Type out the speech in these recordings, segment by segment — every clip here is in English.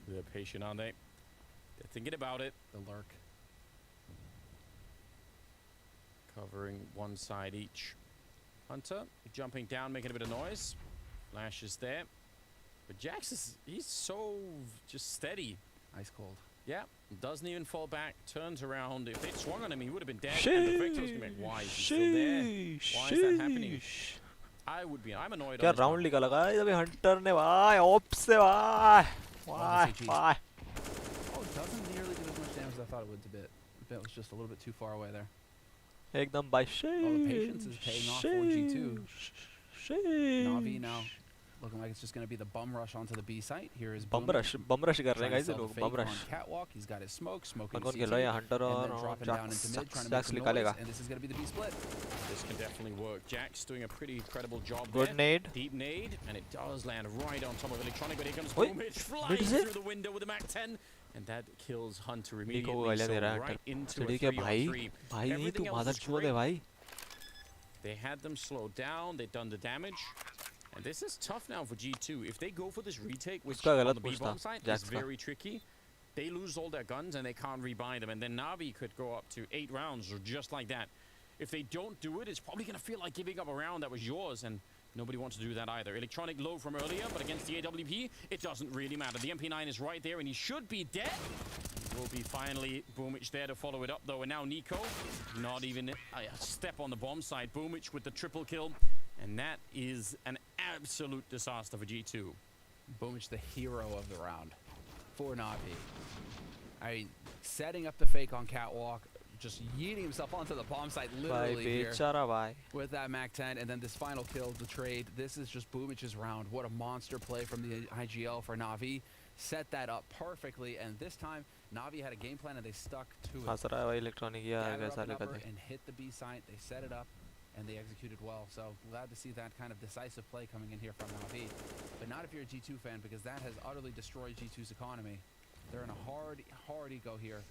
They're patient, aren't they? They're thinking about it. The lurk. Covering one side each. Hunter jumping down, making a bit of noise. Flash is there. But Jax he's so just steady. Ice cold. Yeah, doesn't even fall back, turns around. If they'd swung on him, he would have been dead. And the Vector's gonna be like, why is he still there? Why is that happening? I'm annoyed. क्या round निकाला लगा ये अभी Hunter ने भाई op से भाई Oh, it doesn't nearly do as much damage as I thought it would. A bit. It was just a little bit too far away there. एकदम भाई Oh, the patience is paying off for G2. Na'Vi now looking like it's just going to be the bum rush onto the B site. Here is bum rush कर रहे हैं guys ये लोग bum rush. Catwalk. He's got his smoke, smoking कौन खेल रहा है hunter और dropping down into mid, trying to Jax make some निकालेगा. noise, and this is going to be the B split. This can definitely work. Jax doing a pretty incredible job Good there. nade. Deep nade, and it does land right on top of Electronic, but here comes Wait, Boomich flying through the window with the Mac 10, and that kills Hunter immediately. So right into a 3-on-3. भाई नहीं तू मादर चोद है भाई. They had them slow down. They've done the damage. And this is tough now for G2. If they go for this retake, which on the B-bomb side is very tricky, they lose all their guns and they can't rebuy them. And then Na'Vi could go up to 8 rounds or just like that. If they don't do it, it's probably going to feel like giving up a round that was yours. And nobody wants to do that either. Electronic low from earlier, but against the AWP, it doesn't really matter. The MP9 is right there and he should be dead. Will be finally Boomich there to follow it up though. And now Nico, not even a step on the bomb side. Boomich with the triple kill. And that is an absolute disaster for G2. Boomich, the hero of the round for Na'Vi. I mean, setting up the fake on Catwalk, just yeeting himself onto the bomb site literally here with that Mac-10, and then this final kill, the trade. This is just Boomich's round. What a monster play from the IGL for Na'Vi. Set that up perfectly, and this time Na'Vi had a game plan and they stuck to it. Electronic and hit the B site. They set it up and they executed well. So glad to see that kind of decisive play coming in here from Na'Vi. But not if you're a G2 fan, because that has utterly destroyed G2's economy. They're in a hard ego here.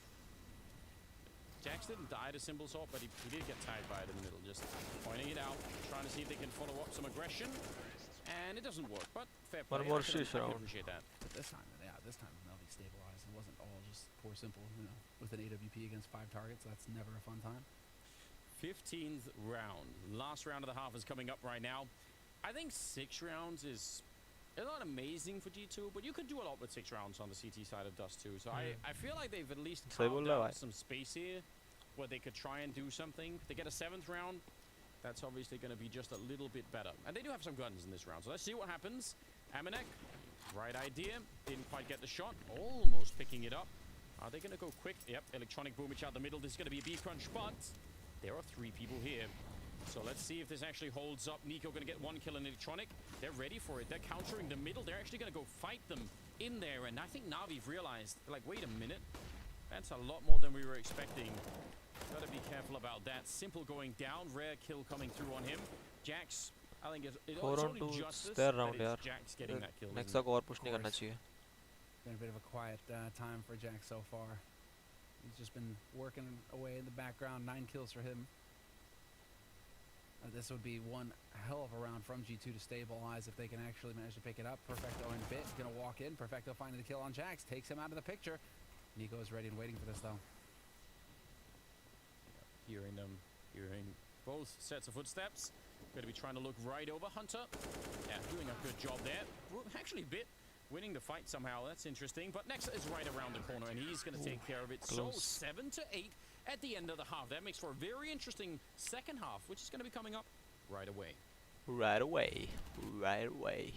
Jax didn't die to Symbol Salt, but he did get tagged by it in the middle, just pointing it out, trying to see if they can follow up some aggression. And it doesn't work, but fair play. One more I can appreciate that. But this time Na'Vi stabilized. It wasn't all just poor Simple, you know, with an AWP against 5 targets. That's never a fun time. 15th round. Last round of the half is coming up right now. I think 6 rounds is not amazing for G2, but you could do a lot with 6 rounds on the CT side of Dust 2. So I feel like they've at least carved out some space here where they could try and do something. If they get a 7th round, that's obviously going to be just a little bit better. And they do have some guns in this round, so let's see what happens. Amanek, right idea. Didn't quite get the shot. Almost picking it up. Are they going to go quick? Yep, Electronic Boomich out the middle. This is going to be a B-crunch, but there are 3 people here. So let's see if this actually holds up. Nico going to get 1 kill in Electronic. They're ready for it. They're countering the middle. They're actually going to go fight them in there. And I think Na'Vi've realized, like, wait a minute. That's a lot more than we were expecting. Got to be careful about that. Simple going down. Rare kill coming through on him. Jax, I think it's only justice that it's Jax getting that kill. Next और push नहीं करना चाहिए. Been a bit of a quiet time for Jax so far. He's just been working away in the background. 9 kills for him. This would be one hell of a round from G2 to stabilize if they can actually manage to pick it up. Perfecto in bit, going to walk in. Perfecto finding the kill on Jax, takes him out of the picture. Nico is ready and waiting for this though. Hearing them, hearing both sets of footsteps. Going to be trying to look right over Hunter. Yeah, doing a good job there. Actually, Bit winning the fight somehow. That's interesting. But next is right around the corner, and he's going to take care of it. Close. So 7-8 at the end of the half. That makes for a very interesting second half, which is going to be coming up right away. Right away. Right away.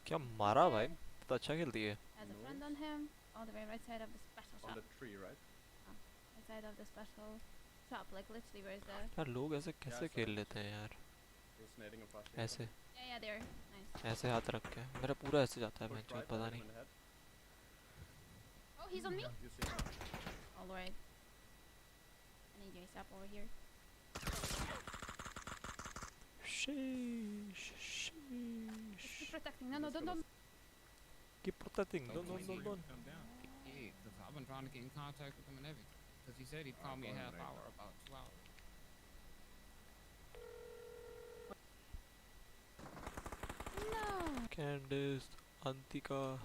क्या मारा भाई? तो अच्छा खेलती है. Has a friend on him. On the very right side of the special shop. On the tree, right? Right side of the special shop, like literally where's the... यार लोग ऐसे कैसे खेल लेते हैं यार? ऐसे. Yeah, there. Nice. ऐसे हाथ रख के. मेरा पूरा ऐसे जाता है मैं पता नहीं. Oh, he's on me? All right. I need your stop over here. Sheesh. Sheesh. Keep protecting. No, don't. Keep protecting. Don't. Yeah, because I've been trying to get in contact with him and everything. Because he said he'd call me a half hour, about 2 hours. No. Candice, Antika,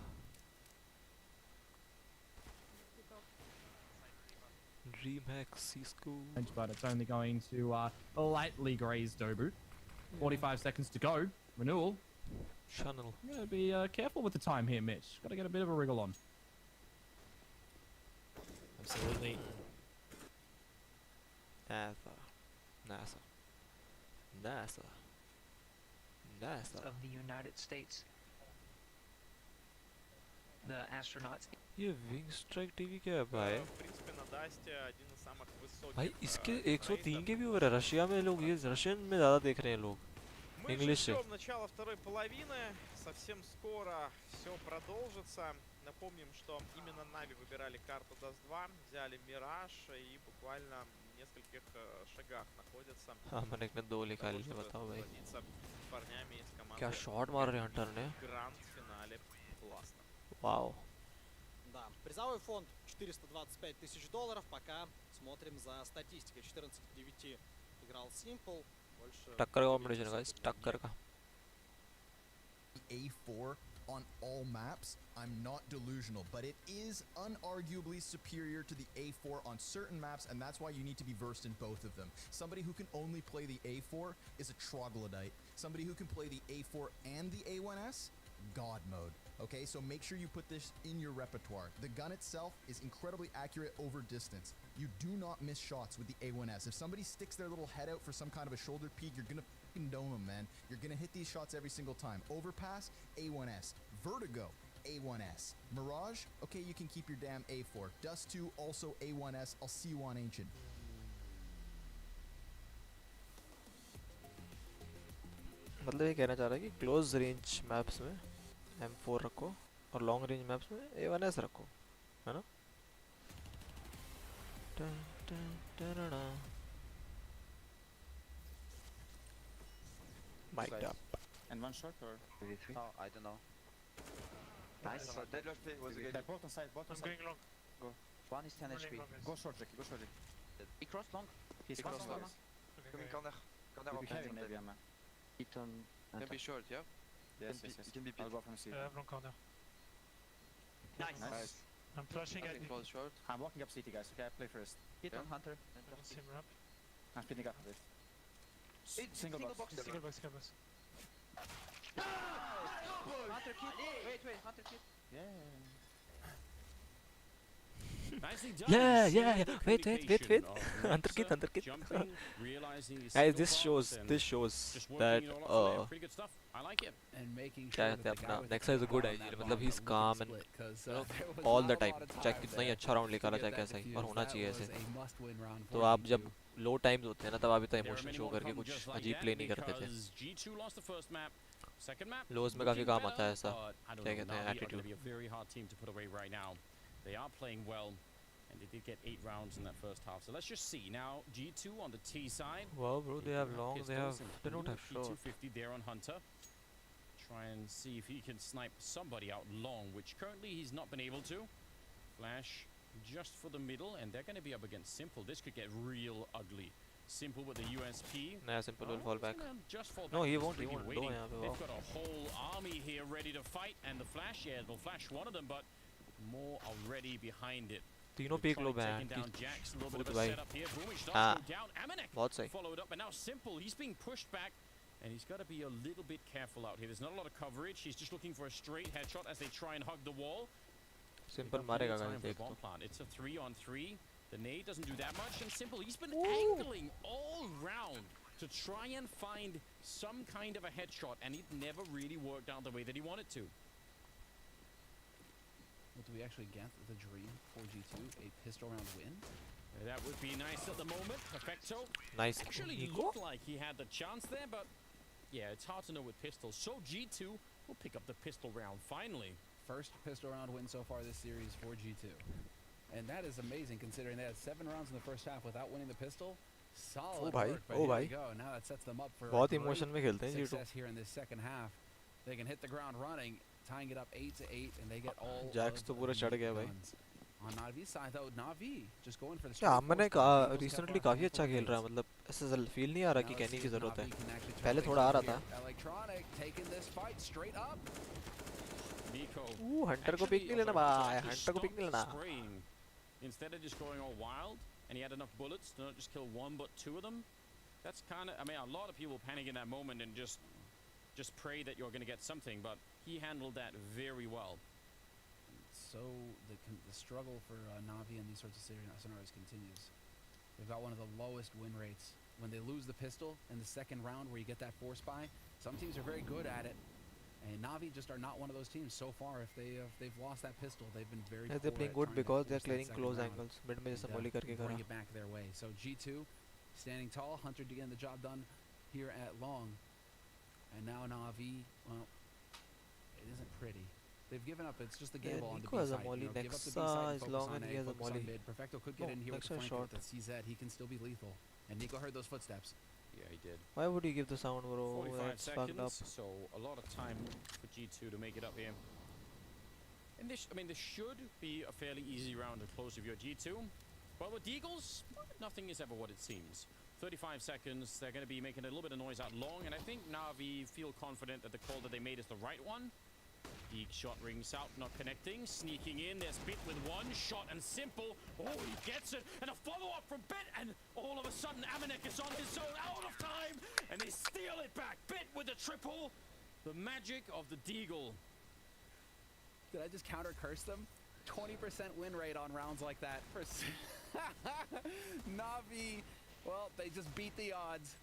DreamHack, Cisco. But it's only going to lightly graze Dobu. 45 seconds to go. Renewal. Channel. You gotta be careful with the time here, Mitch. Gotta get a bit of a wriggle on. Absolutely. NASA. Of the United States. The astronauts. ये wing strike TV क्या है भाई? भाई इसके 103 के viewer है Russia में लोग ये रशियन में ज़्यादा देख रहे हैं लोग इंग्लिश से। Начало второй половины. Совсем скоро все продолжится. Напомним, что именно Нави выбирали карту Dust 2, взяли Мираж и буквально в нескольких шагах находятся. हाँ मैंने एक ने 2 निकाल लिया बताओ भाई। Парнями из команды. क्या शॉट मार रहे हैं हंटर ने? Гранд-финале. Классно. वाओ. Да, призовой фонд $425 тысяч. Пока смотрим за статистикой. 14-9 играл Simple. टक्कर का कॉम्बिनेशन गाइस, टक्कर का. A4 on all maps. I'm not delusional, but it is unarguably superior to the A4 on certain maps, and that's why you need to be versed in both of them. Somebody who can only play the A4 is a troglodyte. Somebody who can play the A4 and the A1S, God mode. Okay, so make sure you put this in your repertoire. The gun itself is incredibly accurate over distance. You do not miss shots with the A1S. If somebody sticks their little head out for some kind of a shoulder peek, you're gonna fucking dome them, man. You're gonna hit these shots every single time. Overpass, A1S. Vertigo, A1S. Mirage, okay, you can keep your damn A4. Dust 2, also A1S. I'll see you on Ancient. मतलब ये कहना चाह रहा है कि close range maps में M4 रखो और लॉन्ग रेंज मैप्स में A1S रखो, है ना? Mic'd up. And one shot or? Oh, I don't know. Nice. Was good. They're both on side, both on side. Going long. Go. One is 10 HP. Go short, Jackie. Go short, Jackie. He crossed long. He's crossed long. Kan daar op maybe, man. Hit on. Can be short, yeah? Yes, yes, yes. I'll go from C. Long corner. Nice. I'm flashing at Fall short. I'm walking up CT, guys. Okay, I play first. Hit on Hunter. Sim wrap. I'm spinning up with. Single box. Single box, single box. Hunter kid. Wait, Hunter kid. Yeah. Nicely done. Yeah. Wait. Hunter kid. Guys, this shows that pretty good stuff. I like it. And making क्या sure कहते हैं that the अपना guy with Nexa is a good the idea. ball मतलब he's got calm and split, 'cause, you know, there was all not the a time. lot of चाहे time कितना ही there अच्छा round to लेकर आ get चाहे that कैसा ही, defused. पर होना That चाहिए was ऐसे. a must-win round तो for आप जब G2. लो टाइम्स होते हैं ना तब आप इतना There are emotion many show more करके come कुछ just like अजीब that प्ले नहीं करते थे. because G2 lost the first map. Second map. Loss में काफी काम आता है ऐसा. but I don't क्या know. कहते हैं Navi are going to attitude. be a very hard team to put away right now. They are playing well, and they did get 8 rounds in that first half. So let's just see now. G2 on the T side. Wow, bro, they have long. They pistols have. and They don't blue have short. P250 there on Hunter. Try and see if he can snipe somebody out long, which currently he's not been able to. Flash just for the middle, and they're going to be up against Simple. This could get real ugly. Simple with the USP. Nah, Simple will fall back. Just fall back. No, he He's won't. He freaking won't. waiting. No, yeah, They've got a whole army here ready to fight, and the Flash, yeah, it'll flash one of them, but more already behind it. तीनों पे glow ban. हाँ. बहुत सही. Followed up, and now Simple, he's being pushed back, and he's got to be a little bit careful out here. There's not a lot of coverage. He's just looking for a straight headshot as they try and hug the wall. Simple मारेगा guys देख तो. It's a 3-on-3. The nade doesn't do that much, and Simple, he's been angling all round to try and find some kind of a headshot, and it never really worked out the way that he wanted to. Well, do we actually get the dream for G2? A pistol round win? That would be nice at the moment. Perfecto. Nice. Actually looked like he had the chance there, but yeah, it's hard to know with pistols. So G2 will pick up the pistol round finally. First pistol round win so far this series for G2. And that is amazing considering they had 7 rounds in the first half without winning the pistol. Solid work, but here we go. Now that sets them up for बहुत emotion में खेलते हैं G2. success here in this second half. They can hit the ground running, tying it up 8-8, and they get all Jax तो पूरा चढ़ गया भाई. On Navi's side though, Navi just going for the क्या straight हमने force buy. Eagles recently kept काफी rocking अच्छा for खेल रहा है grenades. मतलब ऐसे फील नहीं आ रहा Now कि let's कहने see की if जरूरत है Navi can actually turn पहले things थोड़ा आ over रहा था here. Electronic taking this fight straight up. Nico. Hunter को Actually, पिक नहीं लेना although भाई actually हंटर को पिक नहीं stopped लेना spraying. Instead of just going all wild, and he had enough bullets to not just kill one but two of them. That's kind of, I mean, a lot of people panic in that moment and just pray that you're going to get something, but he handled that very well. So the struggle for Navi in these sorts of scenarios continues. They've got one of the lowest win rates. When they lose the pistol in the second round where you get that force buy, some teams are very good at it. And Navi just are not one of those teams so far. If they've lost that pistol, they've been very poor they're playing at good trying to because they're force that clearing second close round angles mid में जैसे and, मोली करके bring करा it back their way. So G2 standing tall, Hunter to get the job done here at long. And now Navi, well, it isn't pretty. They've given up. It's just the gamble on the Nico B has a side. molly. You know, give up the B Nexa side and is focus long on and A, he has a focus on molly. mid. Perfecto could get No, in here with Nexa the is flank short. with the CZ. He can still be lethal. And Nico heard those footsteps. Yeah, he did. Why would you give the sound bro 45 that's fucked up seconds, so a lot of time for G2 to make it up here. And this, I mean, this should be a fairly easy round to close if you're G2. But with the Eagles, nothing is ever what it seems. 35 seconds, they're going to be making a little bit of noise out long, and I think Navi feel confident that the call that they made is the right one. Deek shot rings out, not connecting, sneaking in, there's Bit with one shot and Simple. Oh, he gets it, and a follow-up from Bit, and all of a sudden Amanek is on his own, out of time, and they steal it back. Bit with the triple, the magic of the Deagle. Did I just counter curse them? 20% win rate on rounds like that. Navi, well, they just beat the odds.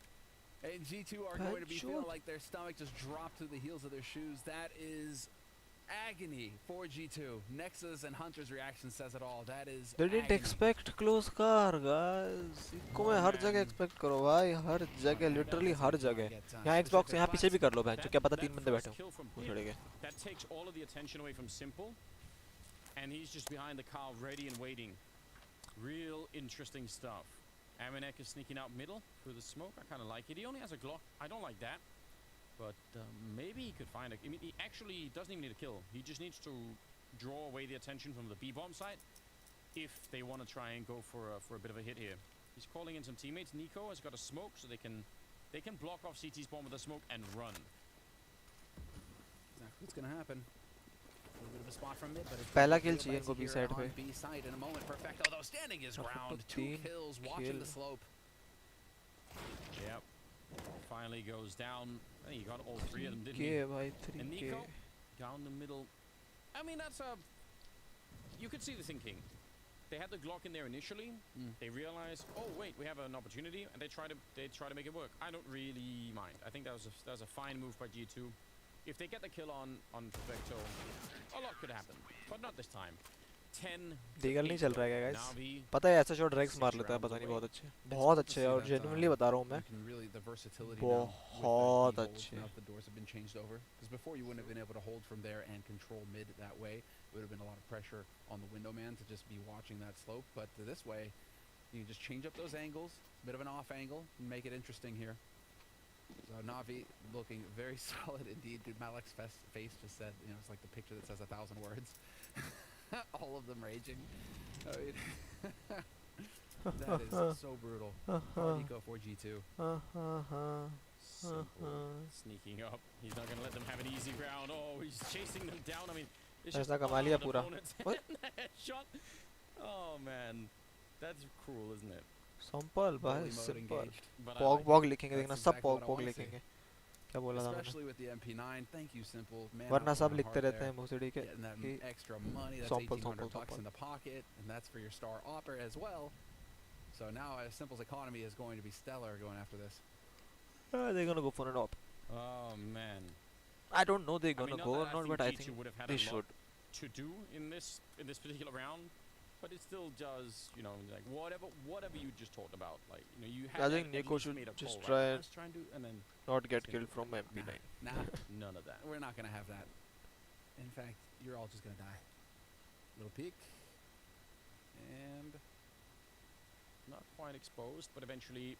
And G2 are going to be feeling like their stomach just dropped through the heels of their shoes. That is agony for G2. Nexus and Hunter's reaction says it all. That is they didn't agony. expect close car guys इसको मैं हर जगह expect करो भाई हर जगह literally हर जगह यहाँ Xbox यहाँ पीछे भी कर लो बहन क्या पता तीन बंदे बैठे हो That takes all of the attention away from Simple, and he's just behind the car ready and waiting. Real interesting stuff. Amanek is sneaking out middle through the smoke. I kind of like it. He only has a Glock. I don't like that. But maybe he could find a... I mean, he actually doesn't even need a kill. He just needs to draw away the attention from the B-bomb site if they want to try and go for a bit of a hit here. He's calling in some teammates. Nico has got a smoke, so they can block off CT's bomb with a smoke and run. Exactly what's going to happen. A little bit of a spot from mid, but it's पहला kill चाहिए इनको B side पे. B side in a moment. Perfecto, though, standing his ground. 2 kills, watching the slope. Yep. Finally goes down. I think he got all three of them, didn't he? Bhai, And Nico down the middle. I mean, that's a... You could see the thinking. They had the Glock in there initially. They realized, oh wait, we have an opportunity, and they try to make it work. I don't really mind. I think that was a fine move by G2. If they get the kill on Perfecto, a lot could happen, but not this time. 10 Diggle नहीं चल रहा है guys पता है ऐसा shot drags मार लेता है पता नहीं बहुत अच्छे और जेन्युइनली बता रहा हूं मैं बहुत अच्छे the doors have been changed over because before you wouldn't have been able to hold from there and control mid that way. It would have been a lot of pressure on the window man to just be watching that slope, but this way you can just change up those angles, a bit of an off angle, and make it interesting here. So Navi looking very solid indeed. Dude, Malek's face just said, you know, it's like the picture that says 1,000 words. All of them raging. I mean, that is so brutal. Nico for G2. Sneaking up. He's not going to let them have an easy round. Oh, he's chasing them down. I mean, it's ऐसा कमा लिया पूरा. Shot. Oh man, that's cruel, isn't it? Simple भाई simple. Pog लिखेंगे देखना सब pog लिखेंगे. क्या बोला था मैंने? Especially with the MP9. Thank you, Simple. वरना सब लिखते रहते हैं मुझे के. Extra money. That's $1,800 in the pocket, and that's for your star opera as well. So now Simple's economy is going to be stellar going after this. They're gonna go for an op. Oh man. I don't know they're gonna go or not, but I think they should. To do in this particular round, but it still does, you know, like whatever you just talked about, like, you know, you have. I think Nico should just try and do, and then not get killed from MP9. Nah, none of that. We're not gonna have that. In fact, you're all just gonna die. Little peek, and not quite exposed, but eventually,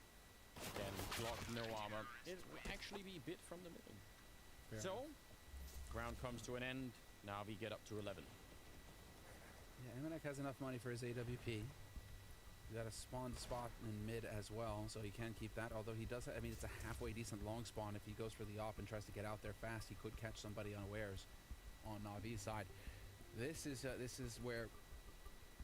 again, block, no armor. It will actually be bit from the middle. Fair so, round comes to an end. Now we get up to 11. Yeah, Emanek has enough money for his AWP. He's got a spawn spot in mid as well, so he can keep that. Although he does, I mean, it's a halfway decent long spawn. If he goes for the op and tries to get out there fast, he could catch somebody unawares on Navi's side. This is where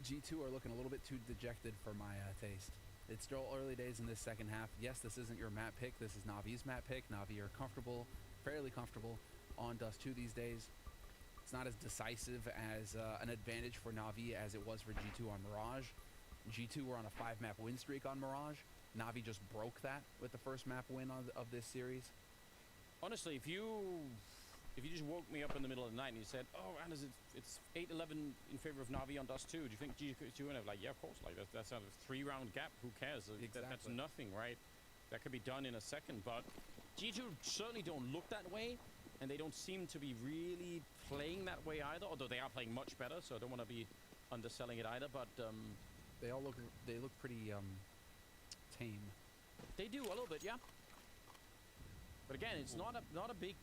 G2 are looking a little bit too dejected for my taste. It's still early days in this second half. Yes, this isn't your map pick. This is Navi's map pick. Navi are comfortable, fairly comfortable on Dust 2 these days. It's not as decisive as an advantage for Navi as it was for G2 on Mirage. G2 were on a 5-map win streak on Mirage. Navi just broke that with the first map win of this series. Honestly, if you just woke me up in the middle of the night and you said, "Oh, Anders, it's 8-11 in favor of Navi on Dust 2. Do you think G2 would have like, yeah, of course, like that's a 3-round gap. Who cares? Exactly. That's nothing, right? That could be done in a second. But G2 certainly don't look that way, and they don't seem to be really playing that way either. Although they are playing much better, so I don't want to be underselling it either. But they look pretty tame. They do a little bit, yeah. But again, it's not a big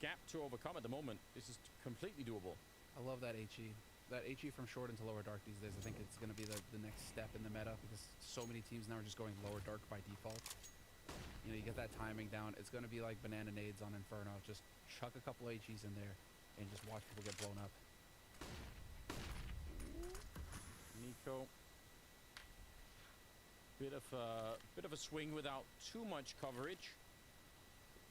gap to overcome at the moment. This is completely doable. I love that HE. That HE from short into lower dark these days. I think it's going to be the next step in the meta because so many teams now are just going lower dark by default. You know, you get that timing down. It's going to be like banana nades on Inferno. Just chuck a couple HEs in there and just watch people get blown up. Nico. Bit of a swing without too much coverage.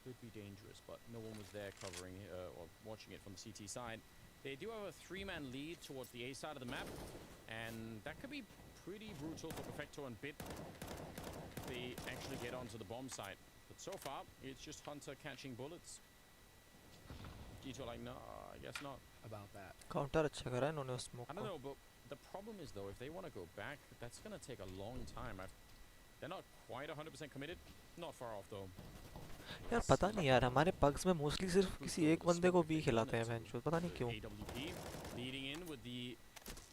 Could be dangerous, but no one was there covering or watching it from the CT side. They do have a 3-man lead towards the A side of the map, and that could be pretty brutal for Perfecto and Bit if they actually get onto the bomb site. But so far, it's just Hunter catching bullets. G2 like, no, I guess not. About that. Counter अच्छा करा है इन्होंने smoke. I don't know, but the problem is though, if they want to go back, that's gonna take a long time. They're not quite 100% committed. Not far off though. यार पता नहीं यार हमारे pugs में मोस्टली सिर्फ किसी एक बंदे को भी खिलाते हैं बेंच पता नहीं क्यों. AWP leading in with the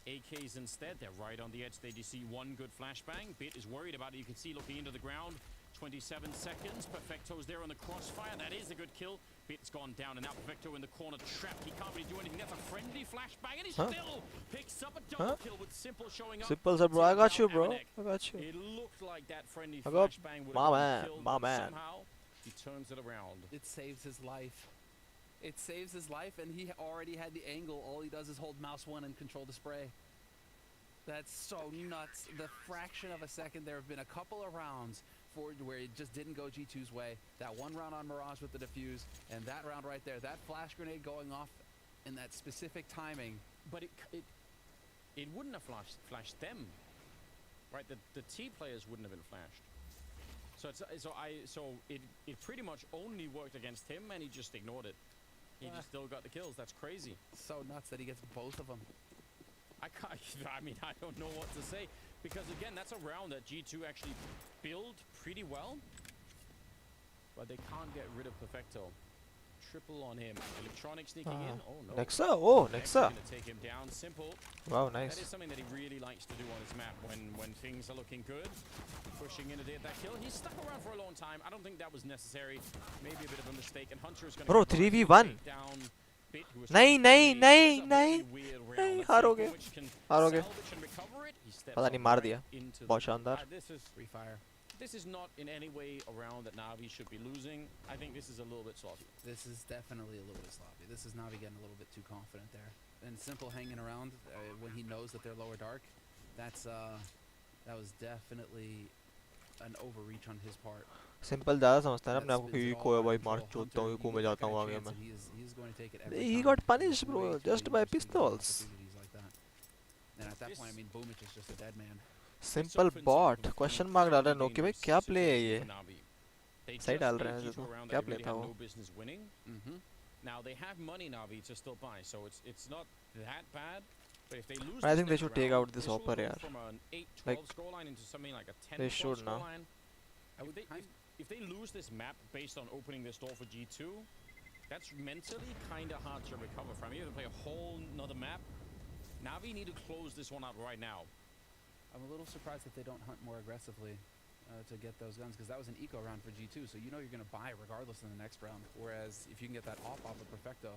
AKs instead. They're right on the edge. They do see one good flashbang. Bit is worried about it. You can see looking into the ground. 27 seconds. Perfecto's there on the crossfire. That is a good kill. Bit's gone down, and now Perfecto in the corner trapped. He can't really do anything. That's a friendly flashbang, and he still picks up a double kill with Simple showing up. Simple said, bro, I got you, bro. I got you. It looked like that friendly flashbang would have killed, but somehow he turns it around. It saves his life. It saves his life, and he already had the angle. All he does is hold mouse 1 and control the spray. That's so nuts. The fraction of a second, there have been a couple of rounds where it just didn't go G2's way. That one round on Mirage with the defuse, and that round right there, that flash grenade going off in that specific timing. But it wouldn't have flashed them, right? The T players wouldn't have been flashed. So it pretty much only worked against him, and he just ignored it. He just still got the kills. That's crazy. So nuts that he gets both of them. I mean, I don't know what to say. Because again, that's a round that G2 actually build pretty well. But they can't get rid of Perfecto. Triple on him. Electronic sneaking in. Oh no. Nexa. Oh, Nexa. Gonna take him down. Simple. Wow, nice. That is something that he really likes to do on his map when things are looking good. Pushing in to get that kill. He's stuck around for a long time. I don't think that was necessary. Maybe a bit of a mistake. And Hunter is gonna Bro, 3v1. नहीं नहीं नहीं नहीं नहीं हारोगे हारोगे पता नहीं मार दिया बहुत शानदार. This is not in any way a round that Navi should be losing. I think this is a little bit sloppy. This is definitely a little bit sloppy. This is Navi getting a little bit too confident there. And Simple hanging around when he knows that they're lower dark. That was definitely an overreach on his part. Simple ज़्यादा समझता है ना अपने आप को कि कोई भाई मार चोदता हूँ को मैं जाता हूँ आगे मैं. He got punished, bro, just by pistols. And at that point, I mean, Boomich is just a dead man. Simple bot. Question mark डाल रहे हैं नोकी भाई क्या play है ये? सही डाल रहे हैं जो क्या play था वो? Now they have money Navi to still buy, so it's not that bad. But if they lose, I think they should take out this hopper, yaar. From an 8-12 like, scoreline into something like a 10-12 they should now. If they lose this map based on opening this door for G2, that's mentally kind of hard to recover from. You have to play a whole nother map. Navi need to close this one out right now. I'm a little surprised that they don't hunt more aggressively to get those guns, because that was an eco round for G2, so you know you're going to buy regardless in the next round. Whereas if you can get that off of Perfecto,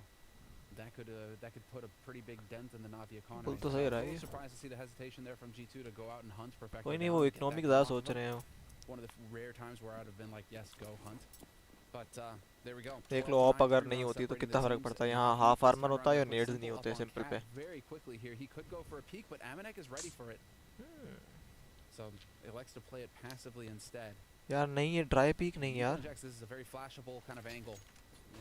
that could put a pretty big dent in the Navi economy. बिल्कुल तो सही रहा है I'm ये. surprised to see the hesitation there from G2 to go out and hunt perfectly. कोई नहीं वो economic ज़्यादा सोच रहे हैं. One of the rare times where I'd have been like, yes, go hunt. But there we go. देख लो op अगर नहीं होती तो कितना फर्क पड़ता है. यहाँ हाफ आर्मर होता है या नेड्स नहीं होते सिंपल पे. Very quickly here, he could go for a peek, but Amanek is ready for it. So elects to play it passively instead. यार नहीं ये ड्राई पीक नहीं यार. This is a very flashable kind of angle.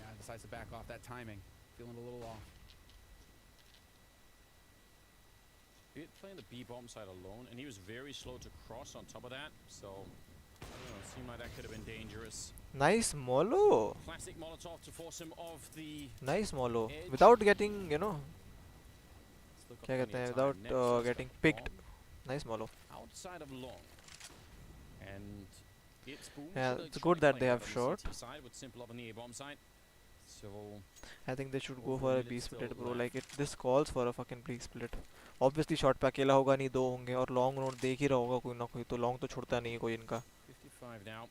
Yeah, decides to back off that timing. Feeling a little off. He playing the B bomb side alone, and he was very slow to cross on top of that. So I don't know, it seemed like that could have been dangerous. Nice Molo. Classic Molotov to force him off the. Nice Molo. Without getting, you know. क्या कहते हैं? Without getting picked. Nice Molo. Outside of long. And it's boom. Yeah, it's good that they have short. Side with simple up on the A bomb side. So I think they should go for a B split, bro. Like this calls for a fucking B split. Obviously short पे अकेला होगा नहीं, दो होंगे और long round देख ही रहा होगा कोई ना कोई, तो long तो छुड़ता नहीं है कोई इनका. 55 now.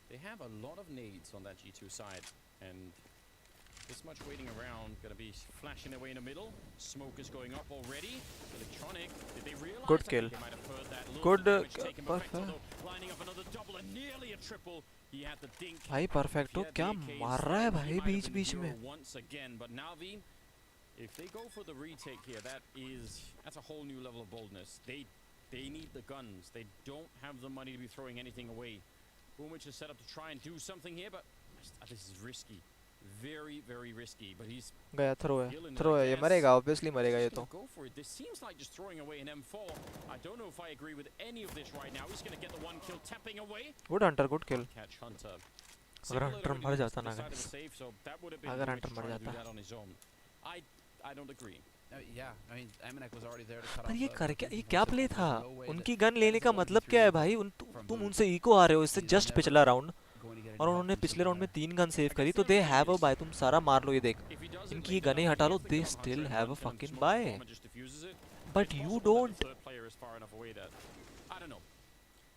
They have a lot of nades on that G2 side, and this much waiting around, gonna be flashing away in the middle. Smoke is going up already. Electronic, did they realize? Good kill. They might have heard that. Good. Lining up another double and nearly a triple. He had the dink. भाई perfecto क्या मार रहा है भाई बीच बीच में. Once again, but Navi, if they go for the retake here, that's a whole new level of boldness. They need the guns. They don't have the money to be throwing anything away. Boomich is set up to try and do something here, but this is risky. Very, very risky. But he's गया throw है ये मरेगा obviously मरेगा ये तो. Go for it. This seems like just throwing away an M4. I don't know if I agree with any of this right now. He's going to get the one kill, tapping away. Good hunter, good kill. Catch Hunter. अगर hunter मर जाता ना guys. अगर hunter मर जाता. I don't agree. Yeah, I mean, Amanek was already there to cut off. पर ये क्या प्ले था? उनकी गन लेने का मतलब क्या है भाई? तुम उनसे इको आ रहे हो इससे जस्ट पिछला राउंड और उन्होंने पिछले राउंड में 3 गन सेव करी तो दे हैव अ बाय. तुम सारा मार लो ये देख. इनकी गनें हटा लो, they still have a fucking buy. But you don't. I don't know.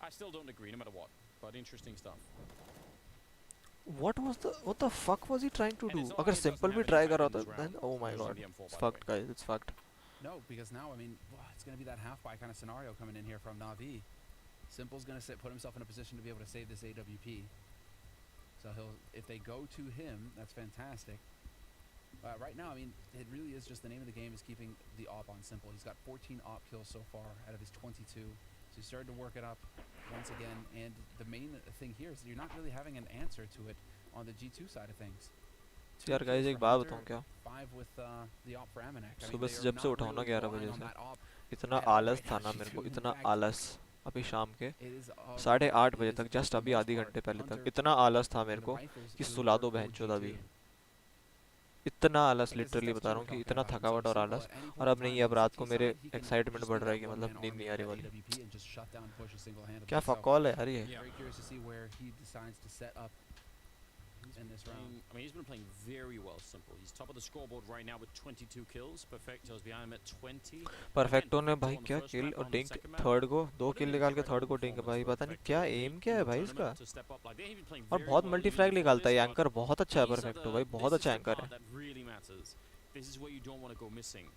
I still don't agree no matter what. But interesting stuff. What the fuck was he trying to do? अगर simple भी try कर रहा था then oh my god, it's fucked guys, it's fucked. No, because now I mean it's gonna be that half buy kind of scenario coming in here from Navi. Simple's gonna put himself in a position to be able to save this AWP. So if they go to him, that's fantastic. Right now, I mean, it really is just the name of the game is keeping the op on Simple. He's got 14 op kills so far out of his 22. So he's started to work it up once again. And the main thing here is that you're not really having an answer to it on the G2 side of things. यार guys एक बात बताऊं क्या? 5 with the op for Amanek. सुबह से जब से उठाऊं ना 11 बजे से इतना आलस था ना मेरे को, इतना आलस. अभी शाम के 8:30 बजे तक, जस्ट अभी आधी घंटे पहले तक इतना आलस था मेरे को कि सुला दो बहनचोद. अभी इतना आलस लिटरली बता रहा हूँ कि इतना थकावट और आलस. और अब नहीं, अब रात को मेरे एक्साइटमेंट बढ़ रहा है कि मतलब नींद नहीं आ रही वाली. क्या फक कॉल है यार ये. I mean, he's been playing very well, Simple. He's top of the scoreboard right now with 22 kills. Perfecto's behind him at 20. Perfecto ने भाई क्या किल और डिंक थर्ड को 2 किल निकाल के थर्ड को डिंक. भाई पता नहीं क्या एम क्या है भाई इसका. और बहुत मल्टी फ्रैग निकालता है. एंकर बहुत अच्छा है परफेक्टो भाई, बहुत अच्छा एंकर है. This is where you don't want to go missing.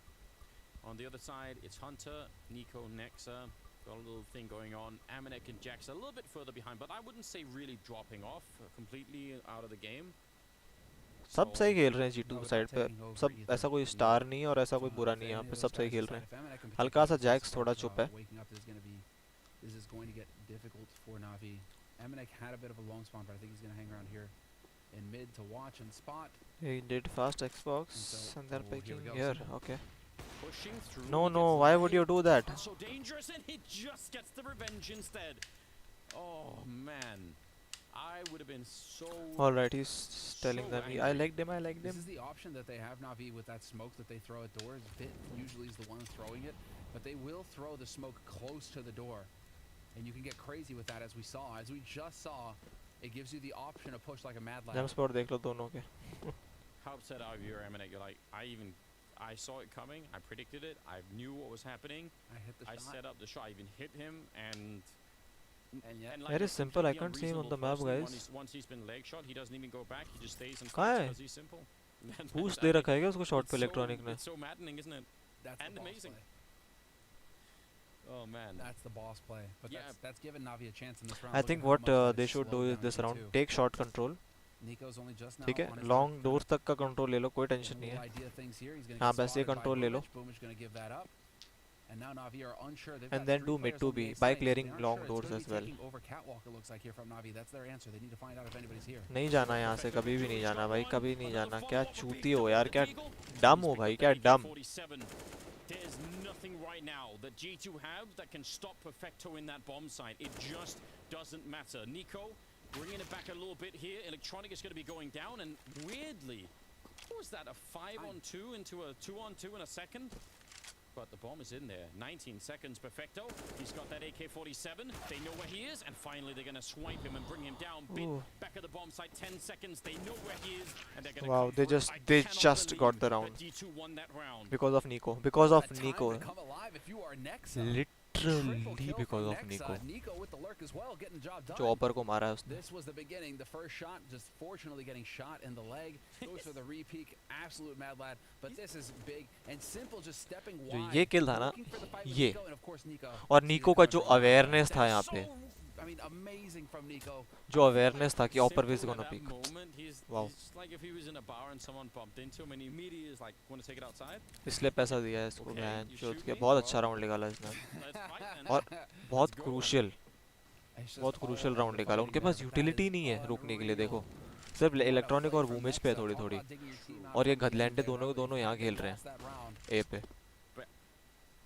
On the other side, it's Hunter, Nico, Nexa. Got a little thing going on. Amanek and Jax a little bit further behind, but I wouldn't say really dropping off completely out of the game. सब सही खेल रहे हैं G2 side पे. सब ऐसा कोई star नहीं और ऐसा कोई बुरा नहीं है यहाँ पे. सब सही खेल रहे हैं. हल्का सा जैक्स थोड़ा चुप है. This is going to get difficult for Navi. Amanek had a bit of a long spawn, but I think he's going to hang around here in mid to watch and spot. He did fast Xbox and they're picking here. Okay. Pushing through. No, why would you do that? That's so dangerous, and he just gets the revenge instead. Oh man, I would have been so. All right, he's telling them. I liked him. This is the option that they have Navi with that smoke that they throw at doors. Bit usually is the one throwing it, but they will throw the smoke close to the door, and you can get crazy with that, as we just saw. It gives you the option to push like a mad lion. Jump spot देख लो दोनों के. How upset are you, Amanek? You're like, I saw it coming. I predicted it. I knew what was happening. I set up the shot. I even hit him, and like very simple. I can't see him on the map, guys. Once he's been leg shot, he doesn't even go back. He just stays and कहाँ है? because he's Simple. Boost दे रखा है क्या उसको shot पे electronic ने? It's so maddening, isn't it? That's And the boss amazing. play. Oh man. That's the boss play. But Yeah. that's given Navi a chance in this round. I Look think at how what much that they has should do slowed is down this round G2. take shot control. Nico's only just now ठीक है, on his long back doors foot. तक का control ले लो, कोई tension नहीं Little है. idea things here. He's gonna हाँ get बस ये spotted by कंट्रोल ले लो. Boomich. Boomich gonna give that up. And now Navi are unsure. They've And got then three do mid players to on the B A by side. clearing They aren't long sure. doors It's gonna as be well. taking over catwalk, it looks like here from Navi. That's their answer. They need to find out if anybody's here. नहीं जाना यहाँ से, कभी भी नहीं जाना भाई, कभी नहीं जाना. क्या चूती हो यार, क्या डम हो भाई, क्या डम. There's nothing right now that G2 have that can stop Perfecto in that bomb site. It just doesn't matter. Nico bringing it back a little bit here. Electronic is going to be going down, and weirdly, what was that, a 5-on-2 into a 2-on-2 in a second? But the bomb is in there. 19 seconds, Perfecto. He's got that AK-47. They know where he is, and finally they're going to swipe him and bring him down. Bit back at the bomb site, 10 seconds. They know where he is, and they're going to Wow, they just got the round. D2 won that round. Because of Nico. Because of Nico. Come alive if you are Nexa. Literally because of Nico. Nico with the lurk as well, getting the job done. Chopper को मारा है उसने. This was the beginning. The first shot, just fortunately getting shot in the leg. Goes for the re-peek. Absolute mad lad. But this is big and simple, just stepping जो wide. ये kill था ना, looking for the fight with ये Nico, and of course Nico. और Nico का जो awareness था यहाँ पे, I mean, amazing from Nico. जो awareness था कि upper base is Simple gonna at peek. that moment, Wow. he's like if he was in a bar and someone bumped into him and he immediately is like, want to take it outside? इसलिए पैसा दिया है इसको. Okay, man you चोद shoot के me? बहुत Well, अच्छा round निकाला इसने. Let's fight then. और बहुत go. क्रूशियल It's just बहुत all crucial over round the निकाला. fighting उनके there, pass but that utility is नहीं है रोकने के लिए. unreal. देखो सिर्फ What a इलेक्ट्रॉनिक fight और from बूमेज पे है Nexa. थोड़ी Talk थोड़ी. about digging your team out. और ये They गधलैंडे really दोनों यहाँ खेल रहे lost that round. हैं ए पे.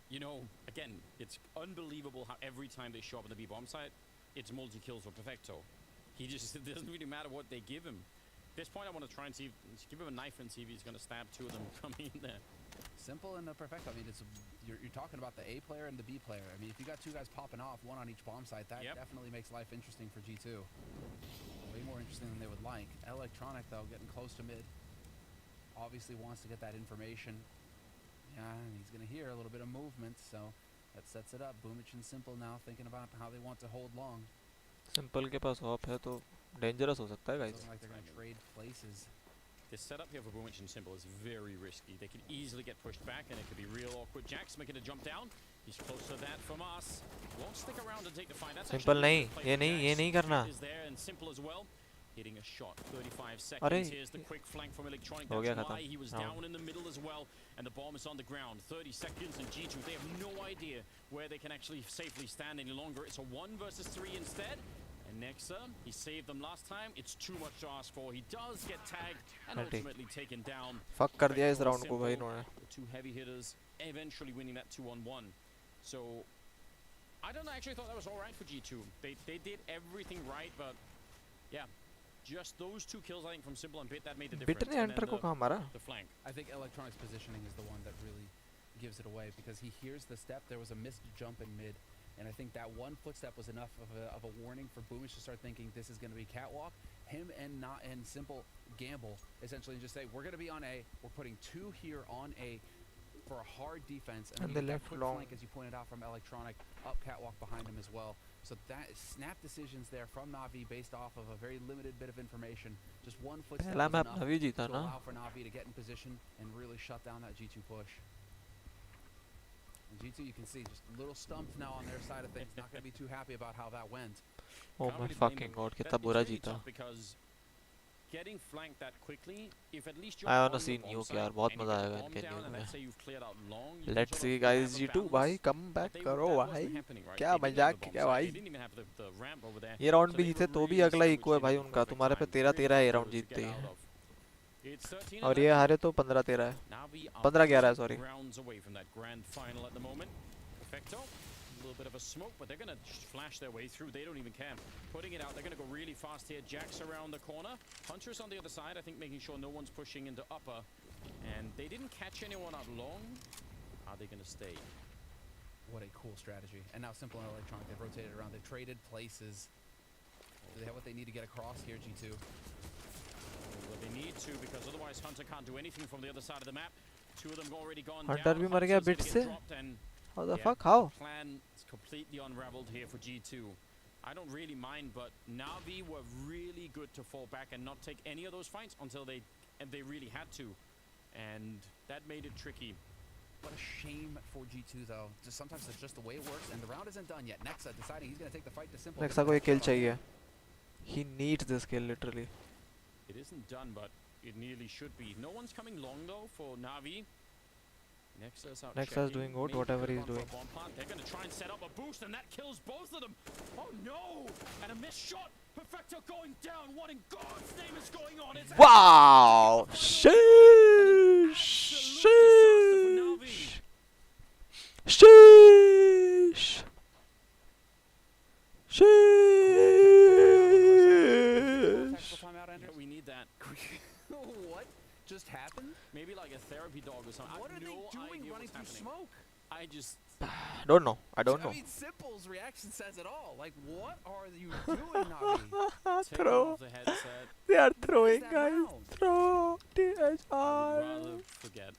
You know, again, it's unbelievable how every time they show up on the B bomb site, it's multi-kills for Perfecto. He just, it doesn't really matter what they give him. At this point, I want to try and see, give him a knife and see if he's going to stab two of them coming in there. Simple and perfect. I mean, it's you're talking about the A player and the B player. I mean, if you got two guys popping off, one on each bomb site, that definitely makes life interesting for G2. Way more interesting than they would like. Electronic, though, getting close to mid. Obviously wants to get that information. Yeah, and he's going to hear a little bit of movement, so that sets it up. Boomich and Simple now thinking about how they want to hold long. Simple के पास op है तो dangerous हो सकता है guys. Doesn't like they're going to trade places. This setup here for Boomich and Simple is very risky. They can easily get pushed back, and it could be real awkward. Jack's making a jump down. He's close to that from us. Won't stick around and take the fight. That's simple actually नहीं, a good play ये from नहीं, ये Jax. नहीं करना. Is there and Simple as well. Hitting a shot. 35 seconds. अरे Here's the quick flank from Electronic. हो गया That's खत्म. why he was down in the middle as well, and the bomb is on the ground. 30 seconds, and G2, they have no idea where they can actually safely stand any longer. It's a 1 versus 3 instead. And Nexa, he saved them last time. It's too much to ask for. He does get tagged and ultimately taken down. Fuck कर दिया इस round को भाई इन्होंने. The two heavy hitters eventually winning that 2-on-1. So I don't know, I actually thought that was all right for G2. They did everything right, but yeah, just those two kills I think from Simple and Bit that made the difference. Bit ने enter को कहाँ मारा? The flank. I think Electronic's positioning is the one that really gives it away because he hears the step. There was a missed jump in mid, and I think that one footstep was enough of a warning for Boomich to start thinking this is going to be catwalk. Him and Simple gamble essentially and just say we're going to be on A. We're putting two here on A for a hard defense, and they then left quick long. flank as you pointed out from Electronic up catwalk behind him as well. So that is snap decisions there from Navi based off of a very limited bit of information. Just one footstep पहला was map enough नवी जीता to ना. allow for Navi to get in position and really shut down that G2 push. And G2, you can see, just a little stumped now on their side of things. Not going to be too happy about how that went. Oh my fucking god, कितना बुरा जीता. Because getting flanked that quickly, if at least you're I on wanna the see bomb nuke site यार, बहुत and you मजा get the आएगा bomb इनके down nuke and में. let's say you've cleared out long, you can Let's sort see of guys, have a G2 balance. भाई come back But करो that भाई. wasn't happening, right? क्या They didn't have मजाक the bomb क्या site, भाई. they didn't even have the ramp over there. ये round So भी they जीते were तो भी really अगला sandwiched इक्वल है in भाई at the उनका. perfect तुम्हारे पे time. 13-13 ये Really राउंड hard to जीतते get ही out हैं. of. It's 13 और ये हारे तो 15-13 है. Navi are 15-11 है sorry. rounds away from that grand final at the moment. Perfecto, a little bit of a smoke, but they're going to flash their way through. They don't even care. Putting it out, they're going to go really fast here. Jack's around the corner. Hunter's on the other side, I think making sure no one's pushing into upper. And they didn't catch anyone out long. Are they going to stay? What a cool strategy. And now Simple and Electronic, they've rotated around. They've traded places. Do they have what they need to get across here, G2? Well, they need to, because otherwise Hunter can't do anything from the other side of the map. Two of them already gone Hunter down. भी मर गया Hunter's bit gonna से. get dropped and How the yeah, fuck? How? the plan is completely unraveled here for G2. I don't really mind, but Navi were really good to fall back and not take any of those fights until they and they really had to, and that made it tricky. What a shame for G2 though. Just sometimes it's just the way it works, and the round isn't done yet. Nexa deciding he's gonna take the fight to Simple. Nexa को ये kill चाहिए. He needs this kill literally. It isn't done, but it nearly should be. No one's coming long though for Na'Vi. Nexa's out. Nexa's doing good, whatever he's doing. They're gonna try and set up a boost, and that kills both of them. Oh no! And a missed shot. Perfecto going down. What in God's name is going on? It's wow! Sheesh! Sheesh! Sheesh! Sheesh! Yeah, we need that. What just happened? Maybe like a therapy dog or something. What are they doing running through smoke? I just don't know. I don't know. I mean, Simple's reaction says it all. Like, what are you doing, Na'Vi? Throw. The headset. They are throwing, guys. Throw. I'd rather forget.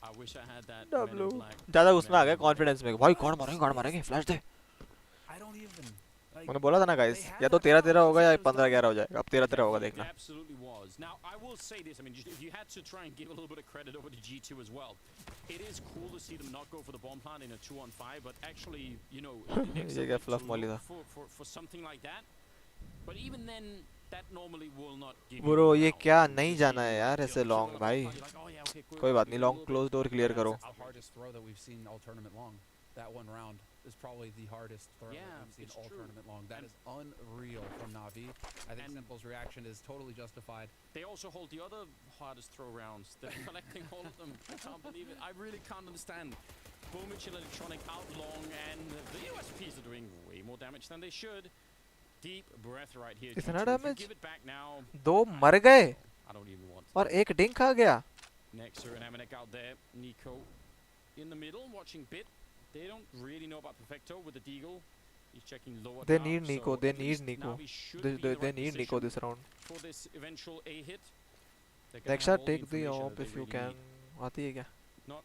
I wish I had that. W. ज़्यादा उसमें आ गया confidence में. भाई गाड़ मारेंगे. Flash they. I don't even. मैंने बोला था ना guys. या तो 13-13 होगा या 15-11 हो जाएगा. अब 13-13 होगा देखना. Absolutely was. Now I will say this. I mean, if you had to try and give a little bit of credit over to G2 as well, it is cool to see them not go for the bomb plant in a 2-on-5, but actually, you know, ये क्या fluff molly था. For something like that. But even then, that normally will not give. Bro, ये क्या नहीं जाना है यार ऐसे long भाई. कोई बात नहीं, long close door clear करो. The hardest throw that we've seen all tournament long. That one round is probably the hardest throw that we've seen all tournament long. That is unreal from Na'Vi. I think Simple's reaction is totally justified. They also hold the other hardest throw rounds. They're collecting all of them. I can't believe it. I really can't understand. Boomich and Electronic out long, and the USPs are doing way more damage than they should. Deep breath right here. इतना damage? Give it back now. 2 मर गए. I don't even want. और एक dink आ गया. Nexa and Amanek out there. Nico in the middle watching Bit. They don't really know about Perfecto with the Deagle. He's checking lower. They need Nico. They need Nico. They need Nico this round. For this eventual A hit. Nexa, take the op if you can. आती है क्या? Not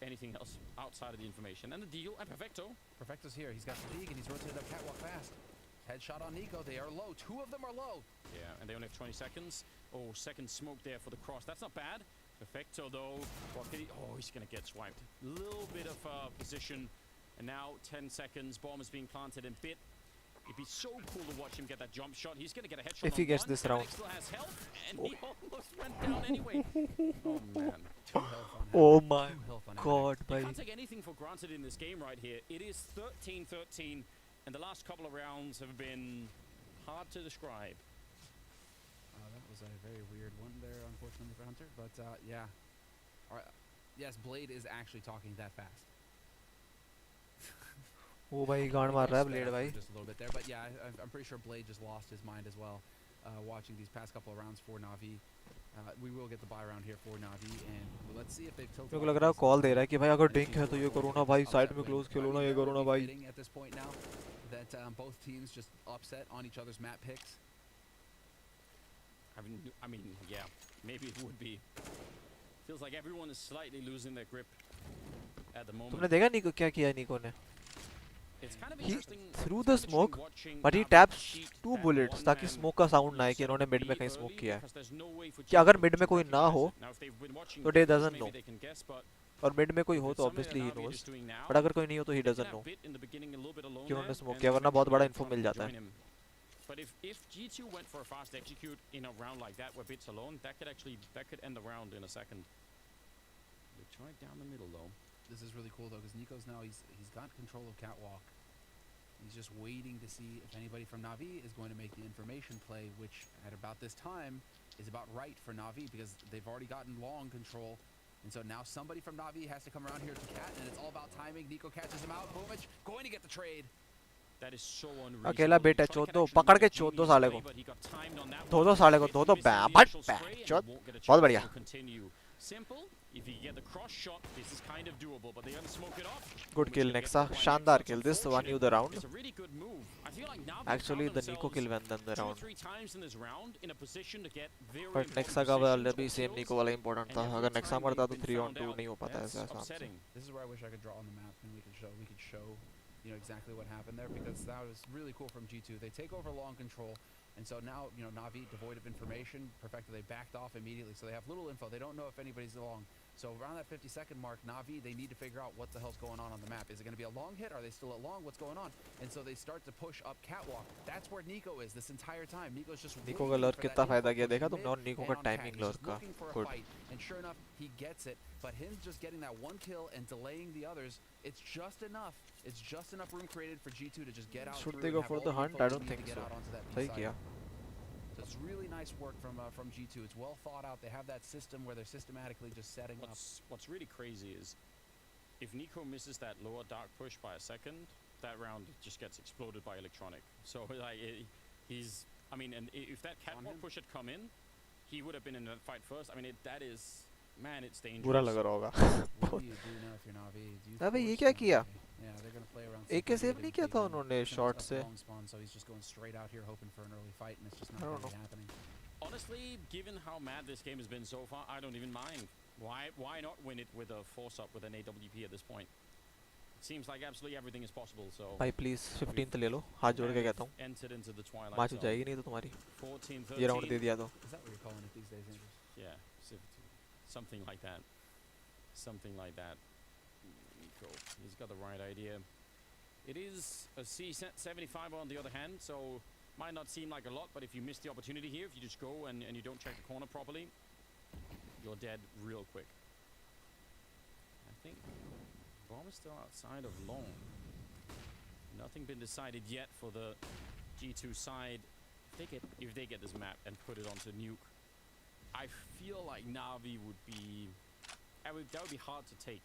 anything else outside of the information. And the Deagle and Perfecto. Perfecto's here. He's got fatigue and he's rotated up catwalk fast. Headshot on Nico. They are low. 2 of them are low. Yeah, and they only have 20 seconds. Oh, second smoke there for the cross. That's not bad. Perfecto though. Oh, he's gonna get swiped. Little bit of position, and now 10 seconds. Bomb is being planted in Bit. It'd be so cool to watch him get that jump shot. He's gonna get a headshot. If he gets this round. Still has health, and he almost went down anyway. Oh man. 2 health on Oh my God, You bhai. can't take anything for granted in this game right here. It is 13-13, and the last couple of rounds have been hard to describe. That was a very weird one there, unfortunately for Hunter. But yeah, yes, Blade is actually talking that fast. Oh भाई गांड मार रहा है Blade भाई. Just a little bit there, but yeah, I'm pretty sure Blade just lost his mind as well, watching these past couple of rounds for Na'Vi. We will get the buy round here for Na'Vi, and let's see if they've tilted. मेरे को लग रहा है call दे रहा है कि भाई अगर डिंक है तो ये करो ना भाई, साइड में क्लोज खेलो ना, ये करो ना भाई. At this point now, that both teams just upset on each other's map picks. I mean, yeah, maybe it would be. Feels like everyone is slightly losing their grip at the moment. तुमने देखा निको क्या किया निको ने? It's kind of He interesting. threw the smoke, but he taps 2 bullets ताकि smoke का sound ना आए कि इन्होंने mid में कहीं smoke किया है. कि अगर mid में कोई ना हो, तो Day doesn't know. और mid में कोई हो तो obviously he knows. But अगर कोई नहीं हो तो he doesn't know कि उन्होंने smoke किया, वरना बहुत बड़ा info मिल जाता है. But if G2 went for a fast execute in a round like that where Bit's alone, that could end the round in a second. They tried down the middle though. This is really cool though, because Nico's now he's got control of catwalk. He's just waiting to see if anybody from Na'Vi is going to make the information play, which at about this time is about right for Na'Vi because they've already gotten long control. And so now somebody from Na'Vi has to come around here to Cat, and it's all about timing. Nico catches him out. Boomich going to get the trade. That is so unreasonable. अकेला बेटा चोद दो, पकड़ के चोद दो साले को. दो साले को, दो बैट चोद. बहुत बढ़िया. Simple. If you get the cross shot, this is kind of doable, but they're gonna smoke it off. Good kill, Nexa. शानदार kill. This won you the round. It's a really good move. I feel like now Actually, the Nico kill won them the round. 2-3 times in this round in a position to get very. But Nexa का वाला भी same Nico वाला important था. अगर Nexa मरता तो 3-on-2 नहीं हो पाता ऐसा आसान से. This is where I wish I could draw on the map and we could show, you know, exactly what happened there, because that was really cool from G2. They take over long control. And so now, you know, Na'Vi, devoid of information, Perfecto, they backed off immediately. So they have little info. They don't know if anybody's along. So around that 50-second mark, Na'Vi, they need to figure out what the hell's going on the map. Is it going to be a long hit? Are they still at long? What's going on? And so they start to push up catwalk. That's where Nico is this entire time. Nico's just Nico का lurk कितना फायदा किया देखा तुमने और Nico का timing lurk का good. And sure enough, he gets it. But him just getting that one kill and delaying the others, it's just enough. It's just enough room created for G2 to just get out. Should they go for the hunt? I don't think so. सही किया. So it's really nice work from G2. It's well thought out. They have that system where they're systematically just setting up. What's really crazy is if Nico misses that lower dark push by a second, that round just gets exploded by electronic. So like he's, I mean, and if that catwalk push had come in, he would have been in that fight first. I mean, that is, man, it's dangerous. बुरा लग रहा होगा. What do you do now if you're Na'Vi? Do you अबे ये force क्या Na'Vi? किया? Yeah, they're gonna play around. एक save नहीं किया था उन्होंने शॉट से. So he's just going straight out here hoping for an early fight, and it's just not I don't really know. happening. Honestly, given how mad this game has been so far, I don't even mind. Why not win it with a force up with an AWP at this point? It seems like absolutely everything is possible. So भाई please 15th ले लो. हाथ जोड़ के कहता हूँ. entered into the twilight match हो zone. जाएगी नहीं तो तुम्हारी. 14-13. ये राउंड दे दिया तो. Is that what you're calling it these days, Andrews? Yeah, something like that. Something like that. Nico, he's got the right idea. It is a C75 on the other hand, so might not seem like a lot, but if you miss the opportunity here, if you just go and you don't check the corner properly, you're dead real quick. I think bomb is still outside of long. Nothing been decided yet for the G2 side. If they get this map and put it onto nuke, I feel like Na'Vi would be, that would be hard to take.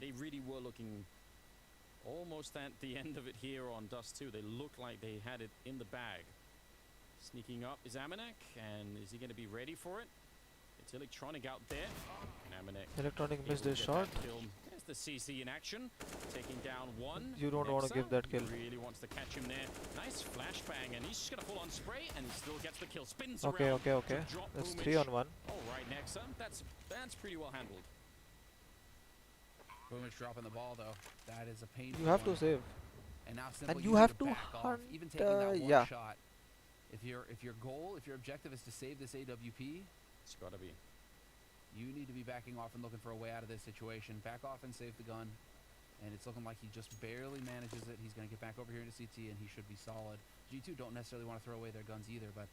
They really were looking almost at the end of it here on Dust 2. They look like they had it in the bag. Sneaking up is Amanek, and is he going to be ready for it? It's Electronic out there. And Amanek. Electronic missed his shot. There's the CC in action, taking down one. You don't want to give that kill. Really wants to catch him there. Nice flashbang, and he's just going to full on spray, and he still gets the kill. Spins Okay, around. okay. That's 3 on 1. All right, Nexa. That's pretty well handled. Boomich dropping the ball though. That is a painful. You have to save. And now simply And you have to back off. hunt. Even taking that one Yeah. shot. If your goal, if your objective is to save this AWP, it's gotta be. You need to be backing off and looking for a way out of this situation. Back off and save the gun. And it's looking like he just barely manages it. He's going to get back over here into CT, and he should be solid. G2 don't necessarily want to throw away their guns either, but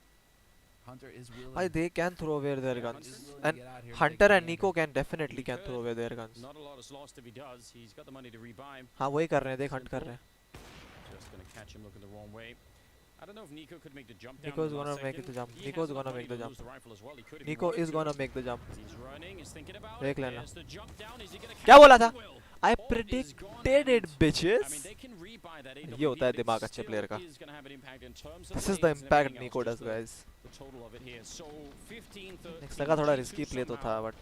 Hunter is willing. They can throw away their guns. And here, Hunter and Nico can definitely can throw away their guns. Not a lot is lost if he does. He's got the money to rebuy. हाँ वही कर रहे हैं. देख hunt कर रहे हैं. Just going to catch him looking the wrong way. I don't know if Nico could make the jump down. Nico's gonna make the jump. Nico's gonna make the jump. Nico is gonna make the jump. He's running, he's thinking about देख it. लेना. There's the jump down. Is he gonna क्या बोला था? catch it? I Bomb is predicted gone. it, bitches. I mean, they can rebuy that AWP, ये होता है but it दिमाग अच्छे still player का. is gonna have an impact in terms of This is the nades and impact everything Nico else, does, just guys. the total of it here. So 15-13. Next लगा थोड़ा G2 risky play तो था, somehow but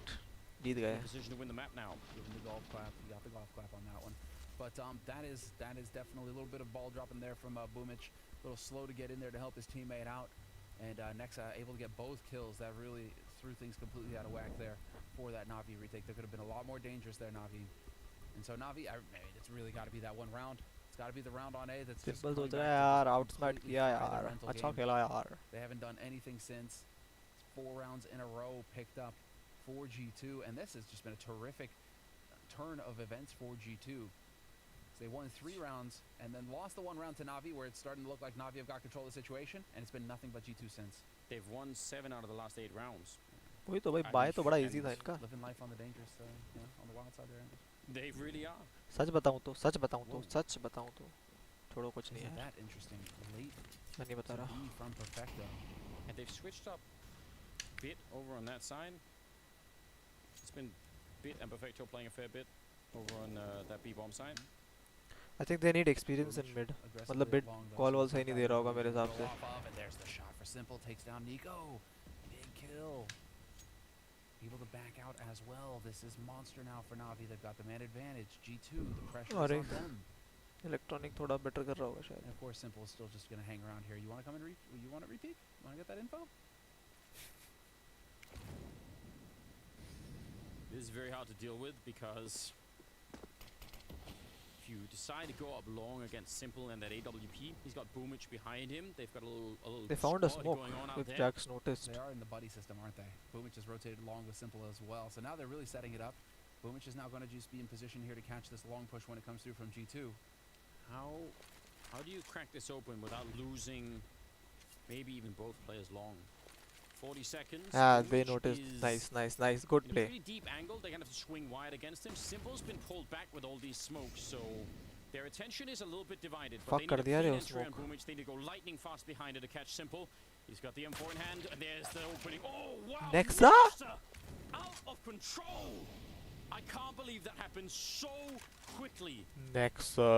जीत गए. in position to win the map now. Give him the golf clap. He got the golf clap on that one. But that is definitely a little bit of ball dropping there from Boomich. A little slow to get in there to help his teammate out. And Nexa able to get both kills. That really threw things completely out of whack there for that Na'Vi retake. There could have been a lot more dangerous there, Na'Vi. And so Na'Vi, it's really got to be that one round. It's got to be the round on A that's just Simple coming सोच रहा back है to यार. just Outsmart completely किया fry their यार. mental अच्छा game. खेला यार. They haven't done anything since. 4 rounds in a row picked up for G2, and this has just been a terrific turn of events for G2. So they won 3 rounds and then lost the 1 round to Na'Vi, where it's starting to look like Na'Vi have got control of the situation, and it's been nothing but G2 since. They've won 7 out of the last 8 rounds. वही तो भाई bye तो बड़ा easy था इनका. Living life on the dangerous, on the wild side there. They really are. सच बताऊं तो छोड़ो कुछ नहीं है. That interesting late. मैं नहीं बता रहा. From Perfecto. And they've switched up Bit over on that side. It's been Bit and Perfecto playing a fair bit over on that B-bomb side. I think they need experience in mid. मतलब bit call wall सही नहीं दे रहा होगा मेरे हिसाब से. And there's the shot for Simple, takes down Nico. Big kill. Able to back out as well. This is monster now for Na'Vi. They've got the man advantage. G2, the pressure is on them. Electronic थोड़ा better कर रहा होगा शायद. And of course, Simple is still just going to hang around here. You want to come and you want to repeat? You want to get that info? This is very hard to deal with because if you G2 decide to go up long against Simple and that AWP. He's got Boomich behind him. They've got a little They found a squad smoke going on out if there. Jax noticed. They are in the buddy system, aren't they? Boomich has rotated along with Simple as well. So now they're really setting it up. Boomich is now going to just be in position here to catch this long push when it comes through from G2. How do you crack this open without losing maybe even both players long? 40 seconds. Ah, they Boomich noticed. is Nice. Good in a play. pretty deep angle. They're going to have to swing wide against him. Simple's been pulled back with all these smokes, so their attention is a little bit divided. But Fuck they need kar a diya clean re entry on smoke. Boomich. They need to go lightning fast behind it to catch Simple. He's got the M4 in hand, and there's the opening. Oh, wow! Nexa? Out of control! I can't believe that happened so quickly. Nexa.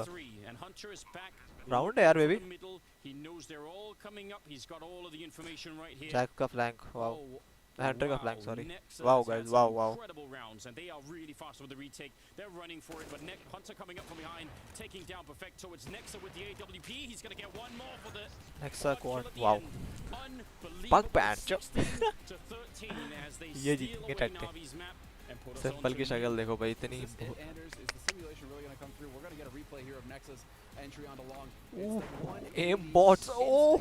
Three, and Hunter is back. Round है यार from baby. the middle. He knows they're all coming up. He's got all of the information right here. Jack का flank. Wow. Oh, Hunter का wow. flank. Sorry. Nexa Wow has had guys. some Wow. Incredible rounds, and they are really fast with the retake. They're running for it, but Hunter coming up from behind, taking down Perfecto. It's Nexa with the AWP. He's gonna get one more for the Nexa quad kill quad. at the Wow. end. Unbelievable. Bug ban. 16 to 13 as they ये steal जीतेंगे away टट्टे. Navi's map and put us Simple on की to शक्ल देखो भाई इतनी. Is this it, Anders? Is the simulation really going to come through? We're going to get a replay here of Nexa's entry onto long. It's the one Aim bots. Oh.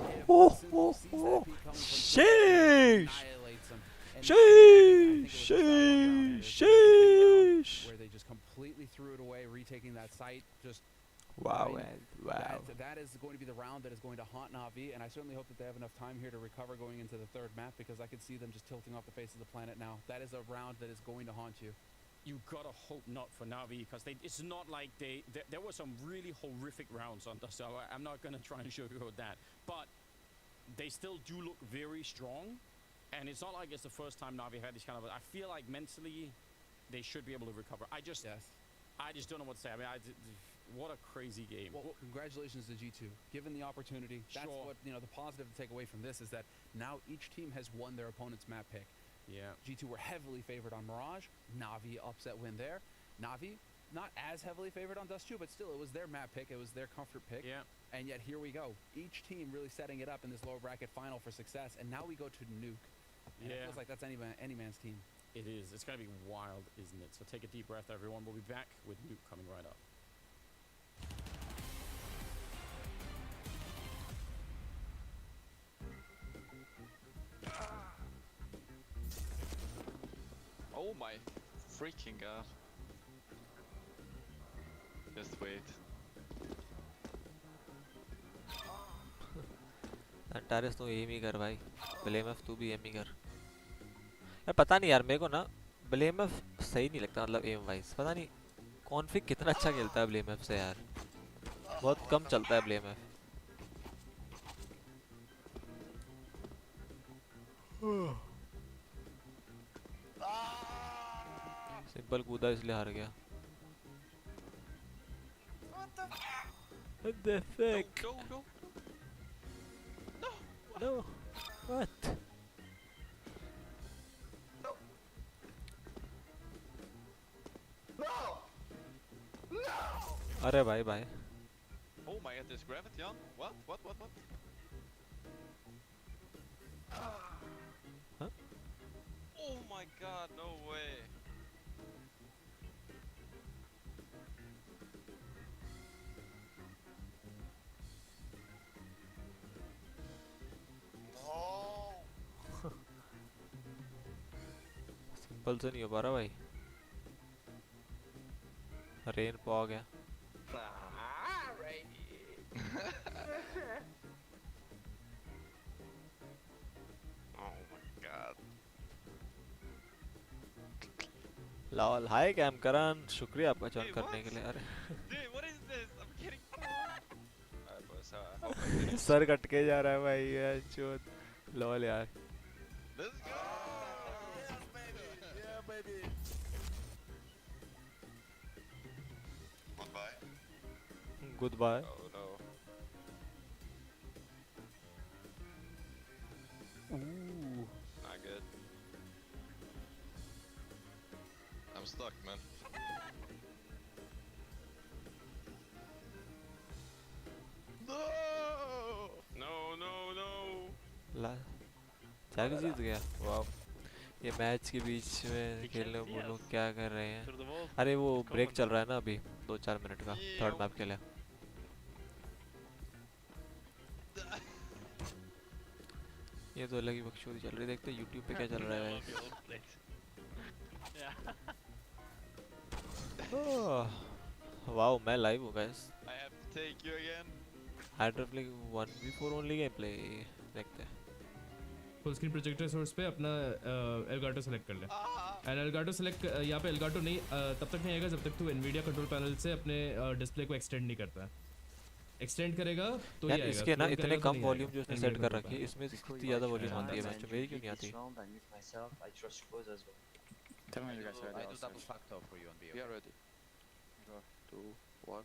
Sheesh. Sheesh. Where they just completely threw it away, retaking that site. Just Wow, I mean, man. Wow. That is going to be the round that is going to haunt Na'Vi, and I certainly hope that they have enough time here to recover going into the third map, because I could see them just tilting off the face of the planet now. That is a round that is going to haunt you. You gotta hope not for Na'Vi, because it's not like there were some really horrific rounds on this, so I'm not gonna try and sugarcoat that, but they still do look very strong, and it's not like it's the first time Na'Vi had this kind of. I feel like mentally they should be able to recover. I just don't know what to say. I mean, what a crazy game. Well, congratulations to G2. Given the opportunity, that's what the positive to take away from this is that now each team has won their opponent's map pick. Yeah. G2 were heavily favored on Mirage. Na'Vi upset win there. Na'Vi not as heavily favored on Dust 2, but still it was their map pick. It was their comfort pick. Yeah. And yet here we go. Each team really setting it up in this lower bracket final for success. And now we go to Nuke. And it feels like that's any man's team. It is. It's gonna be wild, isn't it? So take a deep breath, everyone. We'll be back with Nuke coming right up. Oh my freaking god. Just wait. अंटारिस तो M ही कर भाई. ब्लेमएफ तू भी M ही कर. यार पता नहीं यार मेरे को ना ब्लेमएफ सही नहीं लगता, मतलब एम वाइज पता नहीं कॉन्फिग कितना अच्छा खेलता है ब्लेमएफ से यार. बहुत कम चलता है ब्लेमएफ. सिंपल कूदा इसलिए हार गया. What the fuck? Go. No. What? अरे भाई भाई. Oh my god, there's gravity on? What? Huh? Oh my god, no way. Simple से नहीं हो पा रहा भाई. रेन फॉग है. Oh my god. Lol. Hi Cam Karan, शुक्रिया आपका ज्वाइन करने के लिए. अरे Dude, what is this? I'm getting. Alright, boys. I hope I did it. Sir cut के जा रहा है भाई यार. चोद. लॉल यार. Let's go. Yeah, baby. Goodbye. Goodbye. Oh no. Ooh. Not good. I'm stuck, man. No. ला. जाके जीत गया. वाव. ये मैच के बीच में खेलने वो लोग क्या कर रहे हैं? अरे वो ब्रेक चल रहा है ना अभी 2-4 मिनट का थर्ड मैप के लिए। ये तो अलग ही बकचोदी चल रही है, देखते YouTube पे क्या चल रहा है गाइस। वाओ मैं लाइव हूँ guys. I have to take you again. हाइड्रोप्ले 1v4 only game play देखते हैं। फुल स्क्रीन प्रोजेक्टर सोर्स पे अपना एलगाटो सेलेक्ट कर ले एंड एलगाटो सेलेक्ट यहाँ पे एलगाटो नहीं तब तक नहीं आएगा जब तक तू एनवीडिया कंट्रोल पैनल से अपने डिस्प्ले को एक्सटेंड नहीं करता है। एक्सटेंड करेगा तो ये आएगा। इसके ना इतने कम वॉल्यूम जो उसने सेट कर रखी है इसमें कितनी ज़्यादा वॉल्यूम आती है मैच में, मेरी क्यों नहीं आती? Tell me you guys are ready. I do double factor for you on B. We are ready. 2, 1.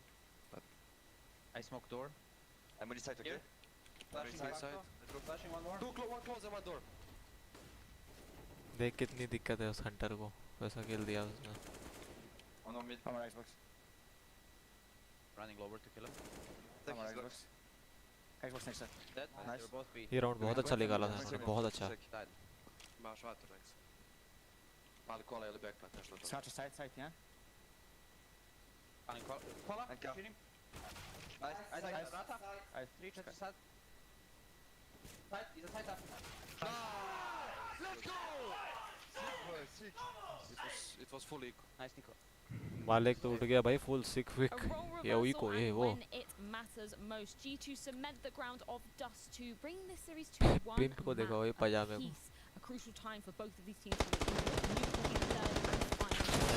I smoke door. I'm on this side, okay? Flashing side. Let's go flashing one more. One close and one door. देख कितनी दिक्कत है उस Hunter को, वैसा किल दिया उसने। One on mid. I'm on Xbox. Running lower to kill him. I'm on Xbox. Xbox next side. Dead. Nice. They're both B. ये राउंड बहुत अच्छा निकाला था उन्होंने, बहुत अच्छा। Died. Bara svarta Rex. Bara kolla eller backpack där slår. Svarta side, yeah? Running kolla. Shoot him. Nice. Nice. Rata. I Reach at the side. Side. He's a side up. Let's go! It was full eco. Nice Nico. मालिक तो उठ गया भाई full सिक Wick. ये वही को ये वो। G2 cement the ground of Dust 2, bringing this series to 1 पिंप को देखो ये पजामे को। a crucial time for both of these teams to make a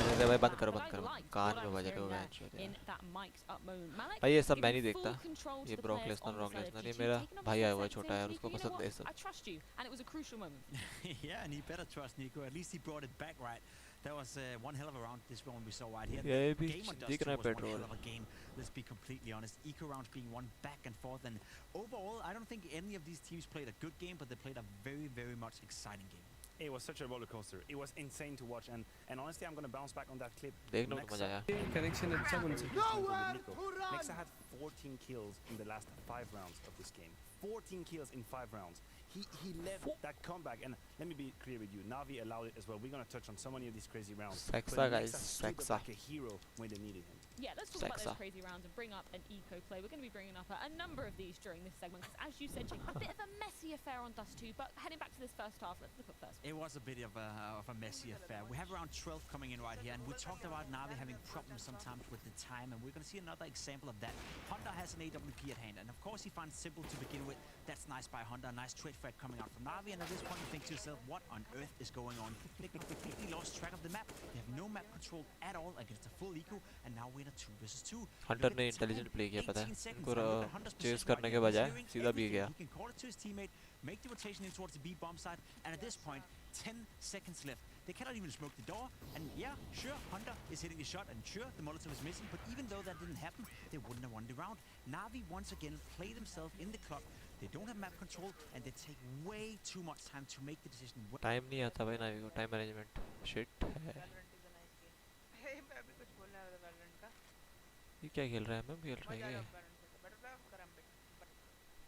अरे भाई बंद करो कान में बजा रहे हो मैच। भाई ये सब मैं नहीं देखता, ये ब्रॉक लेसनर ये मेरा भाई आया हुआ है छोटा है और उसको पसंद है ये सब। Yeah, and he better trust Nico. At least he brought it back right. That was one hell of a round. This one we saw right here. Yeah, The game on Dust 2 was one hell of a game. Let's be completely honest. Eco rounds being won back and forth, and overall, I don't think any of these teams played a good game, but they played a very, very much exciting game. It was such a roller coaster. It was insane to watch, and honestly, I'm gonna bounce back on that clip. देखने को मजा आया। Connection with Nico. Nexa had 14 kills in the last 5 rounds of this game. 14 kills in 5 rounds. He led that comeback, and let me be clear with you, Navi allowed it as well. We're gonna touch on so many of these crazy rounds. Sexa guys, stood up Sexa. like a hero when they needed him. Yeah, let's talk about those crazy rounds and bring up an eco play. We're going to be bringing up a number of these during this segment because, as you said, Jake, a bit of a messy affair on Dust 2. But heading back to this first half, let's look at first. It was a bit of a messy affair. We have around 12 coming in right here, and we talked about Navi having problems sometimes with the time, and we're going to see another example of that. Honda has an AWP at hand, and of course he finds Simple to begin with. That's nice by Honda, nice trade frag coming out from Navi, and at this point you think to yourself, what on earth is going on? They completely lost track of the map. They have no map control at all against a full eco, and now we're in a 2 versus 2. Hunter ने intelligent play किया पता है, उनको chess करने के बजाय सीधा B गया। He can call it to his teammate, make the rotation in towards the B bomb side, and at this point, 10 seconds left. They cannot even smoke the door, and yeah, sure, Honda is hitting the shot, and sure, the Molotov is missing, but even though that didn't happen, they wouldn't have won the round. Navi once again play themselves in the clock. They don't have map control, and they take way too much time to make the decision. Time नहीं आता भाई नावी को, time management shit है। ये क्या खेल रहा है? MM खेल रहा है ये?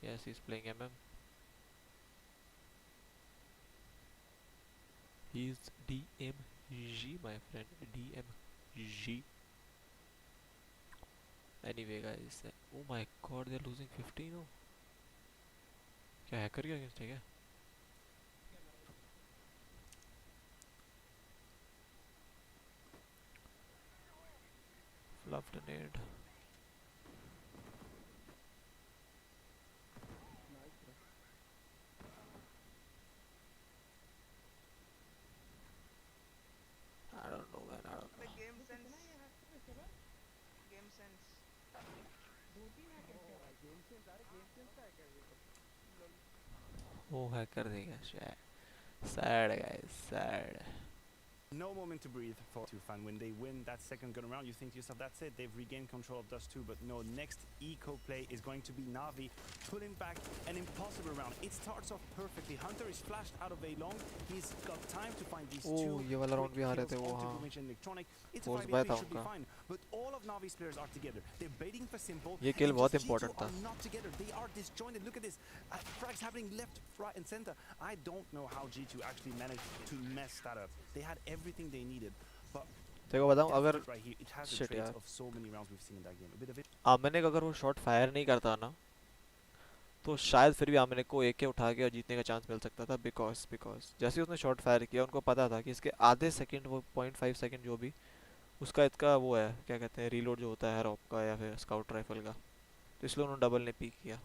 Yes, he's playing MM. He's DMG, my friend. DMG. Anyway, guys. Oh my God, they're losing 15. Oh. क्या हैकर क्या अगेंस्ट है क्या? Fluff grenade. I don't know, man. I don't know. Game sense. Oh, hacker देगा शायद. Sad guys, sad. No moment to breathe for 2 fan. When they win that second gun round, you think to yourself, that's it, they've regained control of Dust 2, but no, next eco play is going to be Navi pulling back an impossible round. It starts off perfectly. Hunter is flashed out of A long. He's got time to find these two ये वाला round भी आ रहे थे वो हाँ. electronic. It's a Force 5v3, था should be उनका. fine. but all of Navi's players are together. They're baiting for simple. ये kill बहुत G2 important था. are not together. They are disjointed. Look at this. Frags happening left, right, and center. I don't know how G2 actually managed to mess that up. They had everything they needed, but देखो बताऊं अगर right here, it has the shit traits यार of so many rounds we've seen in that game. A bit of it. आमिनिक अगर वो shot fire नहीं करता ना तो शायद फिर भी आमिनिक को एक के उठा के और जीतने का चांस मिल सकता था बिकॉज जैसे ही उसने शॉट फायर किया उनको पता था कि इसके आधे सेकंड वो 0.5 सेकंड जो भी उसका इसका वो है क्या कहते हैं रीलोड जो होता है रॉप का या फिर स्काउट राइफल का तो इसलिए उन्होंने डबल ने पीक किया.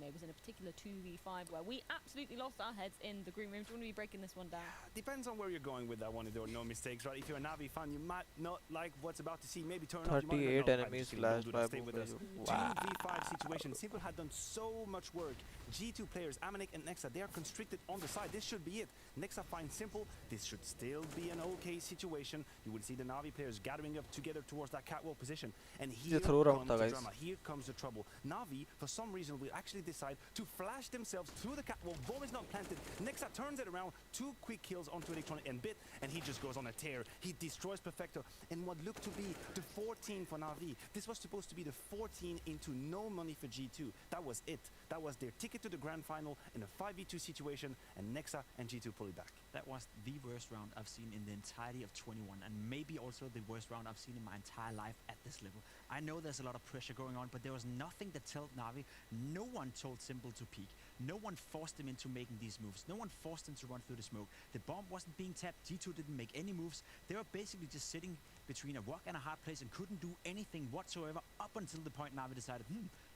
It was in a particular 2v5 where we absolutely lost our heads in the green room. Do you want to be breaking this one down? Depends on where you're going with that one. If there are no mistakes, right? If you're a Navi fan, you might not like what's about to see. Maybe turn off. 38 enemies flashed by stay with us. Wow. 2v5 situation. Simple had done so much work. G2 players, Amanek and Nexa, they are constricted on the side. This should be it. Nexa finds Simple. This should still be an okay situation. You will see the Navi players gathering up together towards that catwalk position. And here comes the drama. Here comes the trouble. Navi, for some reason, will actually decide to flash themselves through the catwalk. Bomb is not planted. Nexa turns it around. 2 quick kills onto Electronic and Bit, and he just goes on a tear. He destroys Perfecto. And what looked to be the 14 for Navi, this was supposed to be the 14 into no money for G2. That was it. That was their ticket to the grand final in a 5v2 situation, and Nexa and G2 pull it back. That was the worst round I've seen in the entirety of 21, and maybe also the worst round I've seen in my entire life at this level. I know there's a lot of pressure going on, but there was nothing that told Navi. No one told Simple to peek. No one forced him into making these moves. No one forced him to run through the smoke. The bomb wasn't being tapped. G2 didn't make any moves. They were basically just sitting between a rock and a hard place and couldn't do anything whatsoever up until the point Navi decided,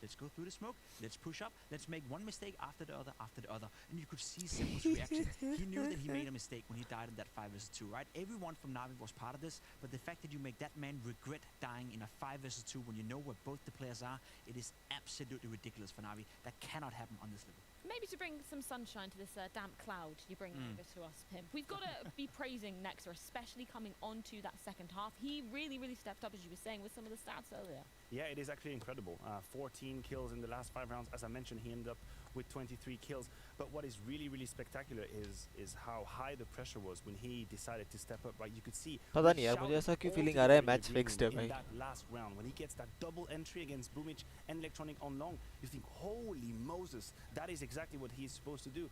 let's go through the smoke, let's push up, let's make one mistake after the other. And you could see Simple's reaction. He knew that he made a mistake when he died in that 5v2, right? Everyone from Navi was part of this, but the fact that you make that man regret dying in a 5v2 when you know where both the players are, it is absolutely ridiculous for Navi. That cannot happen on this level. Maybe to bring some sunshine to this damp cloud you bring over to us, Pim. We've got to be praising Nexa, especially coming onto that second half. He really, really stepped up, as you were saying, with some of the stats earlier. Yeah, it is actually incredible. 14 kills in the last 5 rounds. As I mentioned, he ended up with 23 kills. But what is really, really spectacular is how high the pressure was when he decided to step up. Right, you could see. पता नहीं यार मुझे ऐसा क्यों feeling आ रहा है match fixed है भाई. In that last round, when he gets that double entry against Boomich and Electronic on long, you think, holy Moses, that is exactly what he's supposed to do.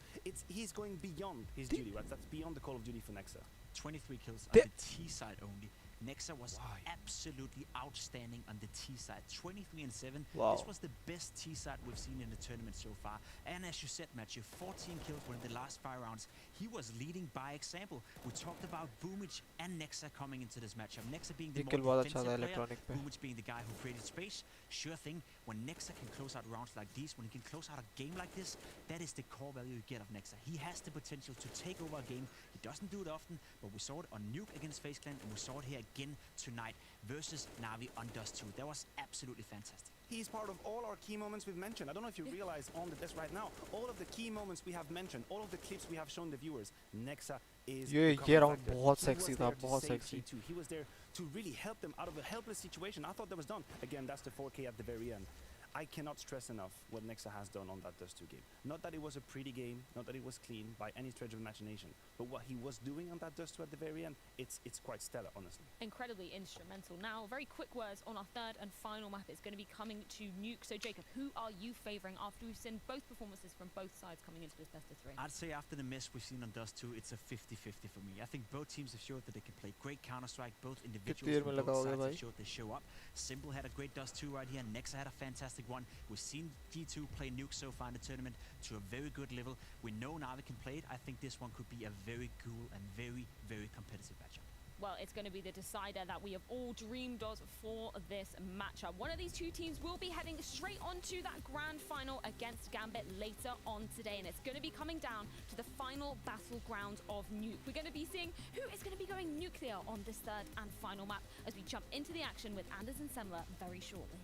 He's going beyond his duty, right? That's beyond the Call of Duty for Nexa. 23 kills on the T side only. Nexa was absolutely outstanding on the T side. 23-7. Wow. This was the best T side we've seen in the tournament so far. And as you said, Matthew, 14 kills were in the last 5 rounds. He was leading by example. We talked about Boomich and Nexa coming into this matchup. Nexa being the more defensive player, Boomich being the guy who created space. Sure thing, when Nexa can close out rounds like these, when he can close out a game like this, that is the core value you get of Nexa. He has the potential to take over a game. He doesn't do it often, but we saw it on Nuke against FaZe Clan, and we saw it here again tonight versus Navi on Dust 2. That was absolutely fantastic. He's part of all our key moments we've mentioned. I don't know if you realize on the desk right now, all of the key moments we have mentioned, all of the clips we have shown the viewers, Nexa is ये round बहुत sexy था, बहुत sexy. He was there to really help them out of a helpless situation. I thought that was done. Again, that's the 4K at the very end. I cannot stress enough what Nexa has done on that Dust 2 game. Not that it was a pretty game, not that it was clean by any stretch of imagination, but what he was doing on that Dust 2 at the very end, it's quite stellar, honestly. Incredibly instrumental. Now, very quick words on our third and final map. It's going to be coming to Nuke. So, Jacob, who are you favouring after we've seen both performances from both sides coming into this best of 3? I'd say after the mess we've seen on Dust 2, it's a 50-50 for me. I think both teams have showed that they can play great Counter-Strike. Both individuals from both sides have showed they show up. Simple had a great Dust 2 right here. Nexa had a fantastic one. We've seen G2 play Nuke so far in the tournament to a very good level. We know Navi can play it. I think this one could be a very cool and very, very competitive matchup. Well, it's going to be the decider that we have all dreamed of for this matchup. One of these two teams will be heading straight onto that grand final against Gambit later on today, and it's going to be coming down to the final battleground of Nuke. We're going to be seeing who is going to be going nuclear on this third and final map as we jump into the action with Anders and Semler very shortly.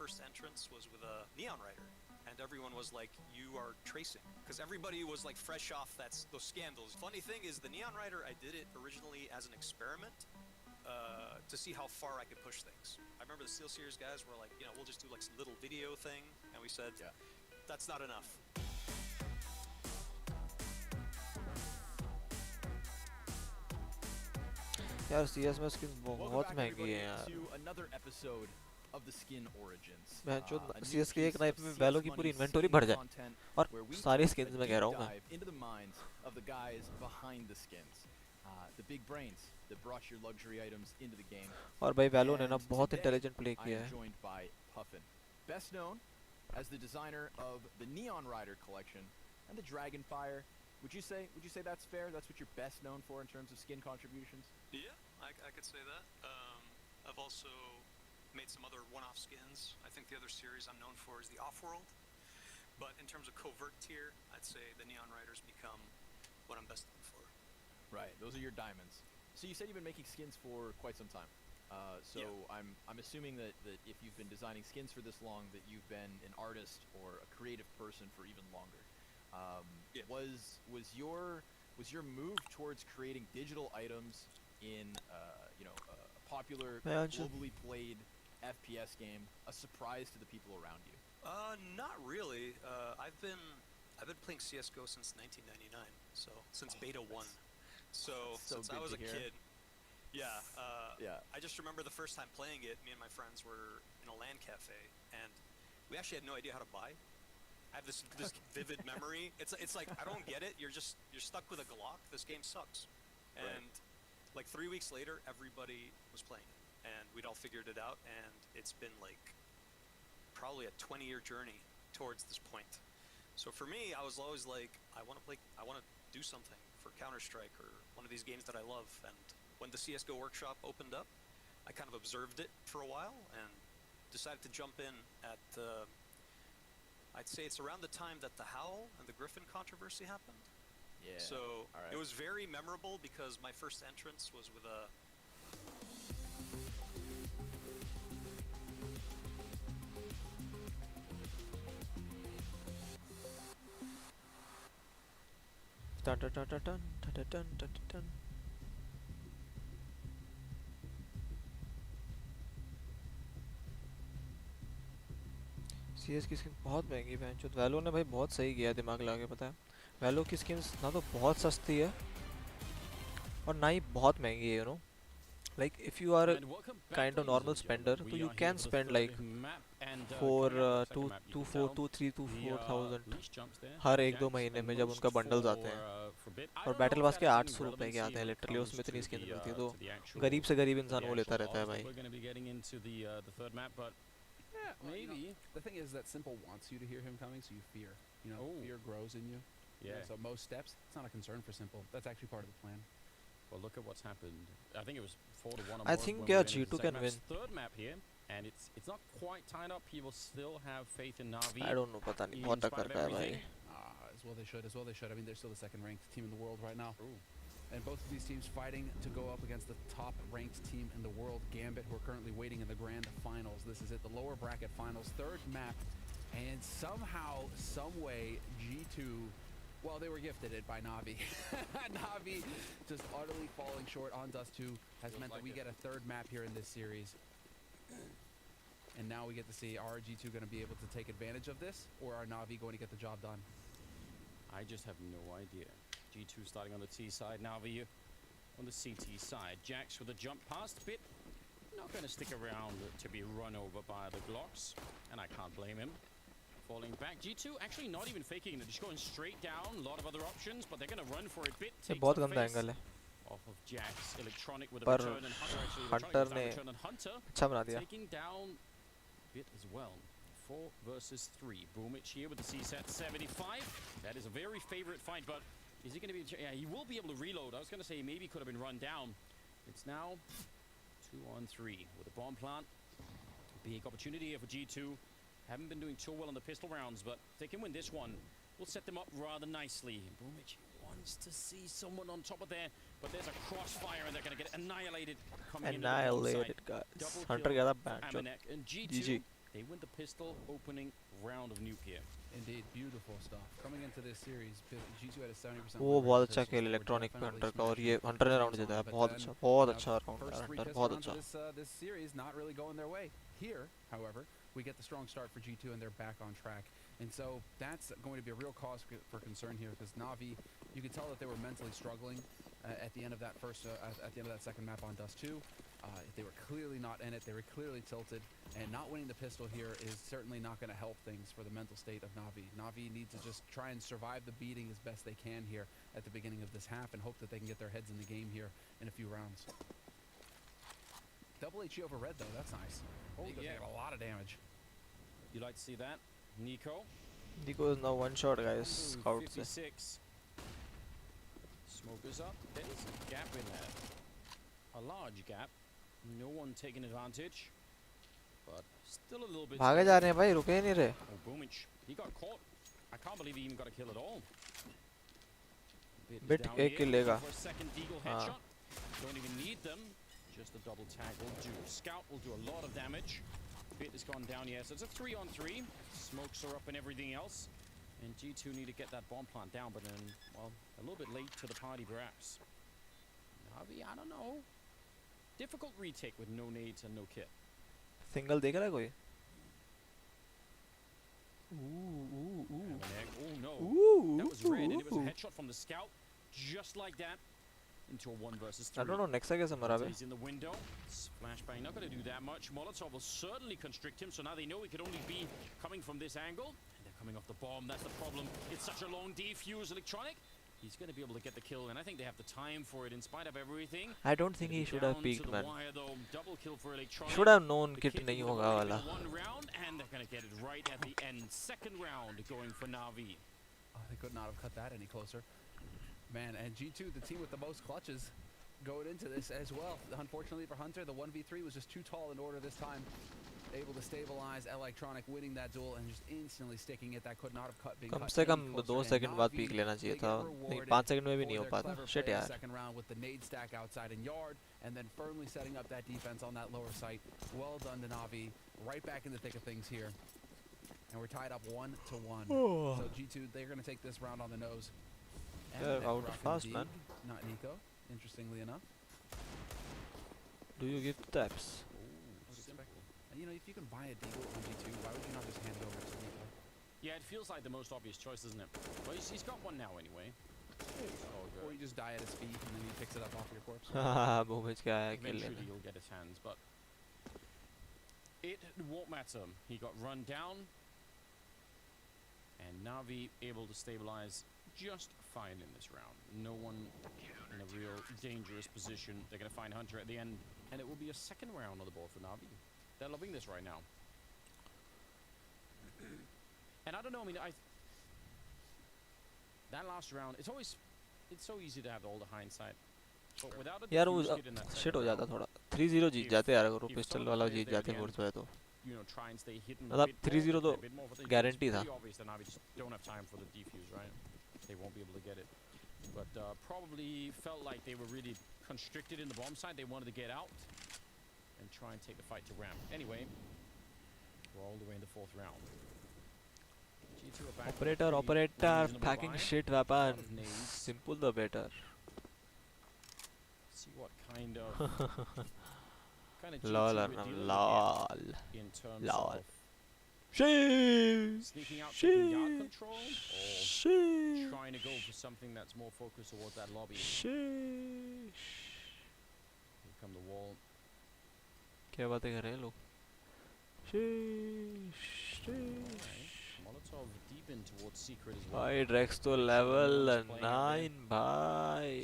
first entrance was with a Neon Rider, and everyone was like, "You are tracing," because everybody was like fresh off those scandals. Funny thing is, the Neon Rider, I did it originally as an experiment to see how far I could push things. I remember the SteelSeries guys were like, you know, we'll just do like some little video thing, and we said, yeah, that's not enough. यार CS में skin बहुत महंगी है यार। Of the skin origins. मैं जो CS के एक नाइफ में वैलो की पूरी इन्वेंटरी भर जाए और सारी स्किन्स में कह रहा हूँ मैं। Into the minds of the guys behind the skins, the big brains that brought your luxury items into the game. और भाई वैलो ने ना बहुत इंटेलिजेंट प्ले किया है। Joined by Puffin, best known as the designer of the Neon Rider collection and the Dragonfire. Would you say that's fair? That's what you're best known for in terms of skin contributions? Yeah, I could say that. I've also made some other one-off skins. I think the other series I'm known for is the Offworld. But in terms of covert tier, I'd say the Neon Riders become what I'm best known for. Right, those are your diamonds. So you said you've been making skins for quite some time. Yeah. I'm assuming that if you've been designing skins for this long, that you've been an artist or a creative person for even longer. Yeah. Was your move towards creating digital items in a popular, globally played FPS game a surprise to the people around you? Not really. I've been playing CS:GO since 1999, so since Beta 1. So since I was a kid. Yeah. I just remember the first time playing it. Me and my friends were in a LAN cafe, and we actually had no idea how to buy. I have this vivid memory. It's like I don't get it. You're stuck with a Glock. This game sucks. And like 3 weeks later, everybody was playing it, and we'd all figured it out. And it's been like probably a 20-year journey towards this point. So for me, I was always like, I want to do something for Counter-Strike or one of these games that I love. And when the CS:GO workshop opened up, I kind of observed it for a while and decided to jump in at I'd say it's around the time that the Howl and the Griffin controversy happened. Yeah. So it was very memorable because my first entrance was with a Dun, dun, dun, dun, dun, dun, dun, dun, dun. CS की skin बहुत महंगी है। जो वैलो ने भाई बहुत सही किया दिमाग लगा के, पता है वैलो की स्किन्स ना तो बहुत सस्ती है और ना ही बहुत महंगी है, you know. Like if you are a kind of normal spender, so you can spend like 2,300 हर 1-2 महीने में जब उनका बंडल्स आते हैं। और बैटल पास के 800 रुपए के आते हैं लिटरली, उसमें इतनी स्किन मिलती है, तो गरीब से गरीब इंसान वो लेता रहता है भाई। Maybe the thing is that Simple wants you to hear him coming, so you fear. You know, fear grows in you. Yeah. So most steps, it's not a concern for Simple. That's actually part of the plan. Well, look at what's happened. I think it was 4-1. I think G2 can win. Third map here, and it's not quite tied up. He will still have faith in Na'Vi. I don't know, पता नहीं बहुत टक्कर का है भाई। As well they should. I mean, they're still the second-ranked team in the world right now. Ooh. And both of these teams fighting to go up against the top-ranked team in the world, Gambit, who are currently waiting in the grand finals. This is it, the lower bracket finals, third map, and somehow, some way, G2. Well, they were gifted it by Na'Vi. Na'Vi just utterly falling short on Dust 2 has meant that we get a third map here in this series. And now we get to see, are G2 going to be able to take advantage of this, or are Na'Vi going to get the job done? I just have no idea. G2 starting on the T side, Na'Vi on the CT side. Jax with a jump past bit. Not going to stick around to be run over by the Glocks, and I can't blame him. Falling back. G2 actually not even faking it, just going straight down. A lot of other options, but they're going to run for it. Bit takes बहुत the गंदा face angle है। off of Jax. Electronic with a पर return, and Hunter actually Hunter ने अच्छा बना दिया। taking down Bit as well. 4 versus 3. Boomich here with the C-set 75. That is a very favorite fight, but is he going to be... Yeah, he will be able to reload. I was going to say maybe could have been run down. It's now 2-on-3 with a bomb plant. Big opportunity here for G2. Haven't been doing too well in the pistol rounds, but if they can win this one, we'll set them up rather nicely. Boomich wants to see someone on top of there, but there's a crossfire and they're going to get annihilated. Annihilated, guys. Hunter got a bad Amanek and G2. They win the pistol opening round of nuke here. Indeed, beautiful stuff. Coming into this series, G2 had a 70%. वो बहुत अच्छा खेल electronic पे Hunter का और ये Hunter ने round जीता है बहुत अच्छा राउंड है हंटर बहुत अच्छा. This series not really going their way. Here, however, we get the strong start for G2 and they're back on track. And so that's going to be a real cause for concern here because Na'Vi, you can tell that they were mentally struggling at the end of that second map on Dust 2. They were clearly not in it. They were clearly tilted, and not winning the pistol here is certainly not going to help things for the mental state of Na'Vi. Na'Vi need to just try and survive the beating as best they can here at the beginning of this half and hope that they can get their heads in the game here in a few rounds. Double HE over red though, that's nice. Oh, yeah, a lot of damage. You like to see that, Nico? Nico is now one shot, guys. 56. Smokers up. There is a gap in there. A large gap. No one taking advantage. But still a little bit. भागे जा रहे हैं भाई, रुके नहीं रहे. Oh, Boomich. He got caught. I can't believe he even got a kill at all. Bit एक kill लेगा. हाँ. Don't even need them. Just a double tag will do. Scout will do a lot of damage. Bit has gone down, yes. It's a 3-on-3. Smokes are up and everything else. And G2 need to get that bomb plant down, but then, well, a little bit late to the party perhaps. Na'Vi, I don't know. Difficult retake with no nades and no kit. Single देख रहा है कोई? Oh no. That was red and it was a headshot from the scout. Just like that. Into a 1 versus 3. I don't know next I guess मरा बे. He's in the window. Flashbang not going to do that much. Molotov will certainly constrict him, so now they know he could only be coming from this angle. And they're coming off the bomb. That's the problem. It's such a long defuse electronic. He's going to be able to get the kill, and I think they have the time for it in spite of everything. I don't think he should have peeked, man. Wire, though. Double kill for electronic. Should have known kit नहीं होगा वाला. One round, and they're going to get it right at the end. Second round going for Na'Vi. Oh, they could not have cut that any closer. Man, and G2, the team with the most clutches, going into this as well. Unfortunately for Hunter, the 1v3 was just too tall in order this time. Able to stabilize electronic, winning that duel and just instantly sticking it. That could not have cut. कम से कम 2 second बाद peak लेना चाहिए था. नहीं 5 second में भी नहीं हो पाता. Shit यार. Second round with the nade stack outside in yard, and then firmly setting up that defense on that lower site. Well done to Na'Vi. Right back in the thick of things here, and we're tied up 1-1. So G2, they're going to take this round on the nose. They're out fast, man. Not Nico, interestingly enough. Do you give taps? And you know, if you can buy a deagle on G2, why would you not just hand it over to Nico? Yeah, it feels like the most obvious choice, isn't it? Well, he's got one now anyway. Or you just die at his feet and then he picks it up off your corpse. Eventually he'll get his hands, but it won't matter. He got run down, and Na'Vi able to stabilize just fine in this round. No one in a real dangerous position. They're going to find Hunter at the end, and it will be a second round on the board for Na'Vi. They're loving this right now. And I don't know, I mean, that last round, it's so easy to have all the hindsight. But without a यार वो shit हो जाता थोड़ा. 3-0 जीत जाते यार अगर वो pistol वाला जीत जाते फोर्थ पे तो. मतलब 3-0 तो गारंटी था. Don't have time for the defuse, right? They won't be able to get it. But probably felt like they were really constricted in the bomb side. They wanted to get out and try and take the fight to ramp. Anyway, we're all the way in the 4th round. Operator, packing shit weapon. Simple the better. See what kind of lol in terms of sneaking out, taking yard control, or trying to go for something that's more focused towards that lobby. Here come the wall. क्या बातें कर रहे हैं लोग? Molotov deep in towards secret as well. भाई Drex तो level 9 भाई.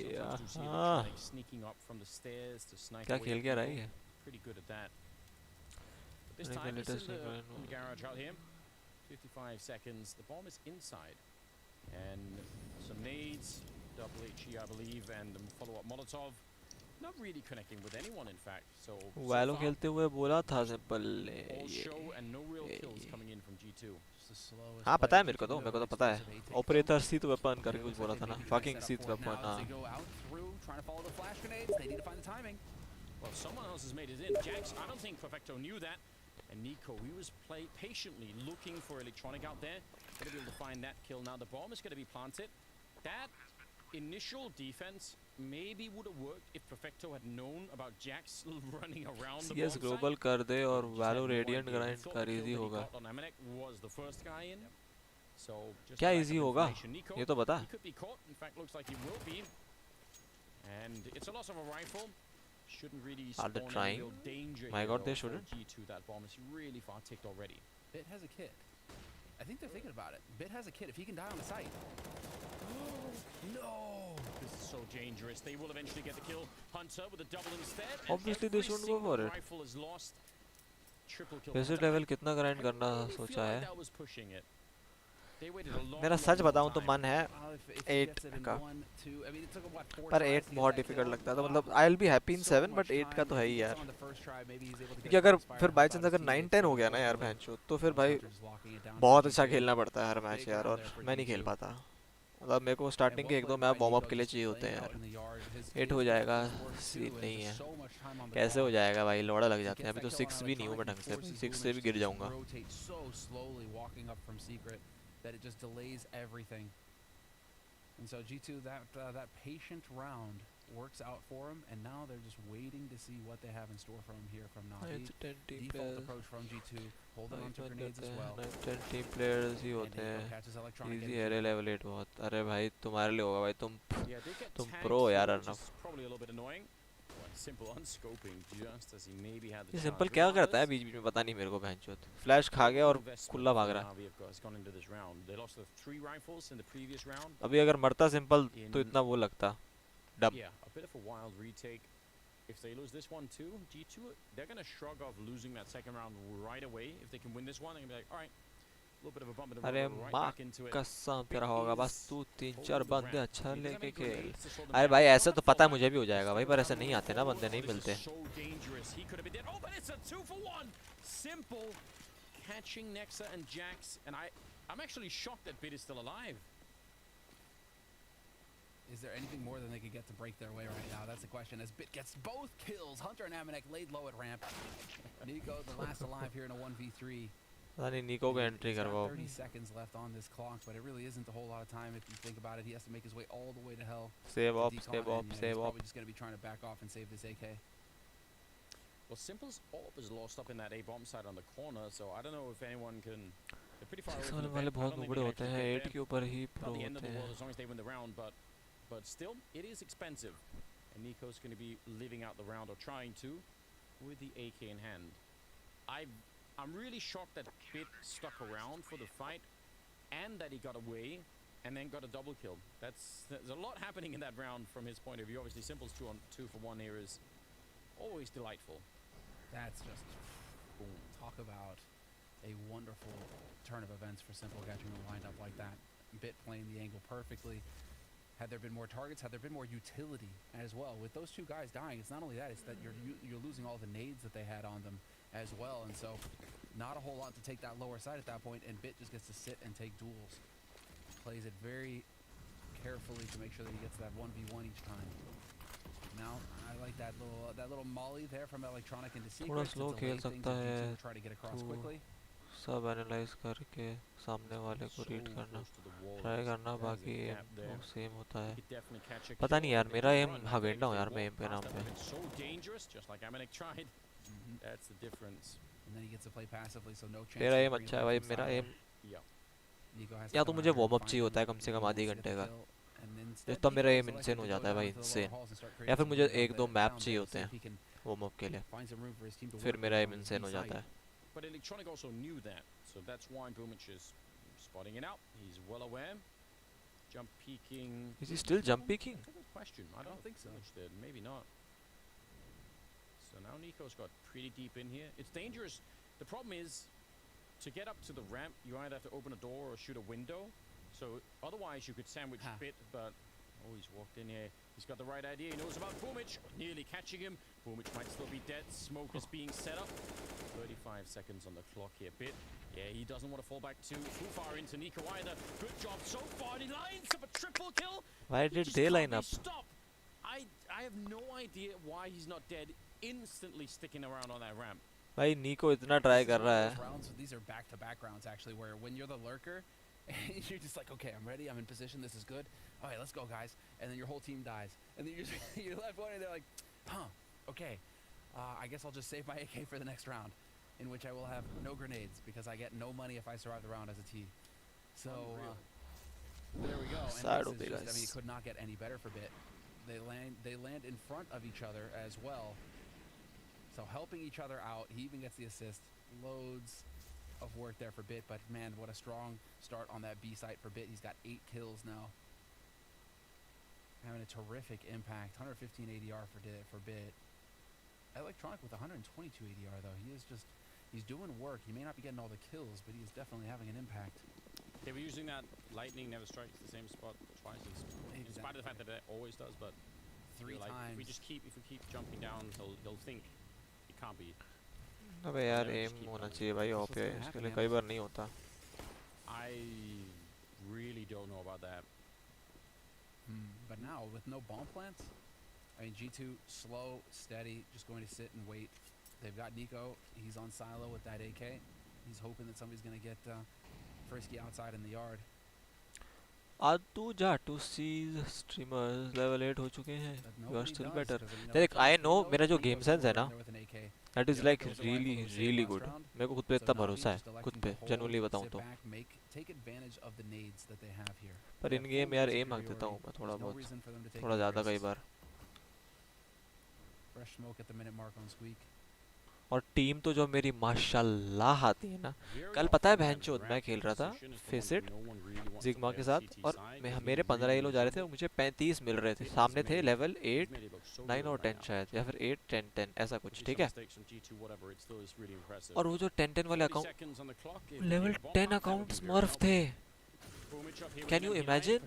Sneaking up from the stairs to snipe. क्या खेल क्या रहा है? Pretty good at that. But this time it's in the garage out here. 55 seconds. The bomb is inside. And some nades, double HE I believe, and follow-up Molotov. Not really connecting with anyone in fact. So वालों खेलते हुए बोला था simple ने. All show and no real kills coming in from G2. हाँ पता है मेरे को तो पता है. Operator सीत weapon करके कुछ बोला था ना. Fucking सीत weapon हाँ. Well, someone else has made it in. Jax, I don't think Perfecto knew that. And Nico, he was patiently looking for Electronic out there. Going to be able to find that kill now. The bomb is going to be planted. That initial defense maybe would have worked if Perfecto had known about Jax running around the CS bomb global site. कर दे और Just Valo had no Radiant idea. He grind thought कर the kill easy that he होगा. got on Amanek was the first guy in. So just क्या a lack easy of होगा? information. Nico, ये तो बता. he could be caught. In fact, looks like he will be. And it's a loss of a rifle. Shouldn't really Are they spawn any trying? real danger My here, God, though, they for shouldn't. G2. That bomb is really far ticked already. Bit has a kit. I think they're thinking about it. Bit has a kit. If he can die on the site. No! This is so dangerous. They will eventually get the kill. Hunter with a double instead. Obviously they shouldn't go for it. Rifle is lost. Triple kill. Basic level कितना grind करना सोचा है? That was pushing it. They waited a long, मेरा सच बताऊं तो मन है 8 का, पर 8 बहुत डिफिकल्ट लगता है. तो मतलब I'll be happy in 7 but 8 का तो है ही यार. क्योंकि अगर फिर बाई चांस अगर 9-10 हो गया ना यार भैंचो, तो फिर भाई बहुत अच्छा खेलना पड़ता है हर मैच यार, और मैं नहीं खेल पाता. मतलब मेरे को स्टार्टिंग के 1-2 मैच वार्म अप के लिए चाहिए होते हैं यार. 8 हो जाएगा सीन नहीं है. कैसे हो जाएगा भाई, लोड़ा लग जाते हैं. अभी तो 6 भी नहीं हूँ मैं ढंग से, 6 से भी गिर जाऊंगा. That it just delays everything. And so G2, that patient round works out for them, and now they're just waiting to see what they have in store from here from Navi. Default approach from G2, holding on to grenades as well. 10 team players ही होते हैं. Easy array level 8 बहुत. अरे भाई तुम्हारे लिए होगा भाई, तुम pro यार Arnab. Probably a little bit annoying. Simple unscoping just as he maybe had the ये सिंपल क्या करता है बीच बीच में, पता नहीं मेरे को भैंचोद. फ्लैश खा गया और खुला भाग रहा. अभी अगर मरता सिंपल तो इतना वो लगता dub. Yeah, a bit of a wild retake. If they lose this one too, G2, they're going to shrug off losing that second round right away. If they can win this one, they're going to be like, all right, a little bit of a bump in the road, अरे right माँ back into it. कसम तेरा होगा बस, तू 3-4 बंदे अच्छा लेके खेल. अरे भाई ऐसे तो पता मुझे भी हो जाएगा भाई, पर ऐसे नहीं आते ना बंदे, नहीं मिलते. Oh, but it's a 2-for-1. Simple catching Nexa and Jax, and I'm actually shocked that Bit is still alive. Is there anything more than they could get to break their way right now? That's the question. As Bit gets both kills, Hunter and Amanek laid low at ramp. Nico, the last alive here in a 1v3. पता नहीं निको को entry करवाओ. 30 seconds left on this clock, but it really isn't a whole lot of time if you think about it. He has to make his way all the way to hell. Save up, save up, he's save up. probably just going to be trying to back off and save this AK. Well, Simple's AWP is lost up in that A-bomb side on the corner, so I don't know if anyone can... They're pretty far away from the वाले vent. I बहुत don't think नुबड़े they होते can हैं. actually 8 get के them. ऊपर ही Not pro the end of होते the world हैं. as long as they win the round, but still, it is expensive. And Nico's going to be living out the round, or trying to, with the AK in hand. I'm really shocked that Bit stuck around for the fight, and that he got away, and then got a double kill. There's a lot happening in that round from his point of view. Obviously, Simple's 2-for-1 here is always delightful. That's just, boom, talk about a wonderful turn of events for Simple, catching a wind up like that. Bit playing the angle perfectly. Had there been more targets, had there been more utility as well. With those two guys dying, it's not only that, it's that you're losing all the nades that they had on them as well. And so not a whole lot to take that lower side at that point, and Bit just gets to sit and take duels. Plays it very carefully to make sure that he gets that 1v1 each time. Now, I like that little molly there from Electronic into Secret. थोड़ा slow खेल सकता है. Try to get across quickly. सब analyse करके सामने वाले को read करना ट्राई करना, बाकी एम सेम होता है. पता नहीं यार, मेरा एम हवेंडा हूँ यार मैं एम के नाम पे. तेरा एम अच्छा है भाई, मेरा एम या तो मुझे वार्म अप चाहिए होता है कम से कम आधे घंटे का, तब मेरा एम इंसेन हो जाता है भाई, इंसेन. या फिर मुझे 1-2 मैप चाहिए होते हैं वार्म अप के लिए, फिर मेरा एम इंसेन हो जाता है. But Electronic also knew that, so that's why Boomich is spotting it out. He's well aware. Jump peeking. Is he still jump peeking? Good question. I don't think so. Did. Maybe not. So now Nico's got pretty deep in here. It's dangerous. The problem is, to get up to the ramp, you either have to open a door or shoot a window. So otherwise you could sandwich Bit, but oh, he's walked in here. He's got the right idea. He knows about Boomich. Nearly catching him. Boomich might still be dead. Smoke is being set up. 35 seconds on the clock here. Bit. Yeah, he doesn't want to fall back too far into Nico either. Good job so far. He lines up a triple kill. Why did they line up? Stop. I have no idea why he's not dead. Instantly sticking around on that ramp. भाई नीको इतना try कर रहा है. These are back-to-back rounds actually, where when you're the lurker, and you're just like, okay, I'm ready, I'm in position, this is good. All right, let's go, guys. And then your whole team dies, and then you're left one, and they're like, huh, okay. I guess I'll just save my AK for the next round, in which I will have no grenades because I get no money if I survive the round as a T. So there we go. Sad And this is just, I mean, it could not get any better for Bit. They land in front of each other as well. So helping each other out. He even gets the assist. Loads of work there for Bit, but man, what a strong start on that B site for Bit. He's got 8 kills now. Having a terrific impact. 115 ADR for Bit. Electronic with 122 ADR though. He's doing work. He may not be getting all the kills, but he is definitely having an impact. They were using that lightning never strikes the same spot twice. In spite of the fact that it always does, but 3 times. If we keep jumping down, he'll think it can't be. अबे यार M होना चाहिए भाई of पे इसके लिए कई बार नहीं होता. I really don't know about that. But now with no bomb plants, I mean G2 slow, steady, just going to sit and wait. They've got Nico. He's on silo with that AK. He's hoping that somebody's going to get frisky outside in the yard. आदू जा to C streamers level 8 हो चुके हैं. You are still better. देख I know मेरा जो game sense है ना that is like really good. मेरे को खुद पे इतना भरोसा है खुद पे जेन्युइनली बताऊं तो. पर इन गेम यार एम मांग देता हूं मैं थोड़ा बहुत थोड़ा ज्यादा कई बार. और टीम तो जो मेरी माशाल्लाह आती है ना. कल पता है बहनचोद मैं खेल रहा था फेसिट जिग्मा के साथ और मेरे 15 येलो जा रहे थे और मुझे 35 मिल रहे थे. सामने थे लेवल 8 9 और 10 शायद या फिर 8 10 10 ऐसा कुछ. ठीक है. और वो जो 10 10 वाले अकाउंट लेवल 10 अकाउंट स्मर्फ थे. Can you imagine.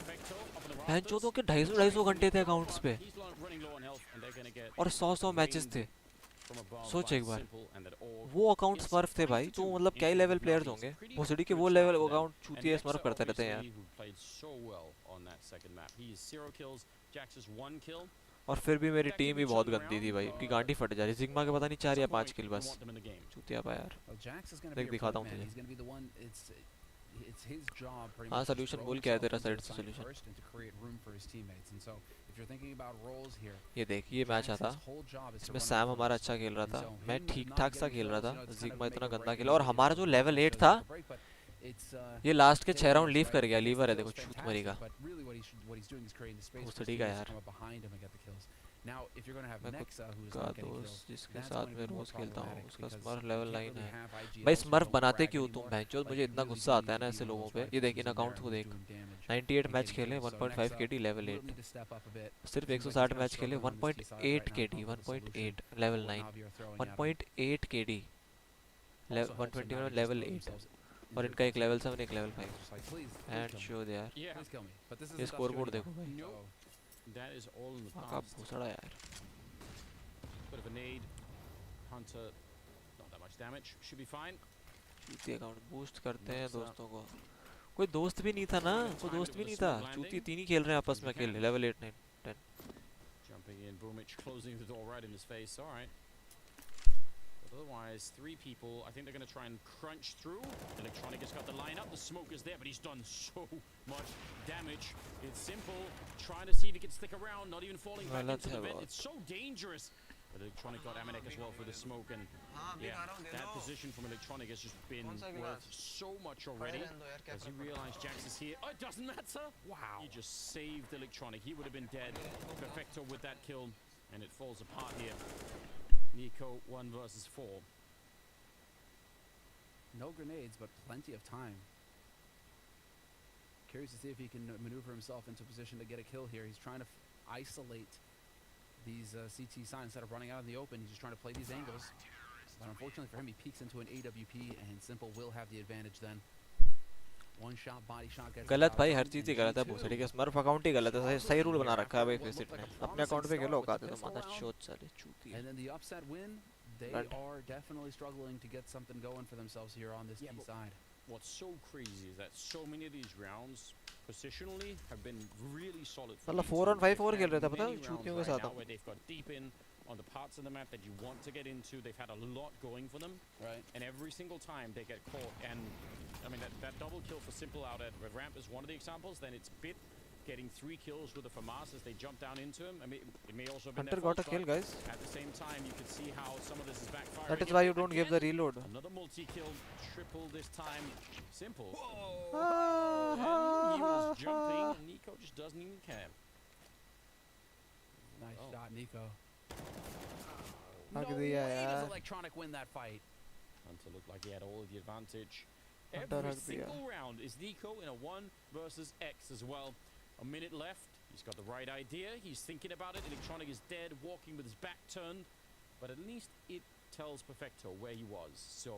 बहनचोदों के 250 घंटे थे अकाउंट्स पे और 100 मैचेस थे. सोच एक बार वो अकाउंट स्मर्फ थे भाई. तो मतलब क्या ही लेवल प्लेयर्स होंगे. भोसड़ी के वो लेवल अकाउंट चूतिया स्मर्फ करते रहते हैं यार. और फिर भी मेरी टीम भी बहुत गंदी थी भाई. उनकी गांडी फट जा रही. जिग्मा के पता नहीं 4 या 5 किल बस. चूतिया पा यार. देख दिखाता हूँ तुझे. हाँ सोल्यूशन बोल क्या है तेरा साइड से सोल्यूशन. ये देख ये मैच आता इसमें सैम हमारा अच्छा खेल रहा था. मैं ठीक ठाक सा खेल रहा था. जिग्मा इतना गंदा खेला. और हमारा जो लेवल 8 था ये लास्ट के 6 राउंड लीव कर गया. लीवर है देखो छूत मरेगा. भोसड़ी का यार. मैं खुद का दोस्त जिसके साथ मैं रोज खेलता हूँ उसका स्मर्फ लेवल 9 है. भाई स्मर्फ बनाते क्यों तुम बहनचोद. मुझे इतना गुस्सा आता है ना ऐसे लोगों पे. ये देख इन अकाउंट को देख. 98 मैच खेले 1.5 केडी लेवल 8. सिर्फ 160 मैच खेले 1.8 केडी 1.8 लेवल 9 1.8 केडी 121 लेवल 8. और इनका एक लेवल 7 एक लेवल 5 एंड शो दे यार. ये स्कोर बोर्ड देखो भाई. That is all in the का past. भूसड़ा यार. Bit of a nade. Hunter, not that much damage. Should be fine. चूती अकाउंट बूस्ट करते हैं दोस्तों को. कोई दोस्त भी नहीं था ना. कोई दोस्त भी नहीं था. चूती तीन ही खेल रहे हैं आपस में अकेले level 8 9 10. Jumping in, Boomich closing the door right in his face. All right. But otherwise, 3 people. I think they're going to try and crunch through. Electronic has got the line up. The smoke is there, but he's done so much damage. It's simple. Trying to see if he can stick around. Not even falling back into the vent. It's so dangerous. But Electronic got Amanek as well for the smoke. And yeah, that position from Electronic has just been worth so much already. As you realize Jax is here. Oh, it doesn't matter. Wow. He just saved Electronic. He would have been dead. Perfecto with that kill. And it falls apart here. Nico 1 versus 4. No grenades, but plenty of time. Curious to see if he can maneuver himself into position to get a kill here. He's trying to isolate these CT signs instead of running out in the open. He's just trying to play these angles. But unfortunately for him, he peeks into an AWP, and Simple will have the advantage then. One shot, body shot gets गलत भाई. हर चीज ही गलत है. भोसड़ी के smurf account ही गलत है. सही रूल बना रखा है भाई फेसिट ने. अपने अकाउंट पे खेलो औकात है तो माता चोद साले चूती. And then the upset win, they are definitely struggling to get something going for themselves here on this key side. what's so crazy is that so many of these rounds positionally have been really solid. मतलब 4 on 5 और खेल रहे थे पता है चूतियों के साथ. Where they've got deep in on the parts of the map that you want to get into. They've had a lot going for them, right? And every single time they get caught, and I mean that double kill for Simple out at Red Ramp is one of the examples. Then it's Bit getting 3 kills with the FAMAS as they jump down into him. I mean, it may also have been Hunter got a kill, guys. At the same time, you can see how some of this is backfiring. That is why you don't give the reload. Another multi-kill, triple this time. Simple. Whoa! And he was jumping, and Nico just doesn't even care. Nice shot, Nico. No way does Electronic win that fight. Hunter looked like he had all of the advantage. Hunter Every single round is Nico in a 1 versus X as well. A minute left. He's got the right idea. He's thinking about it. Electronic is dead, walking with his back turned. But at least it tells Perfecto where he was. So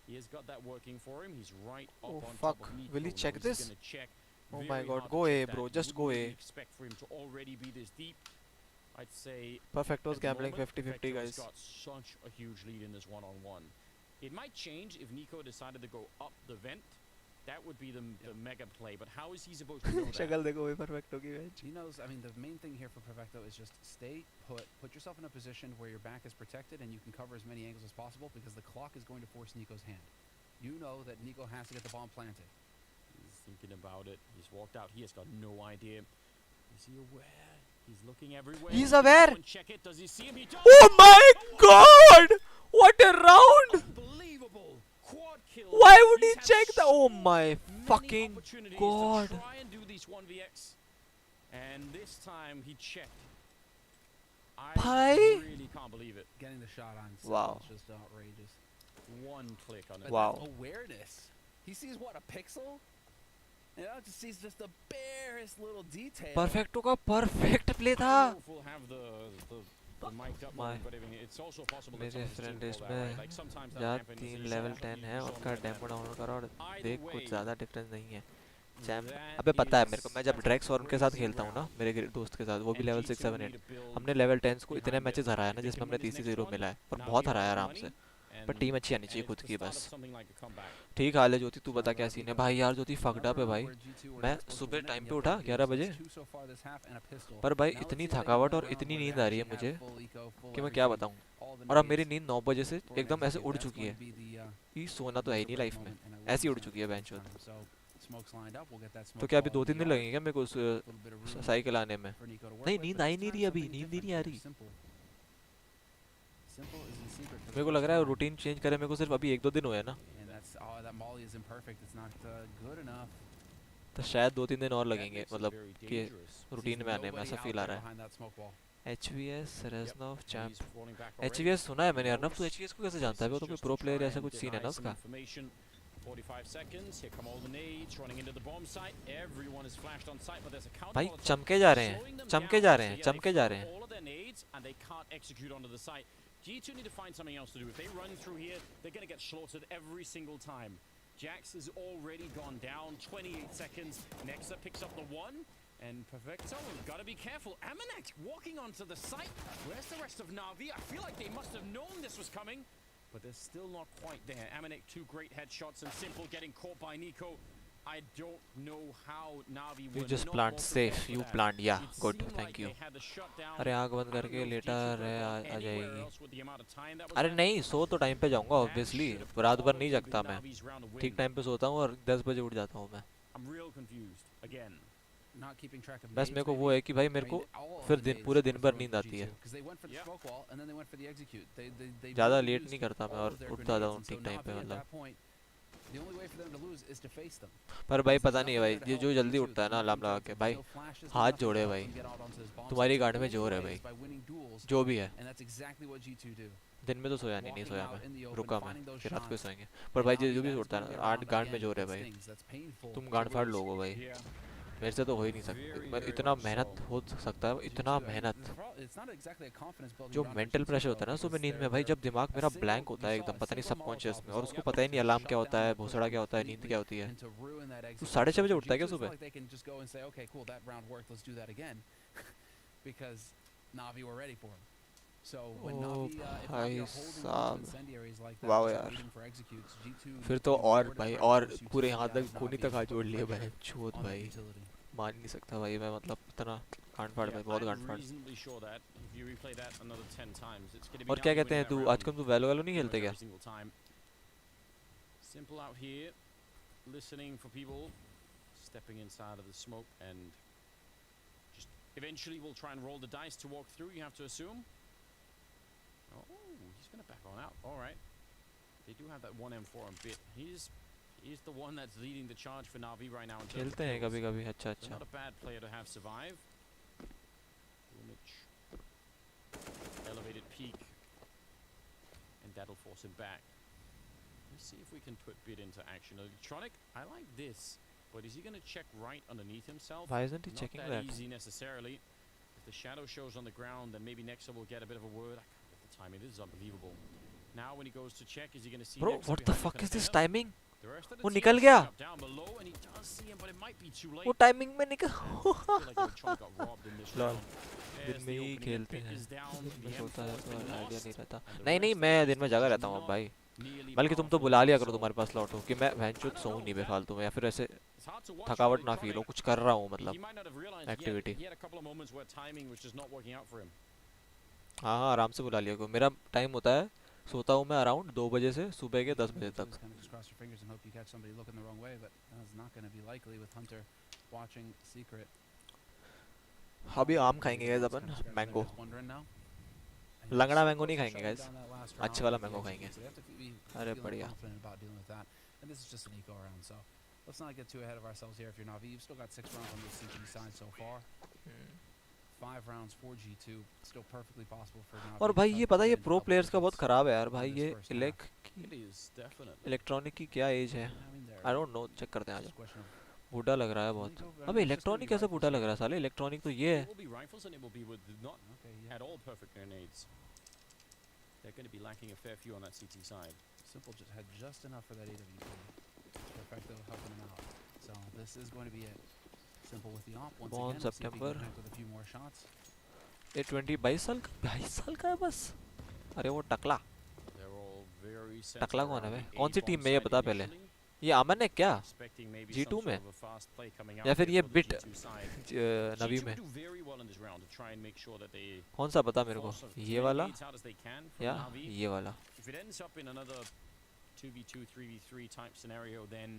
he has got that working for him. He's right up on top of Nico. Will he check this? Gonna check. Oh my god, go A bro, just go A. Expect for him to already be this deep. I'd say Perfecto's gambling 50-50, guys. Got such a huge lead in this one-on-one. It might change if Nico decided to go up the vent. That would be the mega play. But how is he supposed to know that? शक्ल देखो भाई Perfecto की bench. He knows. I mean, the main thing here for Perfecto is just stay put. Put yourself in a position where your back is protected and you can cover as many angles as possible because the clock is going to force Nico's hand. You know that Nico has to get the bomb planted. He's thinking about it. He's walked out. He has got no idea. Is he aware? He's looking everywhere. He's aware. Check it. Does he see him? He does. Oh my god! What a round! Unbelievable. Quad kill. Why would he check the? Oh my fucking god! To try and do these 1vx, and this time he checked. I really can't believe it. Getting the shot on. Wow. Is just outrageous. One click on it. Wow. Awareness. He sees what, a pixel? You know, just sees just the barest little detail. Perfecto का perfect play था. We'll have the mic up, but I mean, it's also possible that मेरे friend list में या 3 level 10 है उनका demo download करो और देख कुछ ज़्यादा डिफरेंस नहीं है. जैम अबे पता है मेरे को, मैं जब ड्रैक्स और उनके साथ खेलता हूँ ना, मेरे दोस्त के साथ, वो भी लेवल 6 7 8, हमने लेवल 10 को इतने मैचेस हराया ना जिसमें हमने 3-0 मिला है और बहुत हराया आराम से. पर टीम अच्छी आनी चाहिए खुद की बस. ठीक हाल है ज्योति, तू बता क्या सीन है भाई? यार ज्योति फक्ड अप है भाई. मैं सुबह टाइम पे उठा 11 बजे, पर भाई इतनी थकावट और इतनी नींद आ रही है मुझे कि मैं क्या बताऊं. और अब मेरी नींद 9 बजे से एकदम ऐसे उड़ चुकी है. ये सोना तो है ही नहीं लाइफ में, ऐसी उड़ चुकी है बेंच पर. तो क्या अभी 2-3 दिन लगेंगे क्या मेरे को उस साइकिल आने में? नहीं, नींद आई नहीं रही अभी, नींद ही नहीं आ रही. मेरे को लग रहा है रूटीन चेंज करे मेरे को सिर्फ अभी 1-2 दिन हुए ना, तो शायद 2-3 दिन और लगेंगे मतलब कि रूटीन में आने में, ऐसा फील आ रहा है. HVS Reznov champ. HVS सुना है मैंने. अर्नब, तू HVS को कैसे जानता है? वो तो कोई प्रो प्लेयर ऐसा कुछ सीन है ना उसका. 45 seconds. Here come all the nades running into the bomb site. Everyone is flashed on site, but there's a counter. भाई चमके जा रहे हैं, चमके जा रहे हैं, चमके जा रहे हैं. All of their nades and they can't execute onto the site. G2 need to find something else to do. If they run through here, they're going to get slaughtered every single time. Jax has already gone down. 28 seconds. Nexa picks up the one. And Perfecto, we've got to be careful. Amanek walking onto the site. Where's the rest of Na'Vi? I feel like they must have known this was coming. But they're still not quite there. Amanek, 2 great headshots and Simple getting caught by Nico. I don't know how Na'Vi You just plant safe. You plant. Yeah, good. Thank you. अरे आग बंद करके लेटा रहे आ जाएगी. अरे नहीं, सो तो टाइम पे जाऊंगा ऑब्वियसली. रात भर नहीं जगता मैं. ठीक टाइम पे सोता हूँ और 10 बजे उठ जाता हूँ मैं. बस मेरे को वो है कि भाई मेरे को फिर पूरे दिन भर नींद आती है. ज़्यादा लेट नहीं करता मैं और उठ जाता हूँ ठीक टाइम पे मतलब. पर भाई पता नहीं है भाई, ये जो जल्दी उठता है ना अलार्म लगा के, भाई हाथ जोड़े भाई, तुम्हारी गाड़ी में जोर है भाई, जो भी है. दिन में तो सोया नहीं सोया मैं, रुका मैं, फिर रात को सोएंगे. पर भाई जो भी उठता है ना, 8 गांड में जोर है भाई. तुम गांड फाड़ लोगे भाई, मेरे से तो हो ही नहीं सकता. इतना मेहनत हो सकता है, इतना मेहनत. जो मेंटल प्रेशर होता है ना सुबह नींद में भाई, जब दिमाग मेरा ब्लैंक होता है एकदम, पता नहीं सबकॉन्शियस में, और उसको पता ही नहीं अलार्म क्या होता है, भोसड़ा क्या होता है, नींद क्या होती है. तू 6:30 बजे उठता है क्या सुबह? So when Navi, if भाई Navi are holding on to साहब incendiaries like that, वाह just यार waiting for executes, G2 फिर need तो to be और rewarded भाई by और force पूरे utility यहाँ out तक of कोनी Navi तक आ and जोड़ put लिए pressure बहन चोद on that भाई utility. मान नहीं सकता भाई मैं मतलब इतना गांड फाड़ भाई बहुत गांड फाड़ reasonably sure that if you replay that another 10 times, it's going to be और क्या Navi कहते winning हैं that तू round आजकल तू वैलो वैलो नहीं pretty खेलते much क्या every single time. Simple out here, listening for people, stepping inside of the smoke, and just eventually we'll try and roll the dice to walk through, you have to assume. Oh, he's going to back on out. All right. They do have that 1M4 on bit. He's the one that's leading the charge for Navi right now in terms of खेलते हैं kills. कभी-कभी अच्छा So not a bad player to have survive. Lumich. Elevated peak. And that'll force him back. Let's see if we can put bit into action. Electronic, I like this. But is he going to check right underneath himself? Why isn't he Not checking that that? easy necessarily. If the shadow shows on the ground, then maybe Nexa will get a bit of a word. I can't get the timing. This is unbelievable. Now when he goes to check, is he going to see Bro, Nexa what the behind fuck is this container? timing? The rest of the वो team निकल is गया up down below, and he does see him, but it might be too late. वो timing में निकल I feel like Electronic got robbed in this lol round. दिन There's में the he opening, खेलते and हैं Pit is down, the बस होता है M4 has तो been आइडिया lost, नहीं रहता and the नहीं नहीं rest of मैं the दिन में system जगा is रहता हूँ अब not भाई nearly बल्कि तुम तो powerful बुला लिया enough, करो so तुम्हारे पास लौट हो कि मैं भैंचोद सोऊं नहीं बेफालतू में या फिर ऐसे it's hard to watch थकावट ना Electronic. फील हो कुछ कर रहा हूँ He मतलब might not have realized he activity had a couple of moments where timing was just not working out for him. हाँ हाँ आराम से बुला लिया करो मेरा टाइम होता है सोता हूँ मैं अराउंड 2 बजे से सुबह के 10 बजे तक Kind of just cross your fingers and hope you catch somebody looking the wrong way, but that's not going to be likely with Hunter watching Secret. अभी आम खाएंगे गाइस अपन मैंगो लंगड़ा मैंगो नहीं खाएंगे गाइस अच्छे वाला मैंगो खाएंगे अरे बढ़िया And this is just an eco round, so let's not get too ahead of ourselves here. If you're Navi, you've still got 6 rounds on the CG side so far. 5 rounds for G2, still perfectly possible for Navi. और भाई ये पता है ये pro players का बहुत खराब है यार भाई ये इलेक्ट्रॉनिक की क्या एज है आई डोंट नो चेक करते हैं आज बूढ़ा लग रहा है बहुत अबे इलेक्ट्रॉनिक कैसे बूढ़ा लग रहा है साले इलेक्ट्रॉनिक तो ये है They're going to be lacking a fair few on that CT side. Simple just had just enough for that AWP. Perfecto helping him out. So this is going to be it. Simple with the op once Born again. September. With a few more shots. ये 22 साल का है बस अरे वो टकला टकला कौन है बे कौन सी टीम में ये बता पहले ये अमन है क्या G2 में या फिर ये बिट नवी में कौन सा बता मेरे को ये वाला या ये वाला If it ends up in another 2v2 3v3 type scenario, then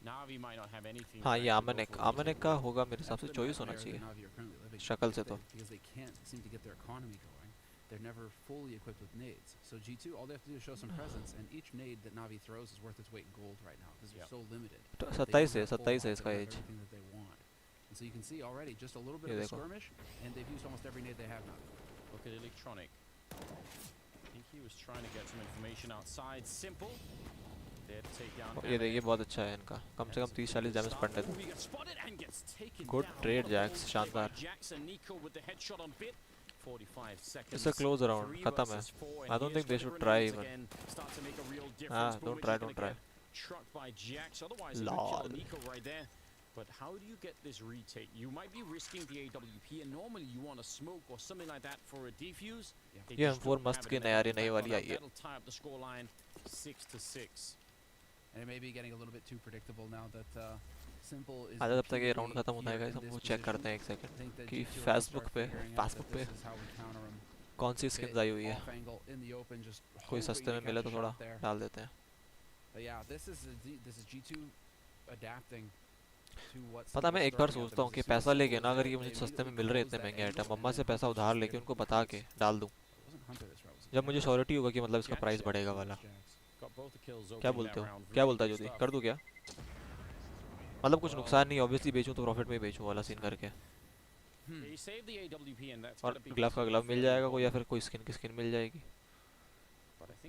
Navi might not have anything. हाँ ये अमन का होगा मेरे हिसाब से चॉइस होना चाहिए शक्ल से तो because they can't seem to get their economy going. They're never fully equipped with nades. So G2, all they have to do is show some presence, and each nade that Navi throws is worth its weight in gold right now because they're so limited. 27 है इसका as And so you can see already just a little bit of a skirmish, and they've used almost every nade they have now. Look at Electronic. I think he was trying to get some information outside. Simple. There to take down. ये देखिए बहुत अच्छा है इनका कम से कम 30-40 damage पड़ने थे good trade Jacques शानदार It's a close round. खत्म है. I don't think they should try even. Don't try. Trucked by Jax. Otherwise, Lol. Nico right there. But how do you get this retake? You might be risking the AWP, and normally you want a smoke or something like that for a defuse. ये M4 मस्त की नई वाली आई है. That'll tie up the scoreline 6-6. And it may be getting a little bit too predictable now that Simple is. आजा जब तक ये राउंड खत्म होता है गाइस हम वो चेक करते हैं एक सेकंड कि फेसबुक पे कौन सी स्किन्स आई हुई है कोई सस्ते में मिले तो थोड़ा डाल देते हैं पता मैं एक बार सोचता हूँ कि पैसा लेके ना अगर ये मुझे सस्ते में मिल रहे इतने महंगे आइटम मम्मा से पैसा उधार लेके उनको बता के डाल दूँ जब मुझे श्योरिटी होगा कि मतलब इसका प्राइस बढ़ेगा वाला क्या बोलते हो क्या बोलता है ज्योति कर दूँ क्या मतलब कुछ नुकसान नहीं ऑब्वियसली बेचूं तो प्रॉफिट में ही बेचूं वाला सीन करके और ग्लव का ग्लव मिल जाएगा कोई या फिर कोई स्किन की स्किन मिल जाएगी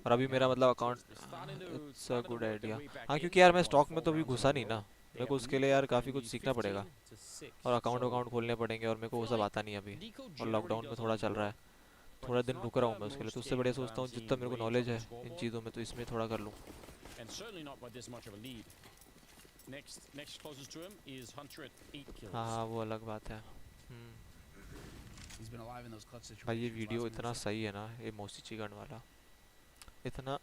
और अभी मेरा मतलब account it's a good idea हाँ क्योंकि यार मैं स्टॉक में तो अभी घुसा नहीं ना मेरे को उसके लिए यार काफ़ी कुछ सीखना पड़ेगा और अकाउंट खोलने पड़ेंगे और मेरे को वो सब आता नहीं अभी और लॉकडाउन में थोड़ा चल रहा है थोड़ा दिन रुक रहा हूँ मैं उसके लिए तो उससे बढ़िया सोचता हूँ जितना मेरे को नॉलेज है इन चीज़ों में तो इसमें थोड़ा कर लूँ Next closest to him is Hunter at 8 kills. हाँ वो अलग बात है He's been alive in those clutch situations. भाई ये वीडियो इतना सही है ना, ये मोसिची गन वाला इतना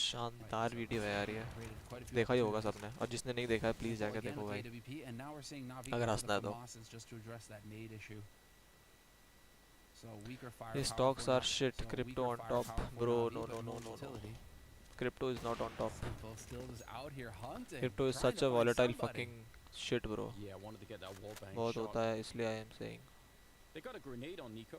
शानदार वीडियो है यार, ये देखा ही होगा सबने, और जिसने नहीं देखा है प्लीज जाकर देखो भाई, अगर हंसना है तो। His stocks are shit, crypto on top, bro. No. Crypto is not on top. Crypto is such a volatile fucking shit, bro. Yeah, wanted to get that wall bang बहुत shot. होता है, इसलिए I am saying. They got a grenade on Nico.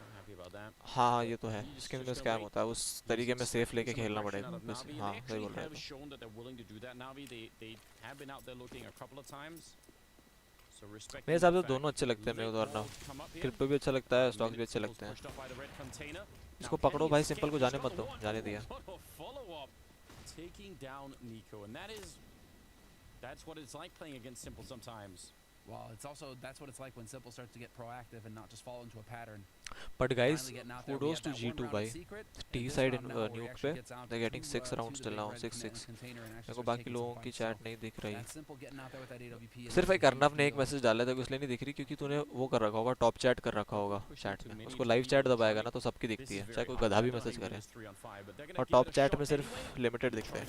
I'm happy about that. हाँ ये तो है, skin में scam होता है, उस तरीके में सेफ लेके खेलना पड़ेगा। हाँ सही बोल रहे have हो। shown that they're willing to do that. Navi, they have been out there looking a couple of times. So respect. मेरे हिसाब से दोनों अच्छे लगते हैं मेरे को, वरना क्रिप्टो भी अच्छा लगता है, स्टॉक्स भी अच्छे लगते हैं। इसको पकड़ो भाई, सिंपल को जाने मत दो, जाने दिया। Taking down Nico, and that's what it's like playing against Simple sometimes. Well, that's what it's like when Simple starts to get proactive and not just fall into a pattern. But guys, kudos to G2 भाई, T side in nuke पे, they're getting 6 rounds till now, 6-6. मेरे को बाकी लोगों की chat नहीं दिख रही। सिर्फ एक अर्नव ने एक मैसेज डाला था, इसलिए नहीं दिख रही क्योंकि तूने वो कर रखा होगा, टॉप चैट कर रखा होगा चैट में। उसको लाइव चैट दबाएगा ना तो सबकी दिखती है, चाहे कोई गधा भी मैसेज करे, और टॉप चैट में सिर्फ लिमिटेड दिखते हैं।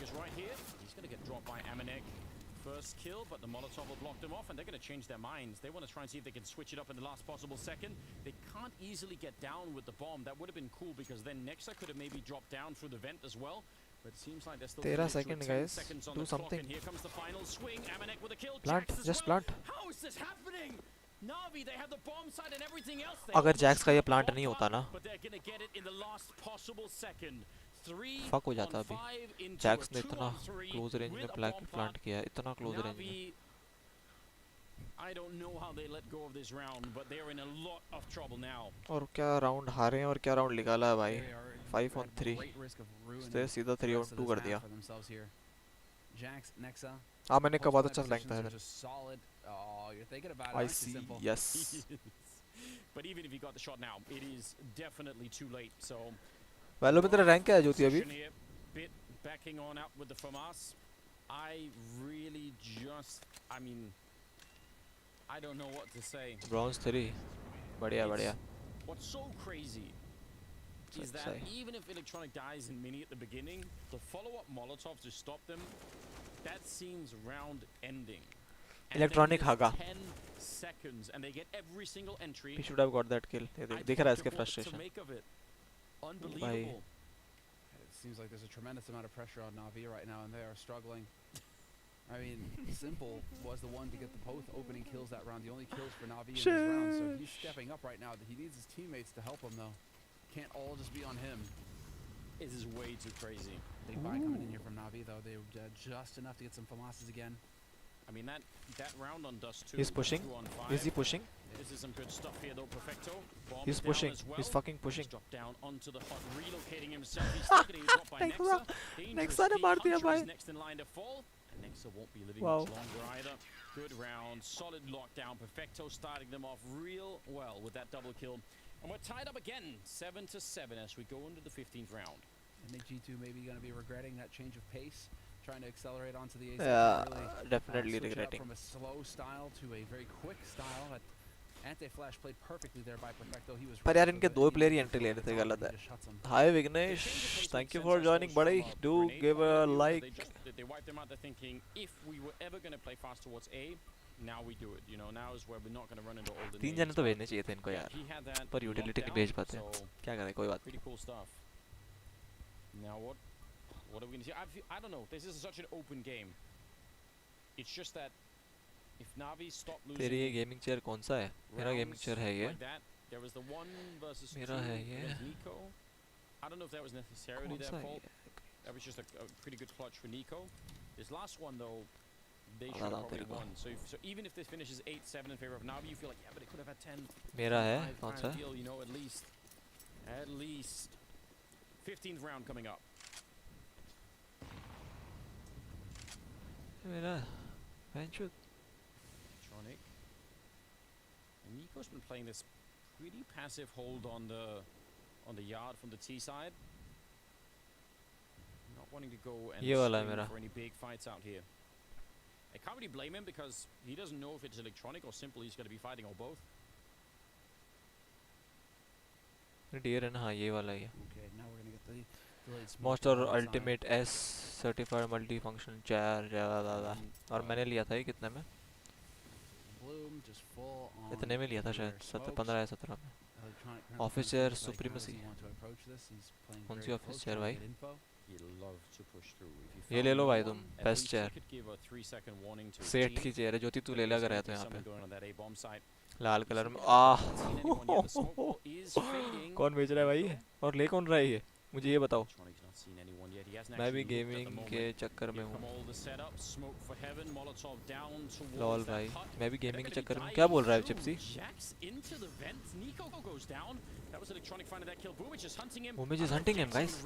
First kill, but the Molotov will block them off, and they're going to change their minds. They want to try and see if they can switch it up in the last possible second. They can't easily get down with the bomb. That would have been cool because then Nexa could have maybe dropped down through the vent as well. But it seems like they're still 13 seconds, guys. Do something. And here comes the final swing. Amanek with a kill. Plant, just plant. How is this happening? Navi, they have the bomb side and everything else. अगर Jacques का ये plant नहीं होता ना, but they're going to get it in the last possible second. Fuck हो जाता अभी। Jacques ने इतना क्लोज रेंज में प्लांट किया है, इतना क्लोज रेंज में। I don't know how they let go of this round, but they are in a lot of trouble now. और क्या राउंड हारे हैं और क्या राउंड निकाला है भाई, 5 on 3 से सीधा 3 on 2 कर दिया। हाँ मैंने कहा बहुत अच्छा फ्लैंक था। I see, yes. But even if he got the shot now, it is definitely too late. So वैलो में तेरा रैंक क्या है ज्योति अभी? Backing on up with the FAMAS. I really just, I mean, I don't know what to say. Bronze 3. बढ़िया बढ़िया। What's so crazy is that even if Electronic dies in mini at the beginning, the follow-up Molotov to stop them, that seems round ending. Electronic haga. 10 seconds and they get every single entry. He should have got that kill. दिख रहा है इसके frustration. Unbelievable. It seems like there's a tremendous amount of pressure on Navi right now, and they are struggling. I mean, Simple was the one to get the both opening kills that round, the only kills for Navi in this round, so he's stepping up right now. He needs his teammates to help him, though. Can't all just be on him. This is way too crazy. Big buy coming in here from Navi, though. They just enough to get some FAMASs again. I mean, that round on Dust 2. He's pushing. Is he pushing? This is some good stuff here, though. Perfecto. Bomb He's pushing. Well. He's fucking pushing. He's dropped down onto the hot, relocating himself. He's still getting dropped by Nexa. Nexa ने मार दिया भाई. Next in line to fall. And Nexa won't be living wow. much longer either. Good round. Solid lockdown. Perfecto starting them off real well with that double kill. And we're tied up again. 7-7 as we go into the 15th round. I think G2 maybe going to be regretting that change of pace. Trying to accelerate onto the ace. Definitely regretting. From a slow style to a very quick style. Anti-flash played perfectly there by Perfecto. He was पर यार इनके दो player ही entry लेने थे, गलत है। Hi Vignesh, thank you for joining, buddy. Do give a like. They wiped them out. They're thinking if we were ever going to play fast towards A, now we do it. You know, now is where we're not going to run into all the. 3 जने तो भेजने चाहिए थे इनको यार, पर utility नहीं भेज पाते। क्या करें, कोई बात नहीं। Pretty cool stuff. Now what are we going to see? I don't know. This is such an open game. It's just that if Navi stop losing. तेरी ये गेमिंग चेयर कौन सा है? मेरा गेमिंग चेयर है ये। Like that, there was the 1 versus 2 मेरा है ये। Nico. I don't know if that was necessarily their fault. That was just a pretty good clutch for Nico. This last one though, they should have probably won. So even if this finishes 8-7 in favor of Navi, you feel like yeah, but it could have had 10. मेरा है कौन सा? You know, at least 15th round coming up. मेरा Electronic. And Nico's been playing this pretty passive hold on the yard from the T side. Not wanting to go and swing for any big fights out here. I can't really blame him because he doesn't know if it's Electronic or Simple he's going to be fighting or both. DRN हाँ ये वाला ही है. Okay, now we're gonna get the Monster Ultimate S Certified Multi-Function chair और मैंने लिया था ये कितने में? Bloom just full on. इतने में लिया था शायद 15 या 17 में. Office chair supremacy. कौन सी office chair भाई? ये ले लो भाई तुम best chair. सेठ की chair है ज्योति तू ले ले अगर है तो यहाँ पे. लाल कलर में कौन बेच रहा है भाई और ले कौन रहा है ये मुझे ये बताओ. मैं भी गेमिंग के चक्कर में हूँ. लॉल भाई मैं भी गेमिंग के चक्कर में. क्या बोल रहा है चिप्सी? Boomage is hunting him guys.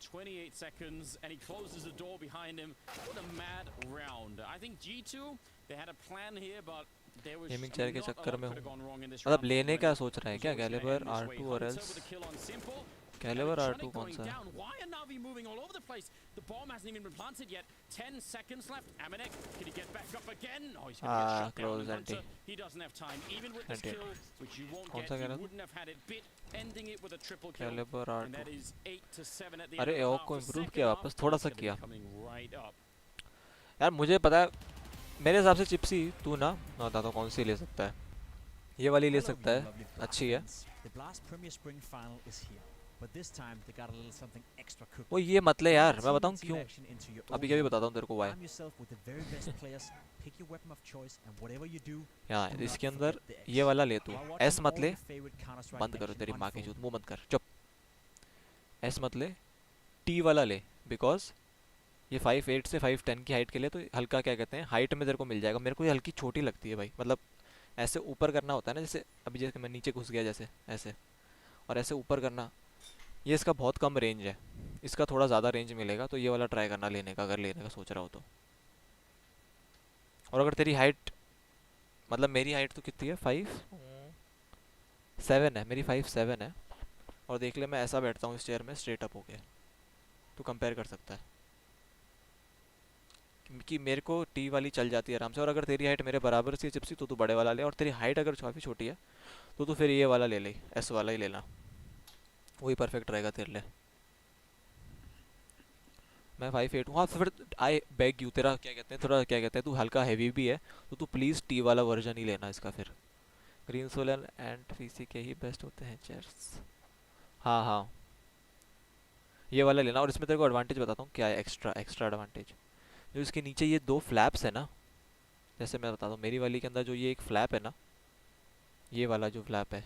28 seconds and he closes the door behind him. What a mad round. I think G2 they had a plan here but there was gaming chair के चक्कर में हूँ. मतलब लेने का सोच रहा है क्या? कैलिबर R2 और एल्स कैलिबर R2 कौन सा है? Why are Navi moving all over the place? The bomb hasn't even been planted yet. 10 seconds left. Amanek, can he get back up again? Oh, he's going to get shot down. And Hunter, he doesn't have time. Even with this kill, which you won't get, he wouldn't have had it bit, ending it with a triple kill. Calibre R2. And that is 8 to 7 at the अरे end of एओक को the half. Improve किया वापस थोड़ा सा किया. Right up. यार मुझे पता है मेरे हिसाब से चिप्सी तू ना मैं बताता हूँ कौन सी ले सकता है. ये वाली ले सकता है अच्छी है. वो ये मत ले यार मैं बताऊँ क्यों. अभी क्या भी बताता हूँ तेरे को वाई. यहाँ इसके अंदर ये वाला ले तू. एस मत ले. बंद करो तेरी माँ की चूत. मुँह मत कर चुप. एस मत ले. टी वाला ले बिकॉज ये 5'8" से 5'10" की हाइट के लिए तो हल्का क्या कहते हैं हाइट में तेरे को मिल जाएगा. मेरे को ये हल्की छोटी लगती है भाई. मतलब ऐसे ऊपर करना होता है ना जैसे अभी जैसे मैं नीचे घुस गया जैसे ऐसे और ऐसे ऊपर करना. ये इसका बहुत कम रेंज है. इसका थोड़ा ज़्यादा रेंज मिलेगा तो ये वाला ट्राई करना लेने का अगर लेने का सोच रहा हो तो. और अगर तेरी हाइट मतलब मेरी हाइट तो कितनी है 5'7" है. मेरी 5'7" है और देख ले मैं ऐसा बैठता हूँ इस चेयर में स्ट्रेट अप होके. तो कंपेयर कर सकता है कि मेरे को टी वाली चल जाती है आराम से. और अगर तेरी हाइट मेरे बराबर सी चिप्सी तो तू बड़े वाला ले. और तेरी हाइट अगर काफ़ी छोटी है तो तू फिर ये वाला ले ले. एस वाला ही लेना. वही परफेक्ट रहेगा तेरे लिए. मैं 5'8" हूँ. हाँ फिर आई बैग यू तेरा क्या कहते हैं थोड़ा क्या कहते हैं तू हल्का हैवी भी है तो तू प्लीज़ टी वाला वर्जन ही लेना इसका. फिर ग्रीन सोलर एंड पीसी के ही बेस्ट होते हैं चेयर्स. हाँ हाँ ये वाला लेना. और इसमें तेरे को एडवांटेज बताता हूँ क्या है. एक्स्ट्रा एडवांटेज जो इसके नीचे ये 2 फ्लैप्स है ना. जैसे मैं बताता हूँ मेरी वाली के अंदर जो ये एक फ्लैप है ना. ये वाला जो फ्लैप है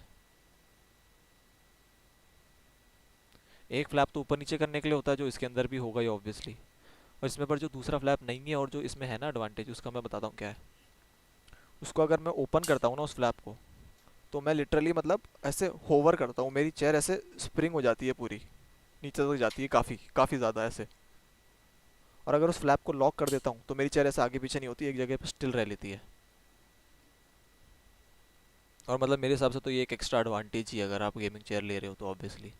एक फ्लैप तो ऊपर नीचे करने के लिए होता है जो इसके अंदर भी होगा ये ऑब्वियसली. और इसमें पर जो दूसरा फ्लैप नहीं है और जो इसमें है ना एडवांटेज उसका मैं बताता हूँ क्या है. उसको अगर मैं ओपन करता हूँ ना उस फ्लैप को तो मैं लिटरली मतलब ऐसे होवर करता हूँ. मेरी चेयर ऐसे स्प्रिंग हो जाती है पूरी नीचे तक जाती है काफ़ी ज़्यादा ऐसे. और अगर उस फ्लैप को लॉक कर देता हूँ तो मेरी चेयर ऐसे आगे पीछे नहीं होती. एक जगह पर स्टिल रह लेती है. और मतलब मेरे हिसाब से तो ये एक एक्स्ट्रा एडवांटेज ही अगर आप गेमिंग चेयर ले रहे हो तो ऑब्वियसली.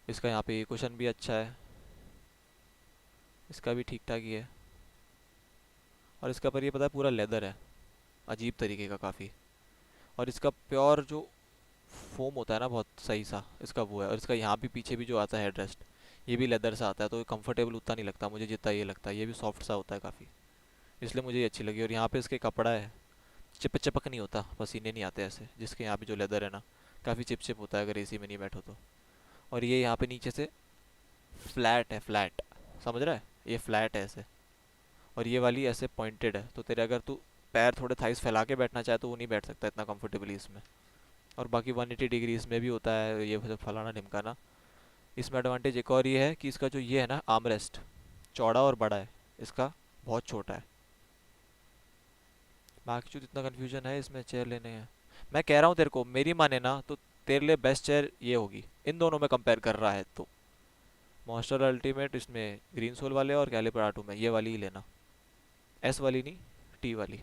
इसका यहाँ पे कुशन भी अच्छा है. इसका भी ठीक ठाक ही है. और इसका पर ये पता है पूरा लेदर है अजीब तरीके का काफ़ी. और इसका प्योर जो फोम होता है ना बहुत सही सा इसका वो है. और इसका यहाँ भी पीछे भी जो आता है हेडरेस्ट ये भी लेदर सा आता है तो कंफर्टेबल उतना नहीं लगता मुझे जितना ये लगता है. ये भी सॉफ्ट सा होता है काफ़ी इसलिए मुझे ये अच्छी लगी. और यहाँ पे इसके कपड़ा है चिपक नहीं होता. पसीने नहीं आते ऐसे. जिसके यहाँ पे जो लेदर है ना काफ़ी चिप होता है अगर एसी में नहीं बैठो तो. और ये यहाँ पे नीचे से फ्लैट है. फ्लैट समझ रहा है ये फ्लैट है ऐसे. और ये वाली ऐसे पॉइंटेड है तो तेरे अगर तू पैर थोड़े थाइस फैला के बैठना चाहे तो वो नहीं बैठ सकता इतना कंफर्टेबली इसमें. और बाकी 180 डिग्री इसमें भी होता है ये फलाना ढिमकाना. इसमें एडवांटेज एक और ये है कि इसका जो ये है ना आर्मरेस्ट चौड़ा और बड़ा है. इसका बहुत छोटा है. बाकी जो इतना कन्फ्यूजन है इसमें चेयर लेने हैं. मैं कह रहा हूँ तेरे को मेरी माने ना तो तेरे लिए बेस्ट चेयर ये होगी. इन दोनों में कंपेयर कर रहा है तो मॉन्स्टर अल्टीमेट इसमें ग्रीन सोल वाले और कैलिपर R2 में ये वाली ही लेना. एस वाली नहीं टी वाली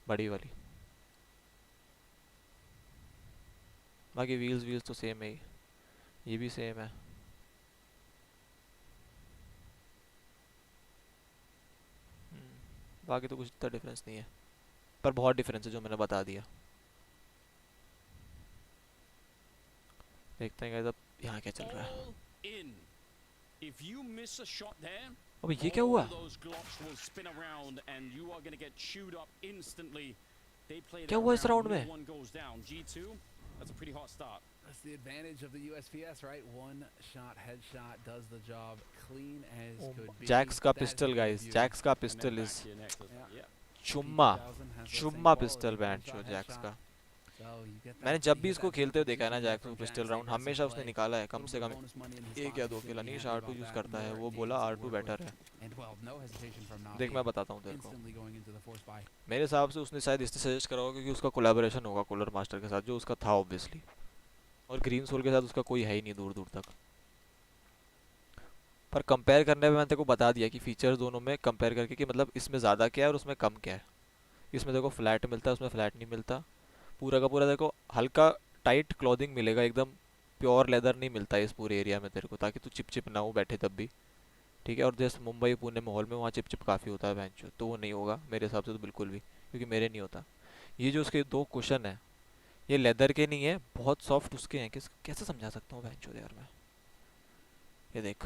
बड़ी वाली. बाकी व्हील्स तो सेम है ही. ये भी सेम है. बाकी तो कुछ इतना डिफरेंस नहीं है. पर बहुत डिफरेंस है जो मैंने बता दिया। देखते हैं गाइस अब यहाँ क्या चल रहा है। अब ये क्या हुआ? क्या हुआ इस राउंड में? That's the advantage of the USPS, right? One shot headshot does the job clean as could be. Jax का पिस्टल गाइस, जैक्स का पिस्टल इज चुम्मा पिस्टल बैंड शो जैक्स का। मैंने जब भी इसको खेलते हुए देखा है ना जैक्स को पिस्टल राउंड हमेशा उसने निकाला है कम से कम 1 या 2 किल। अनीश R2 यूज करता है, वो बोला R2 बेटर है। देख मैं बताता हूँ तेरे को, मेरे हिसाब से उसने शायद इसलिए सजेस्ट करा होगा क्योंकि उसका कोलैबोरेशन होगा कूलर मास्टर के साथ, जो उसका था ऑब्वियसली, और ग्रीन सोल के साथ उसका कोई है ही नहीं दूर दूर तक। पर कंपेयर करने में मैंने तेरे को बता दिया कि फीचर्स दोनों में कंपेयर करके कि मतलब इसमें ज़्यादा क्या है और उसमें कम क्या है। इसमें देखो फ्लैट मिलता है, उसमें फ्लैट नहीं मिलता। पूरा का पूरा देखो हल्का टाइट क्लॉथिंग मिलेगा, एकदम प्योर लेदर नहीं मिलता है इस पूरे एरिया में तेरे को, ताकि तू चिप चिप ना हो बैठे तब भी, ठीक है। और जैसे मुंबई पुणे माहौल में वहाँ चिप चिप काफ़ी होता है बेंच, तो वो नहीं होगा मेरे हिसाब से तो बिल्कुल भी, क्योंकि मेरे नहीं होता। ये जो उसके 2 कुशन है ये लेदर के नहीं है, बहुत सॉफ्ट उसके हैं। कैसे समझा सकता हूँ बेंचो यार मैं, ये देख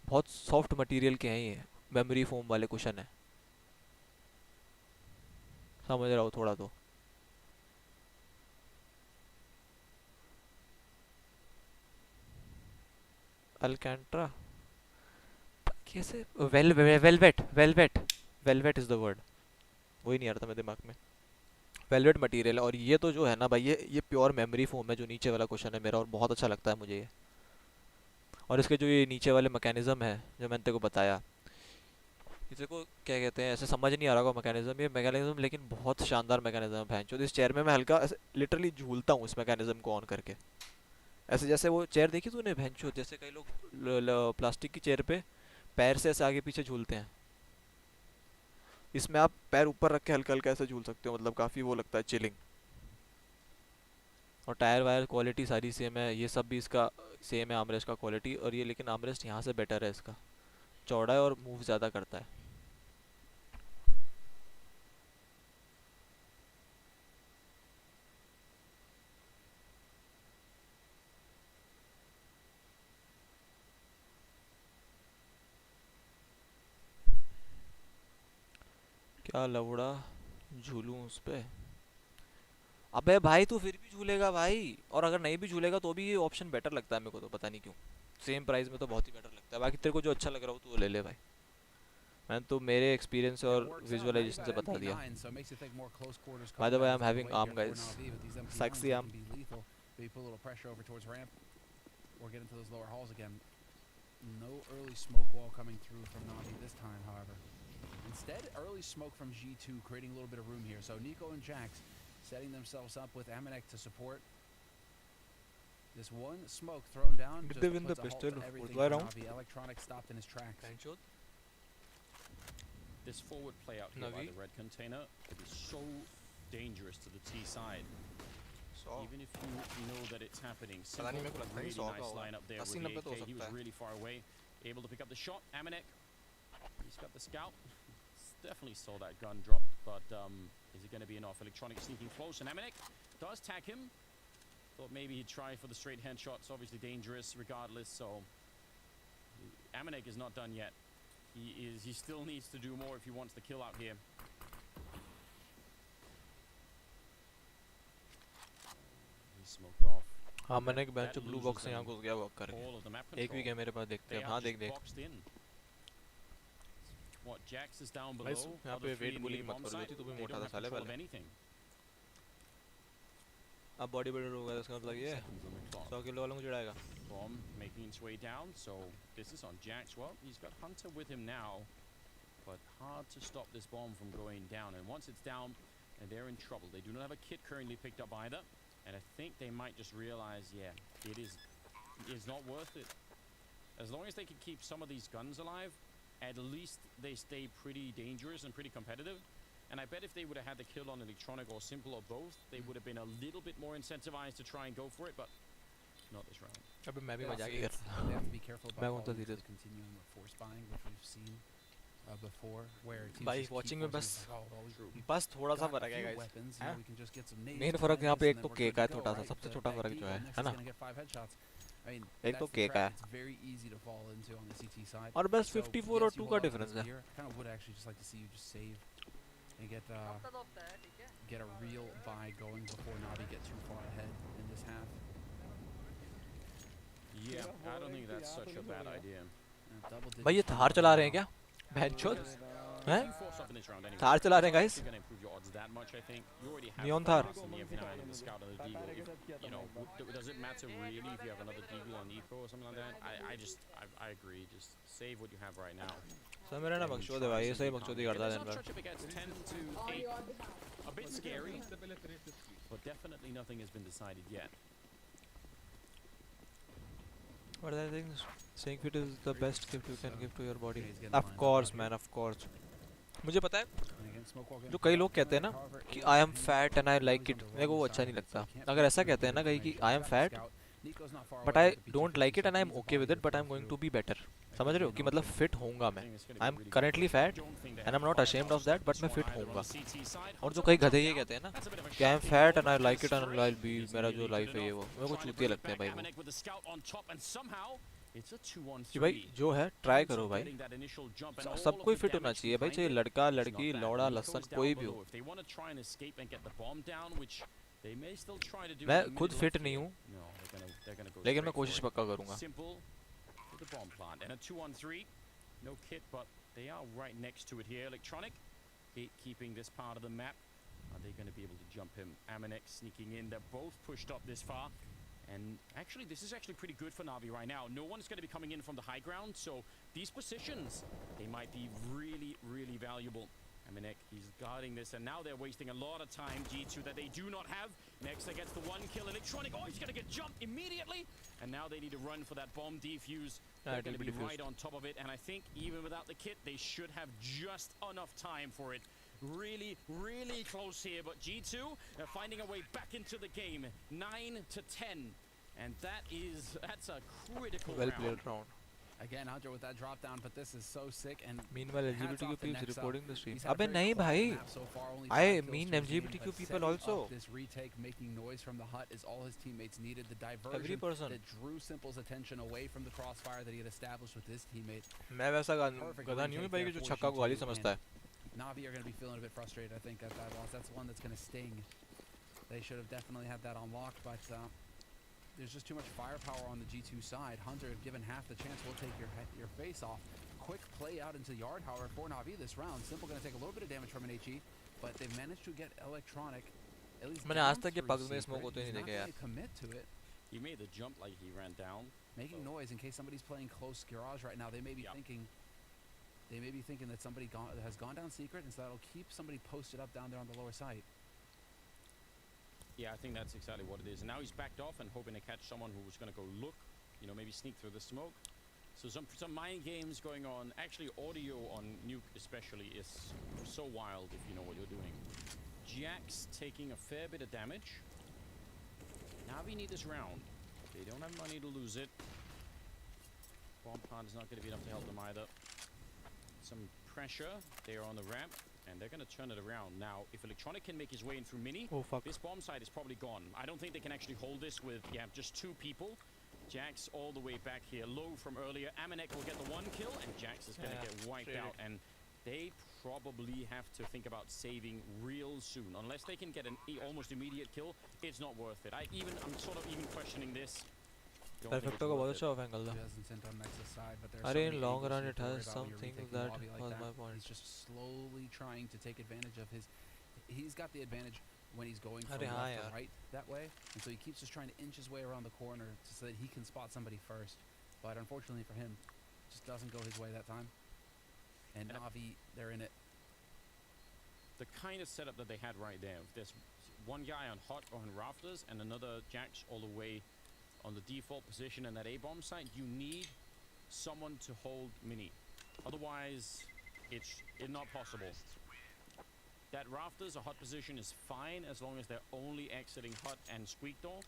बहुत सॉफ्ट मटेरियल के हैं ये, मेमोरी फोम वाले कुशन है, समझ रहा हो थोड़ा तो। अल्कैंट्रा कैसे, velvet velvet is the word, वही नहीं आ रहा था मेरे दिमाग में। वेलवेट मटेरियल है, और ये तो जो है ना भाई ये प्योर मेमोरी फोम है जो नीचे वाला क्वेश्चन है मेरा, और बहुत अच्छा लगता है मुझे ये। और इसके जो ये नीचे वाले मैकेनिज्म है जो मैंने तेरे को बताया, इसे को क्या कहते हैं, ऐसे समझ नहीं आ रहा होगा मैकेनिज्म, ये मैकेनिज्म लेकिन बहुत शानदार मैकेनिज्म है भैंचो। इस चेयर में मैं हल्का ऐसे लिटरली झूलता हूँ इस मैकेनिज्म को ऑन करके, ऐसे जैसे वो चेयर देखी तूने भैंचो, जैसे कई लोग प्लास्टिक की चेयर पे पैर से ऐसे आगे पीछे झूलते हैं, इसमें आप पैर ऊपर रख के हल्का हल्का ऐसे झूल सकते हो, मतलब काफ़ी वो लगता है चिलिंग। और टायर वायर क्वालिटी सारी सेम है, ये सब भी इसका सेम है आर्मरेस्ट का क्वालिटी, और ये लेकिन आर्मरेस्ट यहाँ से बेटर है, इसका चौड़ा है और मूव ज़्यादा करता है। क्या लवड़ा झूलूं उस पे? अबे भाई तू फिर भी झूलेगा भाई, और अगर नहीं भी झूलेगा तो भी ये ऑप्शन बेटर लगता है मेरे को, तो पता नहीं क्यों सेम प्राइस में तो बहुत ही बेटर लगता है। बाकी तेरे को जो अच्छा लग रहा हो तो वो ले ले भाई, मैंने तो मेरे एक्सपीरियंस और विजुअलाइजेशन से बता दिया। By the way I am having arm guys, sexy arm. No early smoke wall coming through from Navi this time, however. Instead, early smoke from G2 creating a little bit of room here. So Nico and Jax setting themselves up with Amanek to support. This one smoke thrown down just puts a halt to everything for Navi. Electronic stopped in his tracks. This forward play out here by the red container could be so dangerous to the T side. Even if you know that it's happening. Simple, really nice lineup there with the AK. He was really far away, able to pick up the shot. Amanek, he's got the scout. Definitely saw that gun drop, but is it going to be enough? Electronic sneaking close, and Amanek does tag him. Thought maybe he'd try for the straight headshots, obviously dangerous regardless, so Amanek is not done yet. He still needs to do more if he wants the kill out here. He smoked off. हाँ मैंने एक bench blue box से यहाँ घुस गया walk करके, एक भी है मेरे पास, देखते हैं। हाँ देख What, Jax is down below. यहाँ पे वेट बुलिंग मत करो बेटी, तू भी मोटा था साले पहले। अब बॉडी बिल्डर होगा इसका मतलब ये 100 किलो वालों को चिढ़ाएगा। Bomb making its way down, so this is on Jax. Well, he's got Hunter with him now, but hard to stop this bomb from going down. And once it's down, and they're in trouble. They do not have a kit currently picked up either, and I think they might just realize, yeah, it's not worth it. As long as they can keep some of these guns alive, at least they stay pretty dangerous and pretty competitive. And I bet if they would have had the kill on Electronic or Simple or both, they would have been a little bit more incentivized to try and go for it, but not this round. अबे मैं भी मजाक ही कर रहा था। They have to be careful मैं about कौन सा falling धीरे into the continuum of force buying, which we've seen before, where teams भाई just watching keep में forcing बस थोड़ा सा got a फर्क है few guys. weapons, you know, we can just get some nades main फर्क behind यहाँ this पे and एक then तो we're के good का to है go, छोटा सा right? सबसे The- छोटा that फर्क जो deagle है next ना is gonna get 5 headshots. I mean, एक तो that's the के trap का है it's very easy to fall into on the CT side. और बस So, 54 yes, और you 2 hold का on to डिफरेंस this है. gear. I kind of would actually just like to see you just save and get a real buy going before Navi get too far ahead in this half. Yeah, I don't think that's such a bad idea. भाई ये थार चला रहे हैं क्या? बहनचोद हैं? You force up in this round anyway. Thar चला रहे हैं It's guys? not actually gonna improve your odds that much, I think. You already have Neon the Thar. Fast and the MP9 and the Scout and the Deagle. If, you know, does it matter really if you have another Deagle on Eco or something like that? I agree. Just save what you have right now. Sir मेरा ना मकसूद है भाई, ये सही मकसूद ही करता है दिन भर. If it gets 10 to 8, a bit scary, but definitely nothing has been decided yet. But I think saying fit is the best gift you can give to your body. Of course man, of course. मुझे पता है जो कई लोग कहते हैं ना कि I am fat and I like it, मेरे को वो अच्छा नहीं लगता. अगर ऐसा कहते हैं ना कहीं कि I am fat but I don't like it and I am okay with it but I am going to be better. समझ रहे हो कि मतलब fit होऊंगा मैं. I am currently fat and I am not ashamed of that but मैं fit होऊंगा. और जो कई गधे ये कहते हैं ना कि I am fat and I like it and I'll be, मेरा जो life है ये वो, मेरे को चूतिया लगते हैं भाई वो. कि भाई जो है ट्राई करो भाई. सबको ही फिट होना चाहिए भाई, चाहे लड़का लड़की लौड़ा लसन कोई भी हो. मैं खुद फिट नहीं हूँ लेकिन मैं कोशिश पक्का करूँगा. The bomb plant and a 2-on-3, no kit, but they are right next to it here. Electronic gatekeeping this part of the map. Are they going to be able to jump him? Amanek sneaking in. They're both pushed up this far, and actually this is actually pretty good for Navi right now. No one's going to be coming in from the high ground, so these positions, they might be really valuable. Amanek, he's guarding this, and now they're wasting a lot of time. G2 that they do not have. Next, they gets the one kill. Electronic, oh, he's going to get jumped immediately. And now they need to run for that bomb defuse. They're going to be right on top of it. And I think even without the kit, they should have just enough time for it. Really close here. But G2, they're finding a way back into the game. 9-10. And that's a critical well played round. Again, Hunter with that drop down, but this is so sick. And meanwhile, LGBTQ people reporting the stream. अबे नहीं भाई, I mean LGBTQ people also. This retake, making noise from the hut, is all his teammates needed. The diversion Every person that drew Simple's attention away from the crossfire that he had established with his teammate. मैं वैसा गधा नहीं हूँ भाई कि जो छक्का को गाली समझता है. Navi are going to be feeling a bit frustrated, I think, at that loss. That's one that's going to sting. They should have definitely had that on lock, but there's just too much firepower on the G2 side. Hunter, if given half the chance, will take your face off. Quick play out into the yard, however, for Navi this round. Simple going to take a little bit of damage from an HE, but they've managed to get Electronic at least मैंने आज तक ये पग में smoke होते नहीं देखे यार. Commit to it. He made the jump like he ran down, making noise in case somebody's playing close garage right now. They may be thinking that somebody has gone down secret, and so that'll keep somebody posted up down there on the lower site. Yeah, I think that's exactly what it is. And now he's backed off and hoping to catch someone who was going to go look, maybe sneak through the smoke. So some mind games going on. Actually, audio on Nuke especially is so wild if you know what you're doing. Jax taking a fair bit of damage. Navi need this round. They don't have money to lose it. Bomb plant is not going to be enough to help them either. Some pressure. They are on the ramp. And they're going to turn it around. Now, if Electronic can make his way in through Mini, this bomb site is probably gone. I don't think they can actually hold this with, just 2 people. Jax all the way back here, low from earlier. Amanek will get the 1 kill, and Jax is going to get wiped out. And they probably have to think about saving real soon. Unless they can get an almost immediate kill, it's not worth it. I'm sort of even questioning this. Perfecto का बहुत अच्छा of angle था. अरे in long run it has some things that was my point. He's just slowly trying to take advantage of he's got the advantage when he's going from left to right that way, and so he keeps just trying to inch his way around the corner so that he can spot somebody first. But unfortunately for him, it just doesn't go his way that time. And Navi, they're in it. The kind of setup that they had right there, there's one guy on hot or on rafters and another Jax all the way on the default position in that A-bomb site. You need someone to hold Mini. Otherwise, it's not possible. That rafters, a hot position is fine as long as they're only exiting hot and squeak door.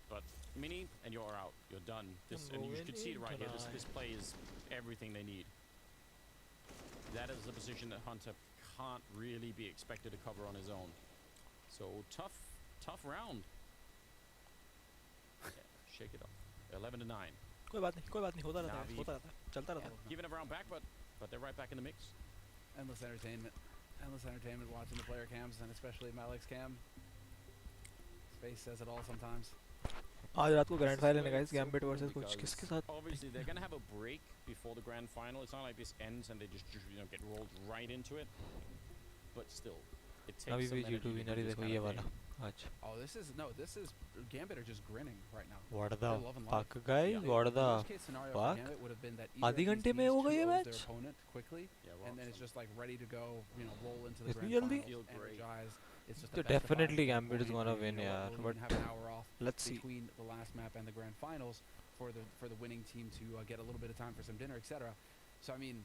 But Mini, and you're out. You're done. And you could see it right here. This play is everything they need. that is the position that Hunter can't really be expected to cover on his own. So tough round. Yeah, shake it up. 11-9. कोई बात नहीं होता रहता है चलता रहता है. Giving a round back, but they're right back in the mix. Endless entertainment watching the player cams, and especially Malik's cam. His face says it all sometimes. आज रात को ग्रैंड फाइनल है गाइस, गैम्बिट वर्सेस कुछ किसके साथ. Obviously they're going to have a break before the grand final. It's not like this ends and they just get rolled right into it. But still, it takes अभी some भी energy G2 to winner do he this देखो kind ये of वाला thing. आज. Oh, this is Gambit are just grinning right now. What the They're loving life. fuck guy? What the Worst case scenario for fuck? Gambit would have been that either आधी of these घंटे में teams हो गई ये 2-0s match. their opponent quickly, and then it's just like ready to go, roll into the इतनी grand जल्दी? finals, energized. It's just So the best of definitely five. Gambit is gonna win, We'll yeah. even But have an hour off let's see. between the last map and the grand finals for the winning team to get a little bit of time for some dinner, etc. So I mean,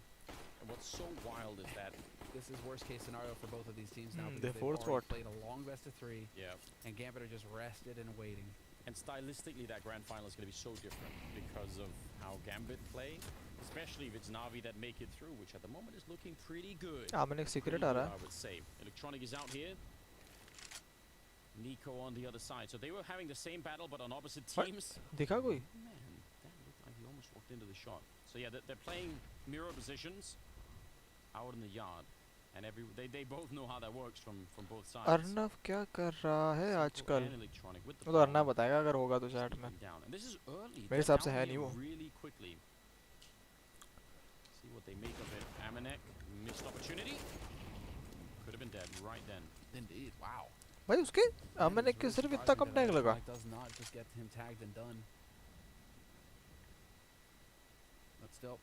what's so wild is that this is worst case scenario for both of these teams now. They Because they've fourth already what? played a long best of 3. Yeah. And Gambit are just rested and waiting. And stylistically, that grand final is going to be so different because of how Gambit play, especially if it's Na'Vi that make it through, which at the moment is looking pretty good. मैंने एक secret Pretty आ good, रहा है. I would say. Electronic is out here. Nico on the other side. So they were having the same battle, but on opposite teams. दिखा कोई? Man, that looked like he almost walked into the shot. So yeah, they're playing mirror positions out in the yard. And they both know how that works from both sides. Arnav क्या कर रहा है आजकल? And Electronic with the वो तो अर्नव बताएगा अगर होगा तो चैट में. down. And this is early. मेरे हिसाब से है नहीं वो. Really quickly. See what they make of it. Amanek, missed opportunity. Could have been dead right then. Indeed. Wow. भाई उसके मैंने कि सिर्फ इतना कम टैग लगा. Does not just get him tagged and done. But still,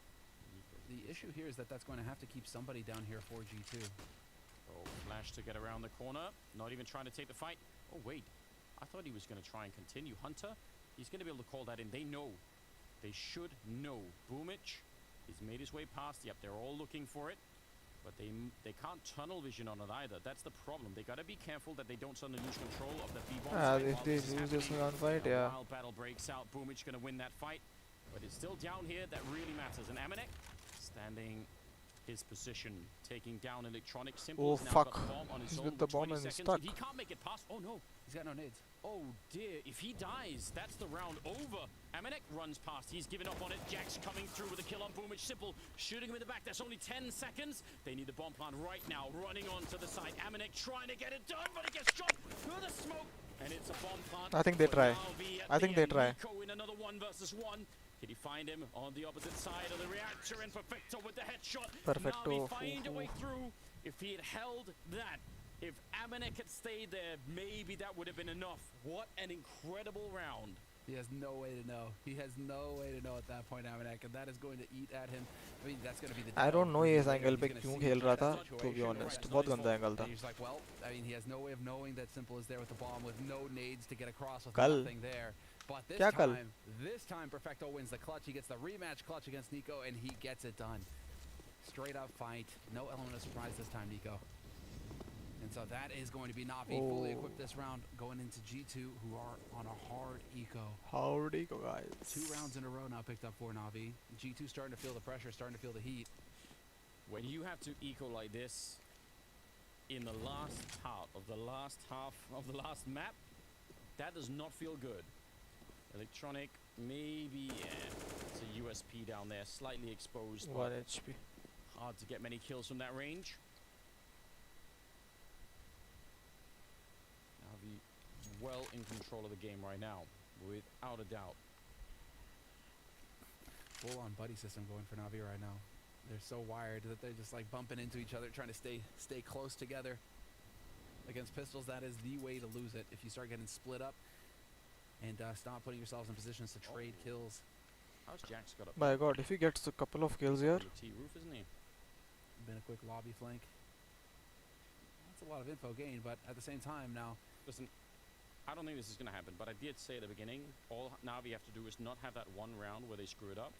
the issue here is that that's going to have to keep somebody down here for G2. Oh, Flash to get around the corner. Not even trying to take the fight. Oh, wait. I thought he was going to try and continue. Hunter, he's going to be able to call that in. They know. They should know. Boomich, he's made his way past. Yep, they're all looking for it. But they can't tunnel vision on it either. That's the problem. They got to be careful that they don't suddenly lose control of the B-bomb. If they lose this gunfight, yeah. Wild battle breaks out. Boomich going to win that fight. But it's still down here that really matters. And Amanek standing his position, taking down Electronic. Simple. Oh, now fuck. got the bomb on his He's own with the bomb 20 and he's seconds. stuck. If he can't make it past. Oh, no. He's got no nades. Oh, dear. If he dies, that's the round over. Amanek runs past. He's given up on it. Jax coming through with a kill on Boomich. Simple shooting him in the back. That's only 10 seconds. They need the bomb plant right now. Running onto the side. Amanek trying to get it done, but he gets shot through the smoke. And it's a bomb plant. I think they try. I think they try. Nico in another 1v1. Can he find him on the opposite side of the reactor? And Perfecto with the headshot. Perfecto. Navi find a way through. If he had held that, if Amanek had stayed there, maybe that would have been enough. What an incredible round. He has no way to know. He has no way to know at that point, Amanek, and that is going to eat at him. I mean, that's going to be the. I don't know ये इस angle पे क्यों खेल रहा था. To be honest, बहुत गंदा angle था. He's like, well, I mean, he has no way of knowing that Simple is there with the bomb, with no nades to get across, with कल. nothing there. But this time, Perfecto wins the clutch. He gets the rematch clutch against Nico, and he gets it done. Straight up fight. No element of surprise this time, Nico. And so that is going to be Na'Vi fully equipped this round, going into G2, who are on a hard eco. Hard eco, guys. 2 rounds in a row now picked up for Na'Vi. G2 starting to feel the pressure, starting to feel the heat. When you have to eco like this in the last part of the last half of the last map, that does not feel good. Electronic, maybe, it's a USP down there, slightly exposed. 1 HP. Hard to get many kills from that range. Na'Vi well in control of the game right now, without a doubt. Full on buddy system going for Na'Vi right now. They're so wired that they're just like bumping into each other, trying to stay close together. Against pistols, that is the way to lose it. If you start getting split up and stop putting yourselves in positions to trade kills. How's Jax got up? My God, if he gets a couple of kills here. T-roof, isn't he? Been a quick lobby flank. That's a lot of info gained, but at the same time now. Listen, I don't think this is going to happen, but I did say at the beginning, all Na'Vi have to do is not have that one round where they screw it up.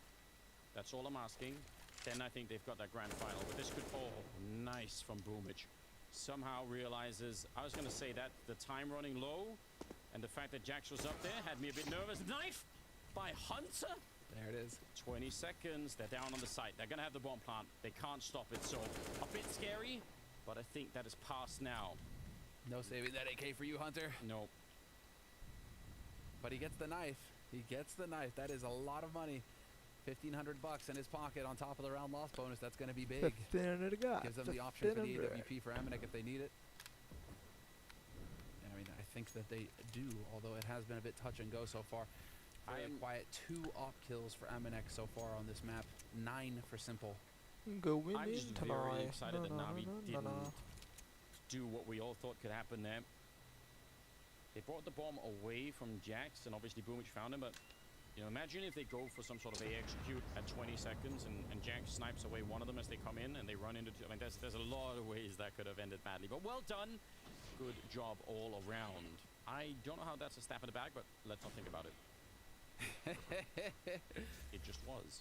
That's all I'm asking. Then I think they've got that grand final. But this could, nice from Boomich. Somehow realizes, I was going to say that the time running low and the fact that Jax was up there had me a bit nervous. Knife by Hunter? There it is. 20 seconds. They're down on the site. They're going to have the bomb plant. They can't stop it. So a bit scary, but I think that is past now. No saving that AK for you, Hunter. No. But he gets the knife. He gets the knife. That is a lot of money. $1,500 in his pocket on top of the round loss bonus. That's going to be big. Gives them the option for the AWP for Amanek if they need it. And I mean, I think that they do, although it has been a bit touch and go so far. Very quiet. 2 op kills for Amanek so far on this map. 9 for Simple. I'm just very excited that Na'Vi didn't do what we all thought could happen there. They brought the bomb away from Jax, and obviously Boomich found him, but you know, imagine if they go for some sort of A execute at 20 seconds and Jax snipes away one of them as they come in and they run into I mean, there's a lot of ways that could have ended badly, but well done. Good job all around. I don't know how that's a stab in the back, but let's not think about it. It just was.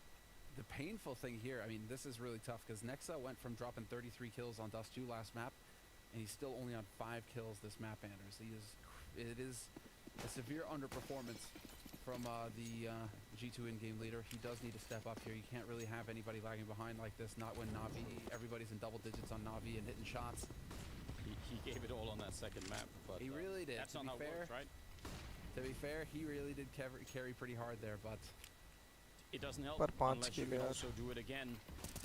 The painful thing here, I mean, this is really tough because Nexa went from dropping 33 kills on Dust 2 last map, and he's still only on 5 kills this map, Anders. It is a severe underperformance from the G2 in-game leader. He does need to step up here. You can't really have anybody lagging behind like this, not when Na'Vi, everybody's in double digits on Na'Vi and hitting shots. He gave it all on that second map, but he really did. That's not how it works, right? To be fair, he really did carry pretty hard there, but it doesn't help unless you can also do it again.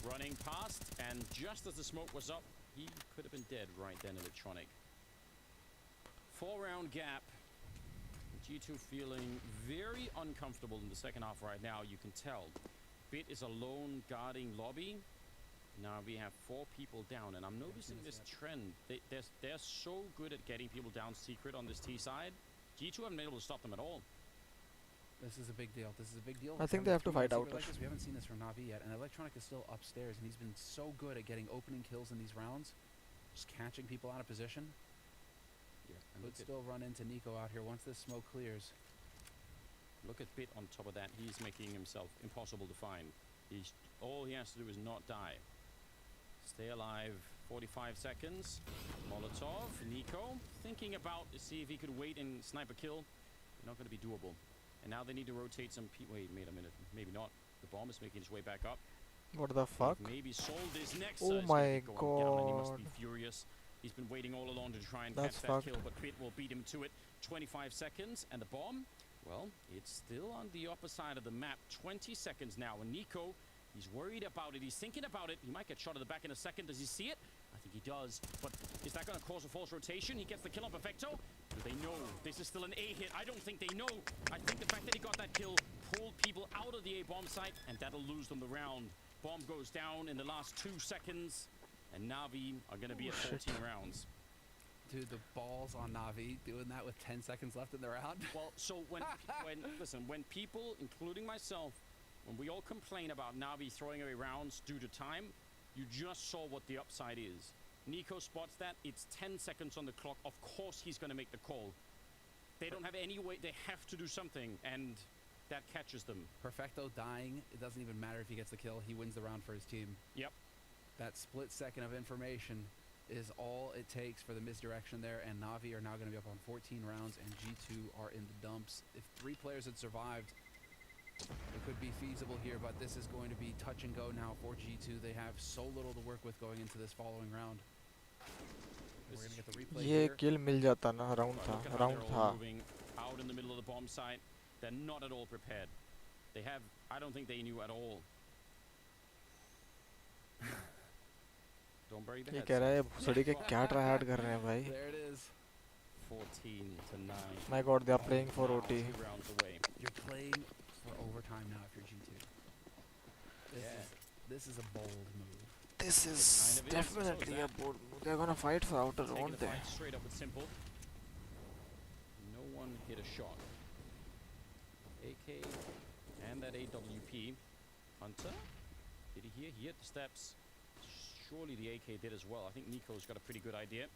Running past, and just as the smoke was up, he could have been dead right then, Electronic. 4-round gap. G2 feeling very uncomfortable in the second half right now, you can tell. Bit is alone guarding lobby. Now we have 4 people down, and I'm noticing this trend. They're so good at getting people down secret on this T side. G2 haven't been able to stop them at all. This is a big deal. This is a big deal. I think they have to fight out. Like we haven't seen this from Na'Vi yet, and Electronic is still upstairs, and he's been so good at getting opening kills in these rounds, just catching people out of position. Yeah, Could still run into Nico out here once this smoke clears. Look at Bit on top of that. He's making himself impossible to find. All he has to do is not die. Stay alive. 45 seconds. Molotov. Nico thinking about to see if he could wait and snipe a kill. Not going to be doable. And now they need to rotate some wait a minute. Maybe not. The bomb is making its way back up. What the fuck? Maybe sold his next. Oh my god. And he must be furious. He's been waiting all along to try and catch that kill, but Bit will beat him to it. 25 seconds, and the bomb, well, it's still on the upper side of the map. 20 seconds now, and Nico, he's worried about it. He's thinking about it. He might get shot at the back in a second. Does he see it? I think he does, but is that going to cause a false rotation? He gets the kill on Perfecto. Do they know this is still an A hit? I don't think they know. I think the fact that he got that kill pulled people out of the A bomb site, and that'll lose them the round. Bomb goes down in the last 2 seconds. And Na'Vi are going to be at 14 rounds. Dude, the balls on Na'Vi doing that with 10 seconds left in the round. Well, so when people, including myself, when we all complain about Na'Vi throwing away rounds due to time, you just saw what the upside is. Nico spots that. It's 10 seconds on the clock. Of course he's going to make the call. They don't have any way. They have to do something, and that catches them. Perfecto dying. It doesn't even matter if he gets the kill. He wins the round for his team. Yep. That split second of information is all it takes for the misdirection there, and Na'Vi are now going to be up on 14 rounds, and G2 are in the dumps. If 3 players had survived, it could be feasible here, but this is going to be touch and go now for G2. They have so little to work with going into this following round. We're going to get the replay here. kill मिल जाता ना round था. Moving out in the middle of the bomb site. They're not at all prepared. I don't think they knew at all. Don't bury the head. ये कह रहा है भुसड़ी के क्या try hard कर रहे हैं भाई? There it is. 14-9. My God, they are playing for OT. You're playing for overtime now if you're G2. This is a bold move. This is definitely a bold move. They're gonna fight for outer, won't they? Straight up and simple. No one hit a shot. AK and that AWP. Hunter, did he hear? He hit the steps. Surely the AK did as well. I think Nico's got a pretty good idea.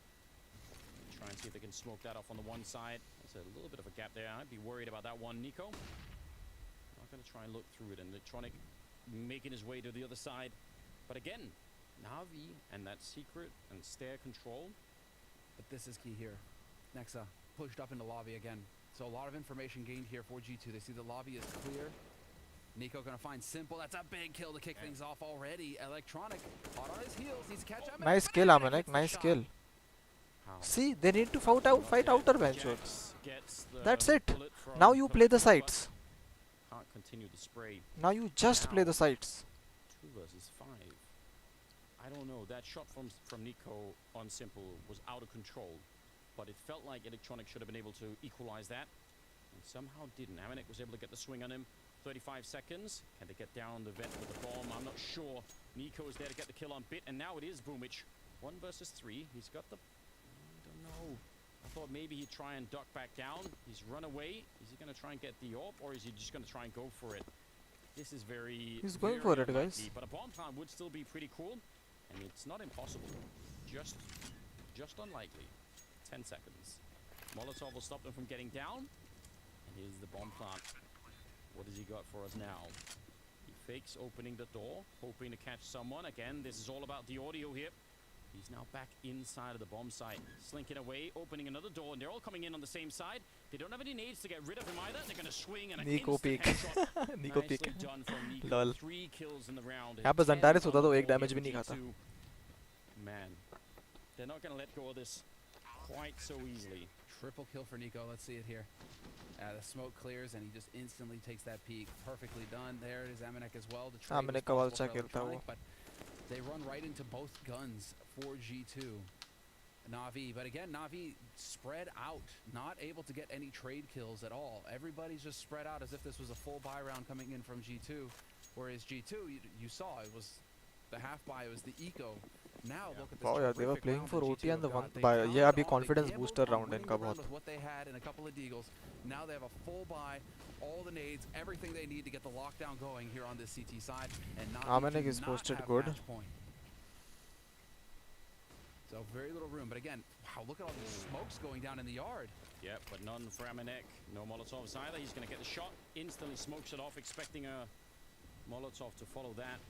Try and see if they can smoke that off on the one side. There's a little bit of a gap there. I'd be worried about that one, Nico. Not going to try and look through it. And Electronic making his way to the other side. But again, Na'Vi and that secret and stair control. But this is key here. Nexa pushed up into lobby again. So a lot of information gained here for G2. They see the lobby is clear. Nico gonna find Simple. That's a big kill to kick things off already. Electronic hot on his heels. Needs to catch up. Nice kill, Amanek. Nice kill. See, they need to fight outer benches. That's it. Now you play the sides. Can't continue the spray. Now you just play the sides. 2 versus 5. I don't know. That shot from Nico on Simple was out of control, but it felt like Electronic should have been able to equalize that, and somehow didn't. Amanek was able to get the swing on him. 35 seconds. Can they get down the vent with the bomb? I'm not sure. Nico is there to get the kill on Bit, and now it is Boomich. 1 versus 3. He's got the... I don't know. I thought maybe he'd try and duck back down. He's run away. Is he going to try and get the AWP, or is he just going to try and go for it? This is very... He's going for it, guys. But a bomb plant would still be pretty cool, and it's not impossible. Just unlikely. 10 seconds. Molotov will stop them from getting down. And here's the bomb plant. What has he got for us now? He fakes opening the door, hoping to catch someone. Again, this is all about the audio here. He's now back inside of the bomb site, slinking away, opening another door, and they're all coming in on the same side. They don't have any nades to get rid of him either. They're going to swing and Nico peek. Nico peek. Done from Nico. Lol. 3 kills in the round. यहाँ पर Zantares होता तो एक damage भी नहीं खाता. Man, they're not going to let go of this quite so easily. Triple kill for Nico. Let's see it here. The smoke clears and he just instantly takes that peek. Perfectly done. There it is, Amanek as well. Amanek का वाला अच्छा खेलता है वो. But they run right into both guns for G2. Na'Vi, but again, Na'Vi spread out, not able to get any trade kills at all. Everybody's just spread out as if this was a full buy round coming in from G2. Whereas G2, you saw it was the half buy, it was the eco. Now look at this. Wow, yeah, they were playing for OT and the one buy. Yeah, अभी confidence booster round है इनका बहुत. What they had in a couple of deagles. Now they have a full buy, all the nades, everything they need to get the lockdown going here on this CT side. And Amanek is posted good. So very little room, but again, wow, look at all these smokes going down in the yard. Yeah, but none for Amanek. No Molotovs either. He's going to get the shot, instantly smokes it off, expecting a Molotov to follow that.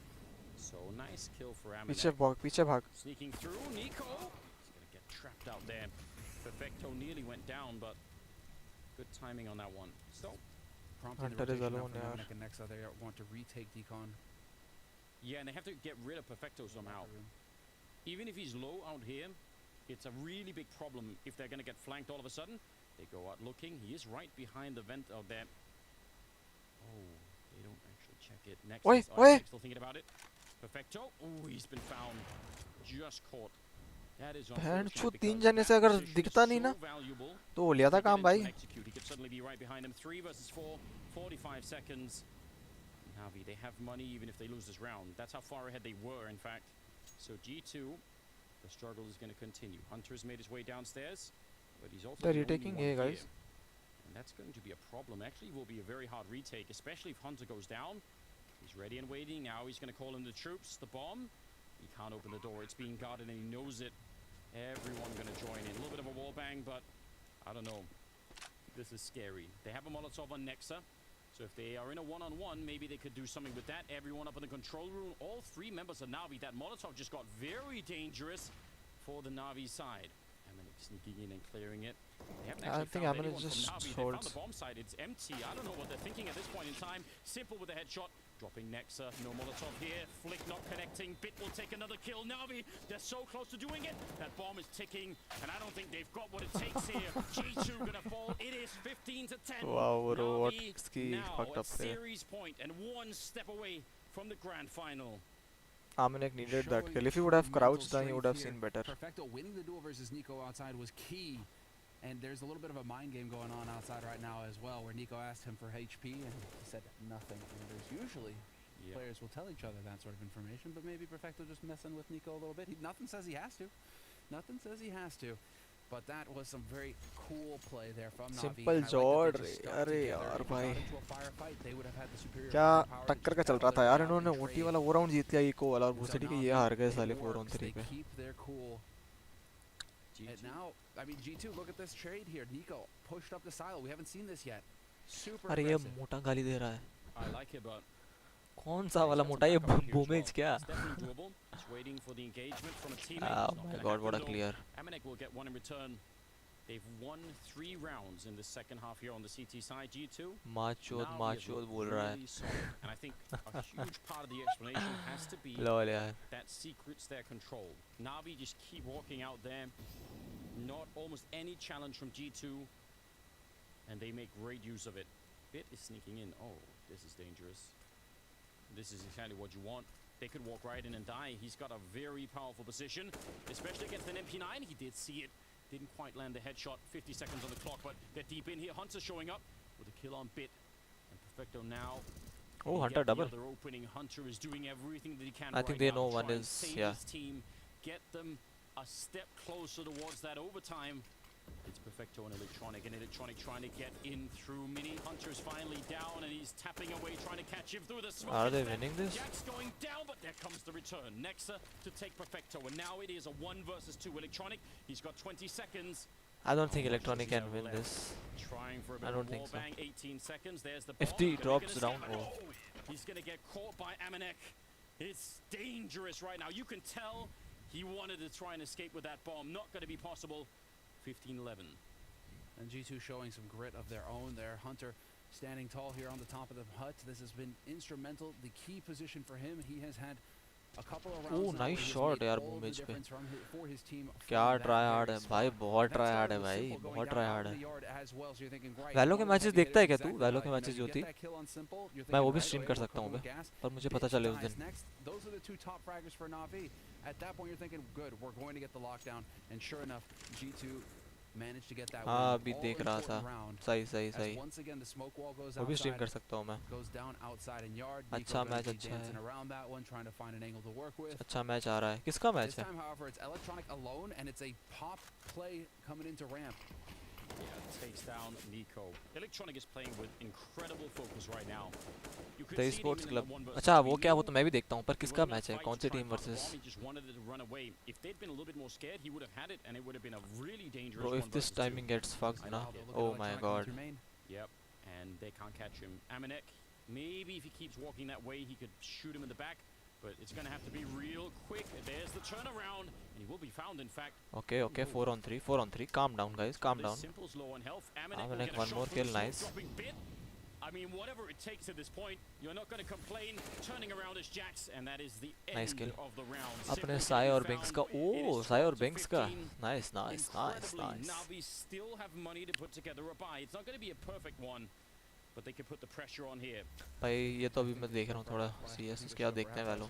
So nice kill for Amanek. पीछे भाग. Sneaking through, Nico. He's going to get trapped out there. Perfecto nearly went down, but good timing on that one. So, Hunter is alone now. And Nexa, they want to retake Decon. Yeah, and they have to get rid of Perfecto somehow. Even if he's low out here, it's a really big problem if they're going to get flanked all of a sudden. They go out looking. He is right behind the vent out there. Oh, they don't actually check it. Next, still thinking about it. Perfecto. Oh, he's been found. Just caught. That is unfortunate. 3 जने से अगर दिखता नहीं ना तो हो लिया था काम भाई. He could suddenly be right behind him. 3 versus 4, 45 seconds. Na'Vi, they have money even if they lose this round. That's how far ahead they were, in fact. So G2, the struggle is going to continue. Hunter's made his way downstairs, but he's also they're retaking A, guys. And that's going to be a problem. Actually, will be a very hard retake, especially if Hunter goes down. He's ready and waiting. Now he's going to call in the troops, the bomb. He can't open the door. It's being guarded, and he knows it. Everyone going to join in. A little bit of a wall bang, but I don't know. This is scary. They have a Molotov on Nexa. So if they are in a one-on-one, maybe they could do something with that. Everyone up in the control room. All 3 members of Na'Vi. That Molotov just got very dangerous for the Na'Vi side. Amanek sneaking in and clearing it. I think Amanek just holds. The bomb side, it's empty. I don't know what they're thinking at this point in time. Simple with a headshot. Dropping Nexa. No Molotov here. Flick not connecting. Bit will take another kill. Na'Vi, they're so close to doing it. That bomb is ticking, and I don't think they've got what it takes here. G2 gonna fall. It is 15-10. Wow, what ski fucked up there. Series point and 1 step away from the grand final. Amanek needed that kill. If he would have crouched, then he would have seen better. Perfecto winning the duel versus Nico outside was key. And there's a little bit of a mind game going on outside right now as well, where Nico asked him for HP and he said nothing. And there's usually players will tell each other that sort of information, but maybe Perfecto just messing with Nico a little bit. Nothing says he has to. Nothing says he has to. But that was some very cool play there from Na'Vi. Simple Jord. अरे यार भाई क्या टक्कर का चल रहा था यार. इन्होंने ओटी वाला वो राउंड जीत लिया इको वाला और भूसड़ी के ये हार गए साले 4-on-3 पे. And now, I mean, G2, look at this trade here. Nico pushed up the silo. We haven't seen this yet. Super अरे ये मोटा गाली दे रहा है. I like it, but कौन सा वाला मोटा ये बूमेज क्या? Waiting for the engagement from a teammate. Oh my god, what a clear. Amanek will get one in return. They've won 3 rounds in the second half here on the CT side. G2. माचोद बोल रहा है. And I think a huge part of the explanation has to be lol यार. that secrets their control. Na'Vi just keep walking out there. Not almost any challenge from G2. And they make great use of it. Bit is sneaking in. Oh, this is dangerous. This is exactly what you want. They could walk right in and die. He's got a very powerful position, especially against an MP9. He did see it. Didn't quite land the headshot. 50 seconds on the clock, but they're deep in here. Hunter showing up with a kill on Bit. And Perfecto now. Oh, Hunter double. The opening. Hunter is doing everything that he can. I think they know one is, yeah. His team, get them a step closer towards that overtime. It's Perfecto and Electronic trying to get in through Mini. Hunter's finally down and he's tapping away, trying to catch him through the smoke. Are they winning this? Jack's going down, but there comes the return. Nexa to take Perfecto, and now it is a 1 versus 2. Electronic, he's got 20 seconds. I don't think Electronic can win this. Trying for a bit I don't of think so. bang. 18 seconds. There's the If he drops down, oh. He's gonna get caught by Amanek. It's dangerous right now. You can tell he wanted to try and escape with that bomb. Not gonna be possible. 15-11. And G2 showing some grit of their own there. Hunter standing tall here on the top of the hut. This has been instrumental. The key position for him. He has had a couple of rounds. Oh, nice shot यार Boomage पे. For his team. क्या try hard है भाई, बहुत try hard है भाई, बहुत try hard है. वैलो के मैचेस देखता है क्या तू? वैलो के मैचेस जो थी मैं वो भी स्ट्रीम कर सकता हूँ बे, पर मुझे पता चले उस दिन. Those are the 2 top fraggers for Na'Vi. At that point, you're thinking, good, we're going to get the lockdown. And sure enough, G2 managed to get that win. हाँ, अभी देख रहा था. सही. Once again, the smoke wall goes वो भी stream outside, कर सकता हूँ मैं. goes down outside in yard. अच्छा मैच अच्छा है. Dancing around that one, trying to find an angle to work with. अच्छा मैच आ रहा है. किसका मैच This है? time, however, it's Electronic alone, and it's a pop play coming into ramp. Yeah, takes down Nico. Electronic is playing with incredible focus right now. You could The see Esports him in Club. the 1 versus अच्छा 3. वो क्या, वो तो मैं भी देखता हूँ, पर He किसका wanted to मैच है? fight कौन to सी try team and find the versus? bomb. He just wanted it to run away. If they'd been a little bit more scared, he would have had it, and it would have been a really dangerous Bro, 1 if this versus 2. timing gets fucked ना, oh my god. Yep, and they can't catch him. Amanek, maybe if he keeps walking that way, he could shoot him in the back, but it's going to have to be real quick. There's the turnaround, and he will be found, in fact. Okay, 4 on 3. Calm down, guys. Calm down. Simple's low on health. Amanek, one more kill, nice. I mean, whatever it takes at this point, you're not going to complain. Turning around is Jax, and that is the end Nice kill. of the round. अपने साई और Binks का, oh, Sai और Binks का, nice. Na'Vi still have money to put together a buy. It's not going to be a perfect one, but they can put the pressure on here. भाई ये तो अभी मैं देख रहा हूँ थोड़ा CS क्या देखते हैं वैलो.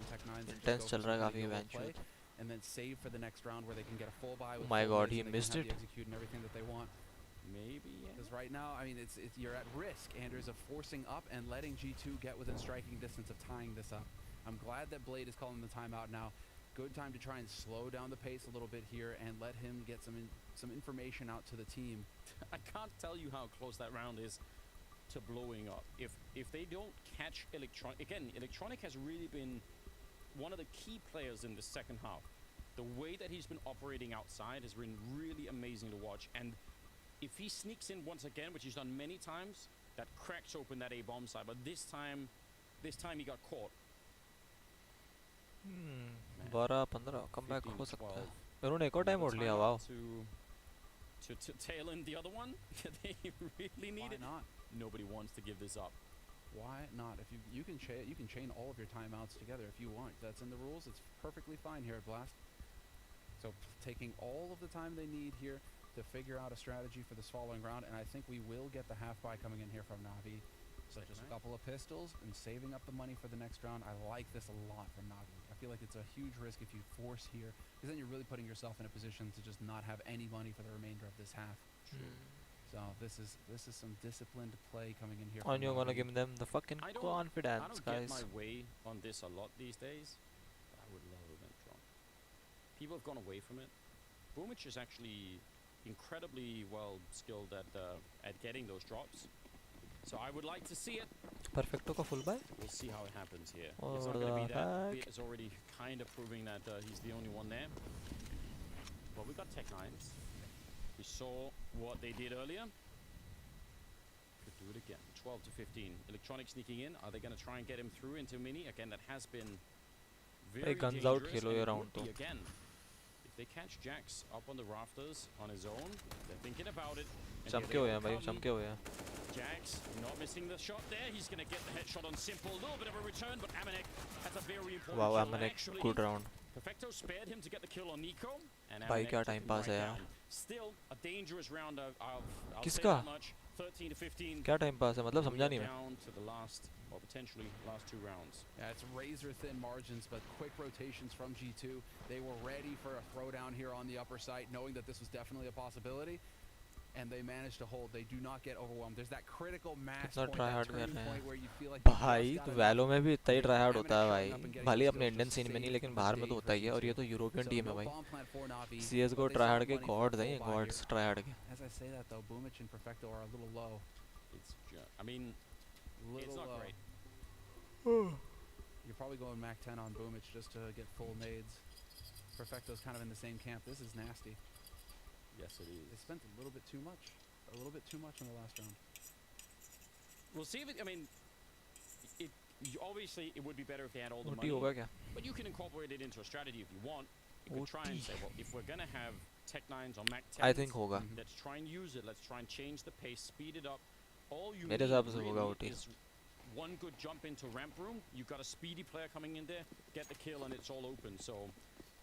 Intense चल रहा है काफी eventually. And then save for the next round where they can get a full buy. Oh my god, he missed it. Execute and everything that they want. Maybe, yeah. Because right now, I mean, it's you're at risk, Anders, of forcing up and letting G2 get within striking distance of tying this up. I'm glad that Blade is calling the timeout now. Good time to try and slow down the pace a little bit here and let him get some information out to the team. I can't tell you how close that round is to blowing up. If they don't catch Electronic, again, Electronic has really been one of the key players in the second half. The way that he's been operating outside has been really amazing to watch. And if he sneaks in once again, which he's done many times, that cracks open that A-bomb side. But this time he got caught. 12-15 comeback हो सकता है. उन्होंने एक और time और लिया, wow. To tail in the other one, they really need it. Why not? Nobody wants to give this up. Why not? If you can chain all of your timeouts together if you want. That's in the rules. It's perfectly fine here at Blast. So taking all of the time they need here to figure out a strategy for this following round, and I think we will get the half buy coming in here from Na'Vi. So just a couple of pistols and saving up the money for the next round. I like this a lot from Na'Vi. I feel like it's a huge risk if you force here, because then you're really putting yourself in a position to just not have any money for the remainder of this half. So this is some disciplined play coming in here. And you're gonna give them the fucking confidence, I don't guys. get my way on this a lot these days, but I would love event drop. People have gone away from it. Boomich is actually incredibly well skilled at getting those drops. So I would like to see it. Perfecto का full buy. We'll see how it happens here. Or It's not going to be that. Bit is already kind of proving that he's the only one there. But we got Tech 9s. We saw what they did earlier. Could do it again. 12 to 15. Electronic sneaking in. Are they going to try and get him through into Mini? Again, that has been very guns dangerous. out खेलो ये round तो. Again, if they catch Jax up on the rafters on his own, they're thinking thinking about it. चमके हुए हैं भाई, चमके हुए हैं. Jax not missing the shot there. He's going to get the headshot on Simple. A little bit of a return, but Amanek has a very important Wow, kill. Amanek, Actually, good round. Perfecto spared him to get the kill on Nico. And भाई क्या Amanek time took him पास है right यार. down. Still a dangerous round. I'll say किसका? that much. 13 to 15. क्या time pass है मतलब समझा नहीं मैं. Down to the last, or potentially last 2 rounds. Yeah, it's razor thin margins, but quick rotations from G2. They were ready for a throwdown here on the upper site, knowing that this was definitely a possibility. And they managed to hold. They do not get overwhelmed. There's that critical mass point, that turning point where you feel like भाई तो वैलो में भी इतना ही try hard होता है भाई. भले अपने इंडियन सीन में नहीं लेकिन बाहर में तो होता ही है और ये तो यूरोपियन टीम है भाई. CS:GO ट्राई हार्ड के गॉड्स हैं ये, गॉड्स ट्राई हार्ड के. As I say that though, Boomich and Perfecto are a little low. I mean, it's not great. You're probably going Mac 10 on Boomich just to get full nades. Perfecto's kind of in the same camp. This is nasty. Yes, it is. They spent a little bit too much. A little bit too much in the last round. We'll see if it, I mean, obviously it would be better if they had all the OT money. होगा क्या? But you can incorporate it into a strategy if you want. You could try and say, well, if we're going to have Tech 9s or Mac 10s, I think होगा. Let's try and use it. Let's try and change the pace, speed it up. All you मेरे need हिसाब से होगा really OT. is one good jump into ramp room. You've got a speedy player coming in there, get the kill, and it's all open. So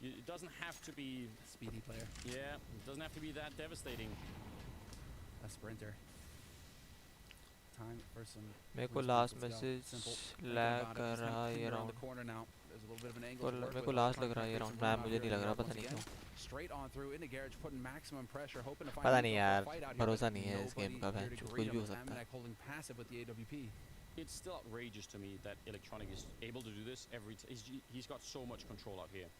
it doesn't have to be a speedy player. Yeah, it doesn't have to be that devastating. A sprinter. Time for some. मेरे को last message lag कर रहा है ये round. मेरे को last लग रहा है ये राउंड. मैं मुझे नहीं लग रहा, पता नहीं क्यों. पता नहीं यार, भरोसा नहीं है इस गेम का. कुछ भी हो सकता है. It's still outrageous to me that Electronic is able to do this every he's got so much control out here.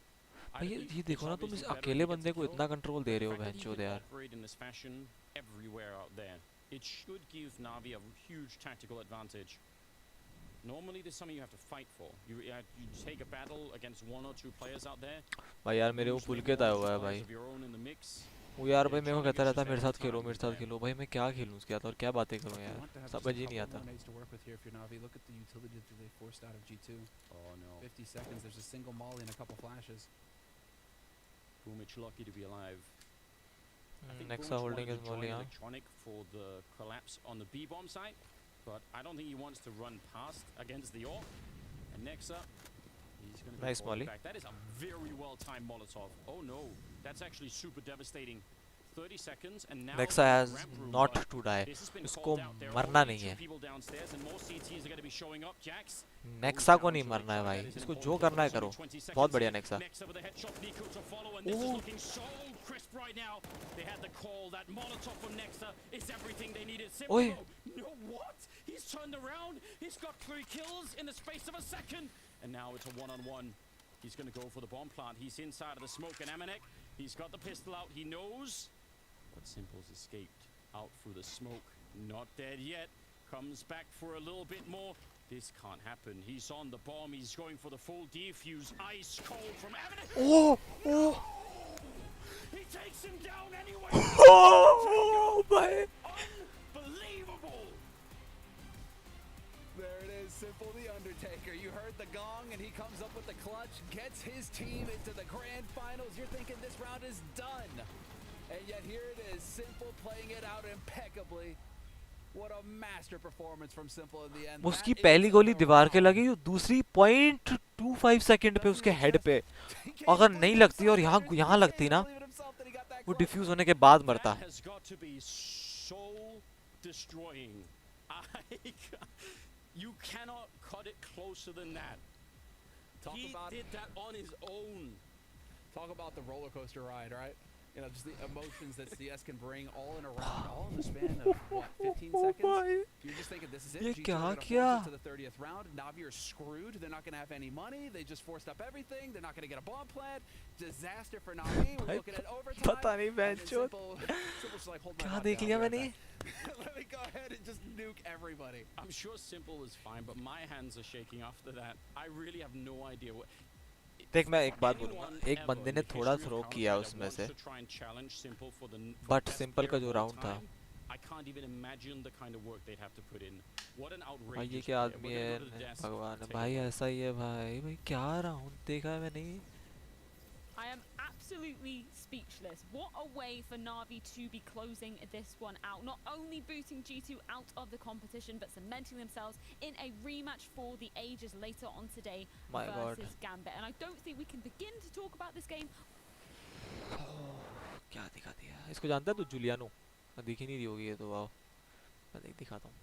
ये देखो ना, तुम इस अकेले बंदे को इतना कंट्रोल दे रहे हो बहनचोद यार. In this fashion everywhere out there, it should give Na'Vi a huge tactical advantage. Normally this is something you have to fight for. You take a battle against 1 or 2 players out there. भाई यार मेरे को पुल के आया हुआ है भाई. वो यार भाई मेरे को कहता रहता है मेरे साथ खेलो. भाई मैं क्या खेलूं उसके साथ और क्या बातें करूं यार, समझ ही नहीं आता. Oh no. 50 seconds, there's a single molly and a couple flashes. Boomich lucky to be alive. Nexa holding his molly, huh? Electronic for the collapse on the B bomb site, but I don't think he wants to run past against the AWP. And Nexa, he's going to nice molly. Back. That is a very well timed Molotov. Oh no, that's actually super devastating. 30 seconds and now Nexa has not to die. उसको मरना नहीं है. Nexa को नहीं मरना है भाई. इसको जो करना है करो. बहुत बढ़िया Nexa. ओए. What? He's turned around. He's got 3 kills in the space of a second. And now it's a one-on-one. He's going to go for the bomb plant. He's inside of the smoke, and Amanek, he's got the pistol out. He knows. But Simple's escaped out through the smoke. Not dead yet. Comes back for a little bit more. This can't happen. He's on the bomb. He's going for the full defuse. Ice cold from Amanek. Oh! Oh! He takes him down anyway. Oh! My. Unbelievable. There it is, Simple the Undertaker. You heard the gong and he comes up with the clutch, gets his team into the grand finals. You're thinking this round is done. And yet here it is, Simple playing it out impeccably. What a master performance from Simple in the end. उसकी पहली गोली दीवार के लगी, दूसरी 0.25 second पे उसके head पे. अगर नहीं लगती और यहाँ लगती ना, वो डिफ्यूज होने के बाद मरता. You cannot cut it closer than that. He did that on his own. Talk about the roller coaster ride, right? You know, just the emotions that CS can bring all in a round, all in the span of, what, 15 seconds? You're just thinking, this is it. G2 are going to force it to the 30th round. Na'Vi are screwed. They're not going to have any money. They just forced up everything. They're not going to get a bomb plant. Disaster for Na'Vi. We're looking at overtime. पता नहीं बहनचोद. Simple's like, hold my क्या देख लिया मैंने? Let me go ahead and just nuke everybody. I'm sure Simple was fine, but my hands are shaking after that. I really have no idea what... देख मैं एक बात बोलूँगा, एक बंदे ने थोड़ा थ्रो किया उसमें से, बट सिंपल का जो राउंड था, भाई ये क्या आदमी है, भगवान भाई ऐसा ही है भाई क्या राउंड देखा है मैंने. absolutely speechless. What a way for Na'Vi to be closing this one out. Not only booting G2 out of the competition, but cementing themselves in a rematch for the ages later on today versus Gambit. And I don't think we can begin to talk about this game. क्या दिखा दिया इसको जानता है तू Giuliano दिख ही नहीं रही होगी ये तो वाओ मैं दिखाता हूँ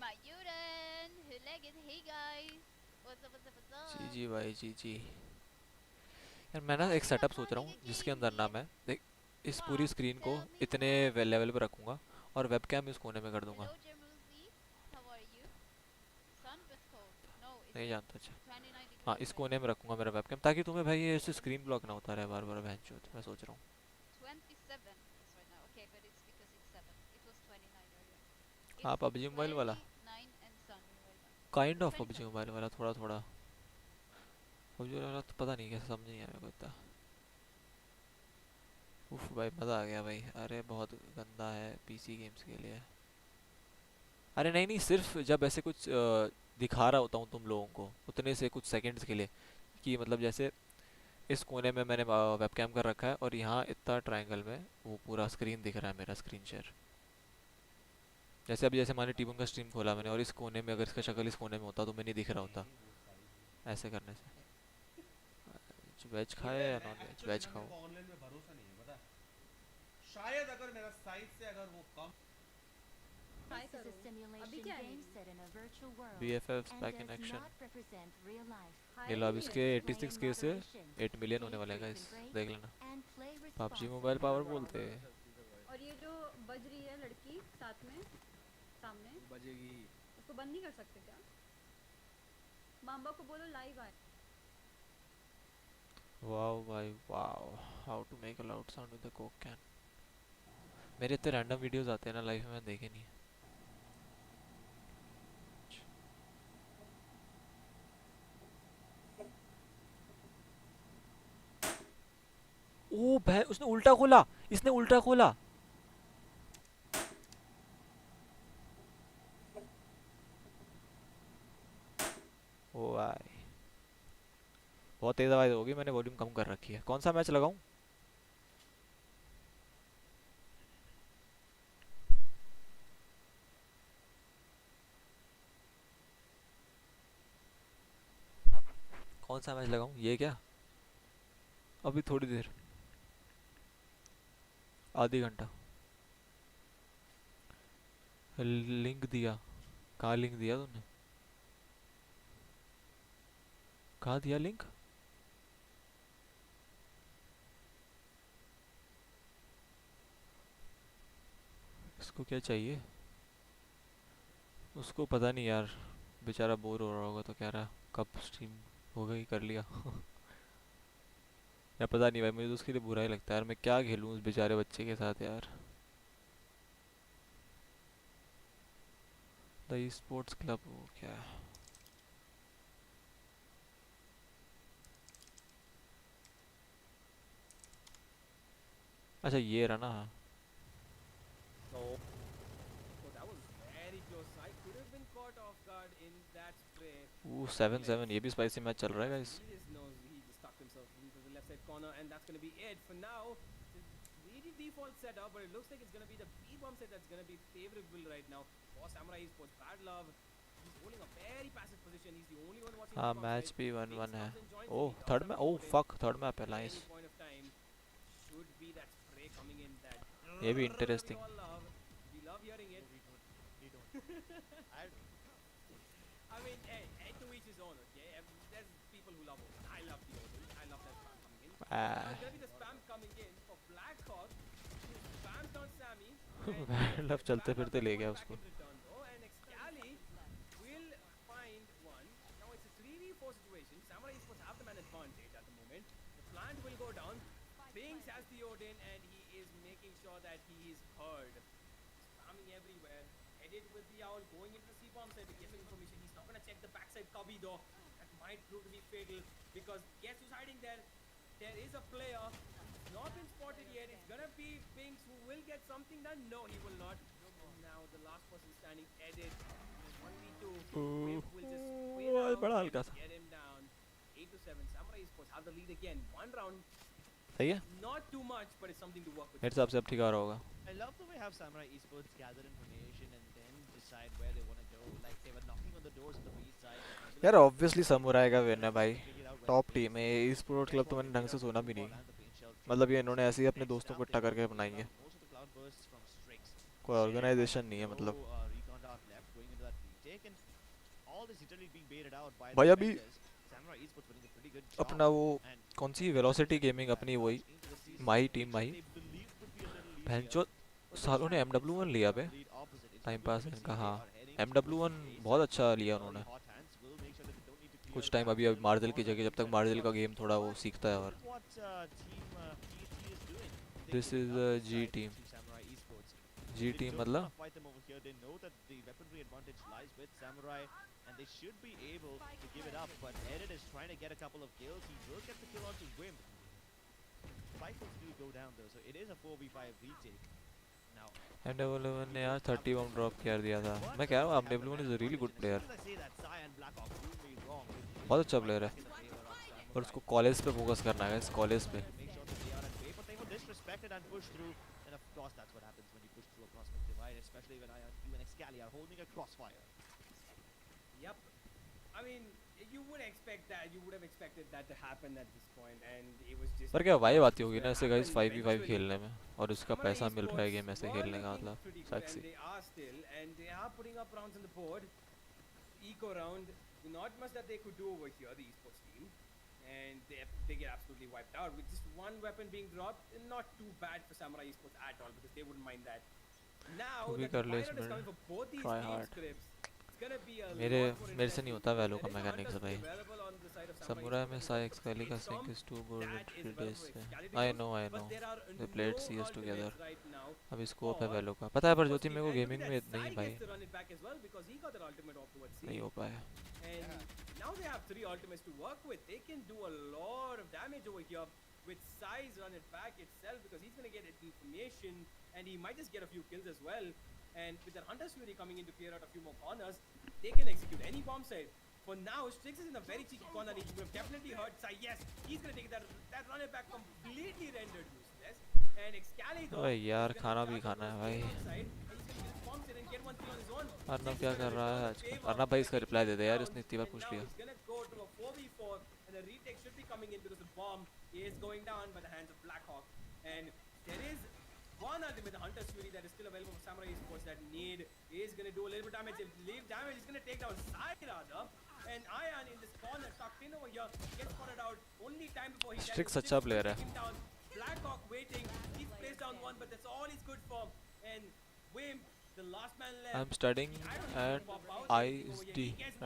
Mayuran, Hulegin, hey guys. What's up, what's up, what's up? जी भाई जी यार मैं ना एक सेटअप सोच रहा हूँ जिसके अंदर ना मैं देख इस पूरी स्क्रीन को इतने लेवल पे रखूँगा और वेबकैम इस कोने में कर दूँगा नहीं जानता अच्छा हाँ इस कोने में रखूँगा मेरा वेबकैम ताकि तुम्हें भाई ये ऐसे स्क्रीन ब्लॉक ना होता रहे बार बार बहनचोद मैं सोच रहा हूँ 27 is right now. Okay, but it's because it's 7. It was 29 earlier. हाँ पबजी मोबाइल वाला काइंड ऑफ पबजी मोबाइल वाला थोड़ा थोड़ा पबजी वाला तो पता नहीं कैसे समझ नहीं आया मेरे को इतना उफ भाई मज़ा आ गया भाई अरे बहुत गंदा है पीसी गेम्स के लिए अरे नहीं सिर्फ जब ऐसे कुछ दिखा रहा होता हूँ तुम लोगों को उतने से कुछ सेकंड्स के लिए कि मतलब जैसे इस कोने में मैंने वेबकैम कर रखा है और यहाँ इतना ट्रायंगल में वो पूरा स्क्रीन दिख रहा है मेरा स्क्रीन शेयर जैसे अभी जैसे हमारे टीम का स्ट्रीम खोला मैंने और इस कोने में अगर इसका शक्ल इस कोने में होता तो मैं नहीं दिख रहा होता ऐसे करने से वेज खाए या नॉन वेज वेज खाओ ऑनलाइन में भरोसा नहीं है पता शायद अगर मेरा साइड से अगर वो कम BFFs back in action ये लो अब इसके 86 के से 8 मिलियन होने वाले हैं गाइस देख लेना PUBG मोबाइल पावर बोलते हैं और ये जो बज रही है लड़की साथ में सामने बजेगी उसको बंद नहीं कर सकते क्या मामा को बोलो लाइव आए वाओ भाई wow how to make a loud sound with the coke can मेरे इतने रैंडम वीडियोस आते हैं ना लाइफ में मैं देखे नहीं ओ भाई उसने उल्टा खोला इसने उल्टा खोला ओ भाई बहुत तेज आवाज होगी मैंने वॉल्यूम कम कर रखी है कौन सा मैच लगाऊं कौन सा मैच लगाऊं ये क्या अभी थोड़ी देर आधी घंटा लिंक दिया कहाँ लिंक दिया तूने कहाँ दिया लिंक इसको क्या चाहिए उसको पता नहीं यार बेचारा बोर हो रहा होगा तो कह रहा कब स्ट्रीम हो गई कर लिया यार पता नहीं भाई मुझे तो उसके लिए बुरा ही लगता है यार मैं क्या खेलूं उस बेचारे बच्चे के साथ यार द स्पोर्ट्स क्लब वो क्या अच्छा ये रहा ना वो 7-7 ये भी स्पाइसी मैच चल रहा है guys corner and that's going to be it for now. The default setup, but it looks like it's going to be the B-bomb set that's going to be favorable right now for Samurai Esports. Bad love. He's holding a very passive position. He's the only one watching. हाँ match भी 1-1 है ओह third में oh fuck third map है nice ये भी interesting I mean, hey, to each his own, okay? There's people who love it. I love the Odin. I love that spam coming in. There's gonna be the spam coming in for Blackhawk. Spams on Sammy. Love चलते फिरते ले गया उसको. And Excali will find one. Now it's a 3v4 situation. Samurai Esports have the man advantage at the moment. The plant will go down. Binks has the Odin and he is making sure that he is heard. Spamming everywhere. Headed with the owl, going into the C-bomb side to get some information. He's not gonna check the backside cubby though. That might prove to be fatal because guess who's hiding there? There is a player. Not been spotted yet. It's gonna be Binks who will get something done. No, he will not. And now the last person standing, Edit. 1v2. Whip will just wait out and get him down. Esports have the lead again. One round, सही है not too much, but it's something to work with. मेरे हिसाब से अब ठीक आ रहा होगा I love the way how Samurai Esports gather information and then decide where they want to go. Like they were knocking on the doors on the B side. यार obviously samurai का win है भाई top team है ई sport club तो मैंने ढंग से सुना भी नहीं मतलब ये इन्होंने ऐसे ही अपने दोस्तों को इकट्ठा करके बनाई है कोई ऑर्गेनाइजेशन नहीं है मतलब भाई अभी अपना वो कौन सी वेलोसिटी गेमिंग अपनी वही माही टीम माही भैंचो सालों ने MW1 लिया पे टाइम पास इनका हाँ MW1 बहुत अच्छा लिया उन्होंने कुछ टाइम अभी मार्जल की जगह जब तक मार्जल का गेम थोड़ा वो सीखता है और दिस इज जी टीम मतलब and they should be able to give it up, but Edit is trying to get a couple of kills. He will get the kill onto Wimp. Cycles do go down though, so it is a 4v5 retake. Now, MW1 ने यार 30 बम drop कर दिया था मैं कह रहा हूँ MW1 is a really good player बहुत अच्छा प्लेयर है और उसको कॉलेज पे फोकस करना है इस कॉलेज पे disrespected and pushed through, and of course that's what happens when you push through a prospect divide, especially when you and Excali are holding a crossfire. Yep. I mean, you would expect that. You would have expected that to happen at this point, and it was just. पर क्या vibe आती होगी ना ऐसे guys 5v5 खेलने में और उसका पैसा मिल रहा है गेम ऐसे खेलने का मतलब sexy They are still, and they are putting up rounds on the board. Eco round, not much that they could do over here, the esports team, and they get absolutely wiped out with just one weapon being dropped. Not too bad for Samurai Esports at all because they wouldn't mind that. Now that the pilot is coming for both these game scripts. मेरे से नहीं होता value का mechanics भाई samurai में साई एक्सकैली का sync is too good with डेज से I know they played CS together अभी स्कोप है वैल्यू का पता है पर ज्योति मेरे को गेमिंग में नहीं भाई नहीं हो पाया now they have 3 ultimates to work with. They can do a lot of damage over here with size run it back itself because he's going to get information and he might just get a few kills as well. And with the Hunter's Fury coming in to clear out a few more corners, they can execute any bomb site. For now, Strix is in a very cheeky corner. He would have definitely hurt Sai. Yes, he's going to take that run it back completely rendered useless. And Excali though. ओए यार खाना भी खाना है भाई अर्नब क्या कर रहा है आज अर्नब भाई इसका रिप्लाई दे दे यार इसने इतनी बार पूछ लिया and the retake should be coming in because the bomb is going down by the hands of Blackhawk and there is one ultimate, the Hunter's Fury, that is still available for Samurai Esports. That need is going to do a little bit of damage. If leave damage, is going to take down Sai rather. And Ayan in this corner, tucked in over here, gets spotted out. Only time before he Strix अच्छा player है. Blackhawk waiting. He's placed down one, but that's all he's good for. And Wimp, the last man left. I'm studying at ISD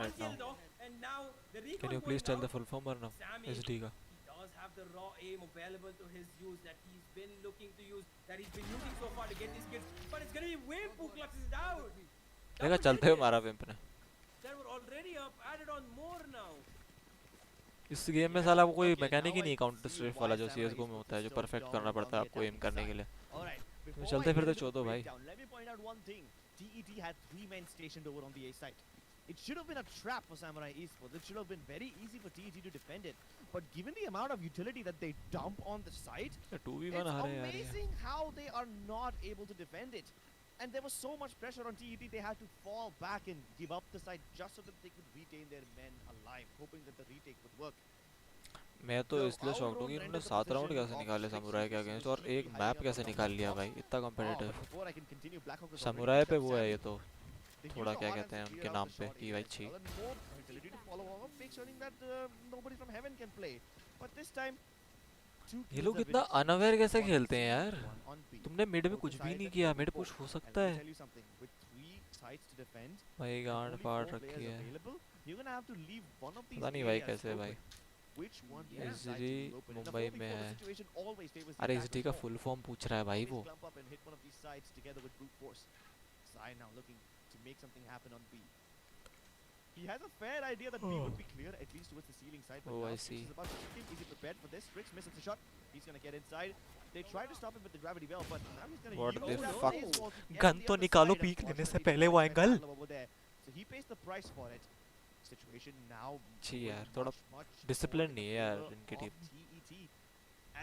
right now. And now the Can you please tell the full form or no? SD का. Have the raw aim available to his use that he's been looking to use, that he's been using so far to get these kills, but it's gonna be Wimp who clutches it out. देखा चलते हुए मारा wimp ने. They were already up, added on more now. इस game में साला वो कोई मैकेनिक ही नहीं काउंटर स्ट्राइक वाला जो CS:GO में होता है जो परफेक्ट करना पड़ता है आपको एम करने के लिए. तो चलते फिरते चोदो भाई. Let me point out one thing. TET had 3 men stationed over on the A site. It should have been a trap for Samurai Esports. It should have been very easy for TET to defend it. But given the amount of utility that they dump on the site, it's amazing how they are not able to defend it. And there was so much pressure on TET, they had to fall back and give up the site just so that they could retain their men alive, hoping that the retake would work. मैं तो इसलिए shocked हूँ कि उन्होंने 7 round कैसे निकाले samurai के against और एक मैप कैसे निकाल लिया भाई इतना कॉम्पिटिटिव समुराई पे वो है ये तो थोड़ा क्या कहते हैं उनके नाम पे की भाई छी ये लोग इतना अनअवेयर कैसे खेलते हैं यार तुमने मिड में कुछ भी नहीं किया मिड पुश हो सकता है भाई गांड फाड़ रखी है पता नहीं भाई कैसे भाई एसडी मुंबई में है अरे एसडी का फुल फॉर्म पूछ रहा है भाई वो make something happen on B. He has a fair idea that B would be clear at least towards the ceiling side. But I see. Is about to kill. Is he prepared for this? Strix misses the shot. He's gonna get inside. They try to stop him with the gravity well, but now he's gonna use that phase wall to get gun तो निकालो peak लेने से पहले वो angle over there. So he pays the price for it. situation now जी going यार थोड़ा much discipline more नहीं in है यार favor इनकी of team. TET.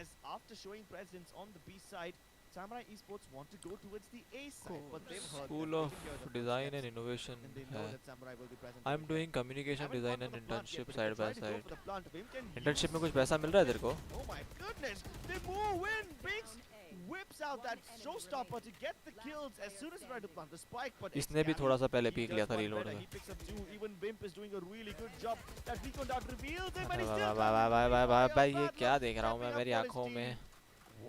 As after showing presence on the B side, Samurai Esports want to go towards the A side, but they've heard School them, they of can hear the Design and footsteps, Innovation and they है. know that Samurai will be present I'm over here. doing communication Haven't design gone for and the plant yet, internship but if they side by try to go side. for the plant, Vim can Internship में use कुछ पैसा मिल रहा है तेरे को? Oh my goodness! They move in! Binks whips out that showstopper to get the kills as soon as he tried to plant the spike, but इसने भी थोड़ा सा पहले पीक लिया था one reload better. में. He picks up 2. Even Bimp is doing a really good job. That recon dart reveals him, and अरे he's वाह still वाह वाह वाह वाह वाह भाई ये bad क्या luck देख रहा हूँ मैं stepping up मेरी for his आँखों team. में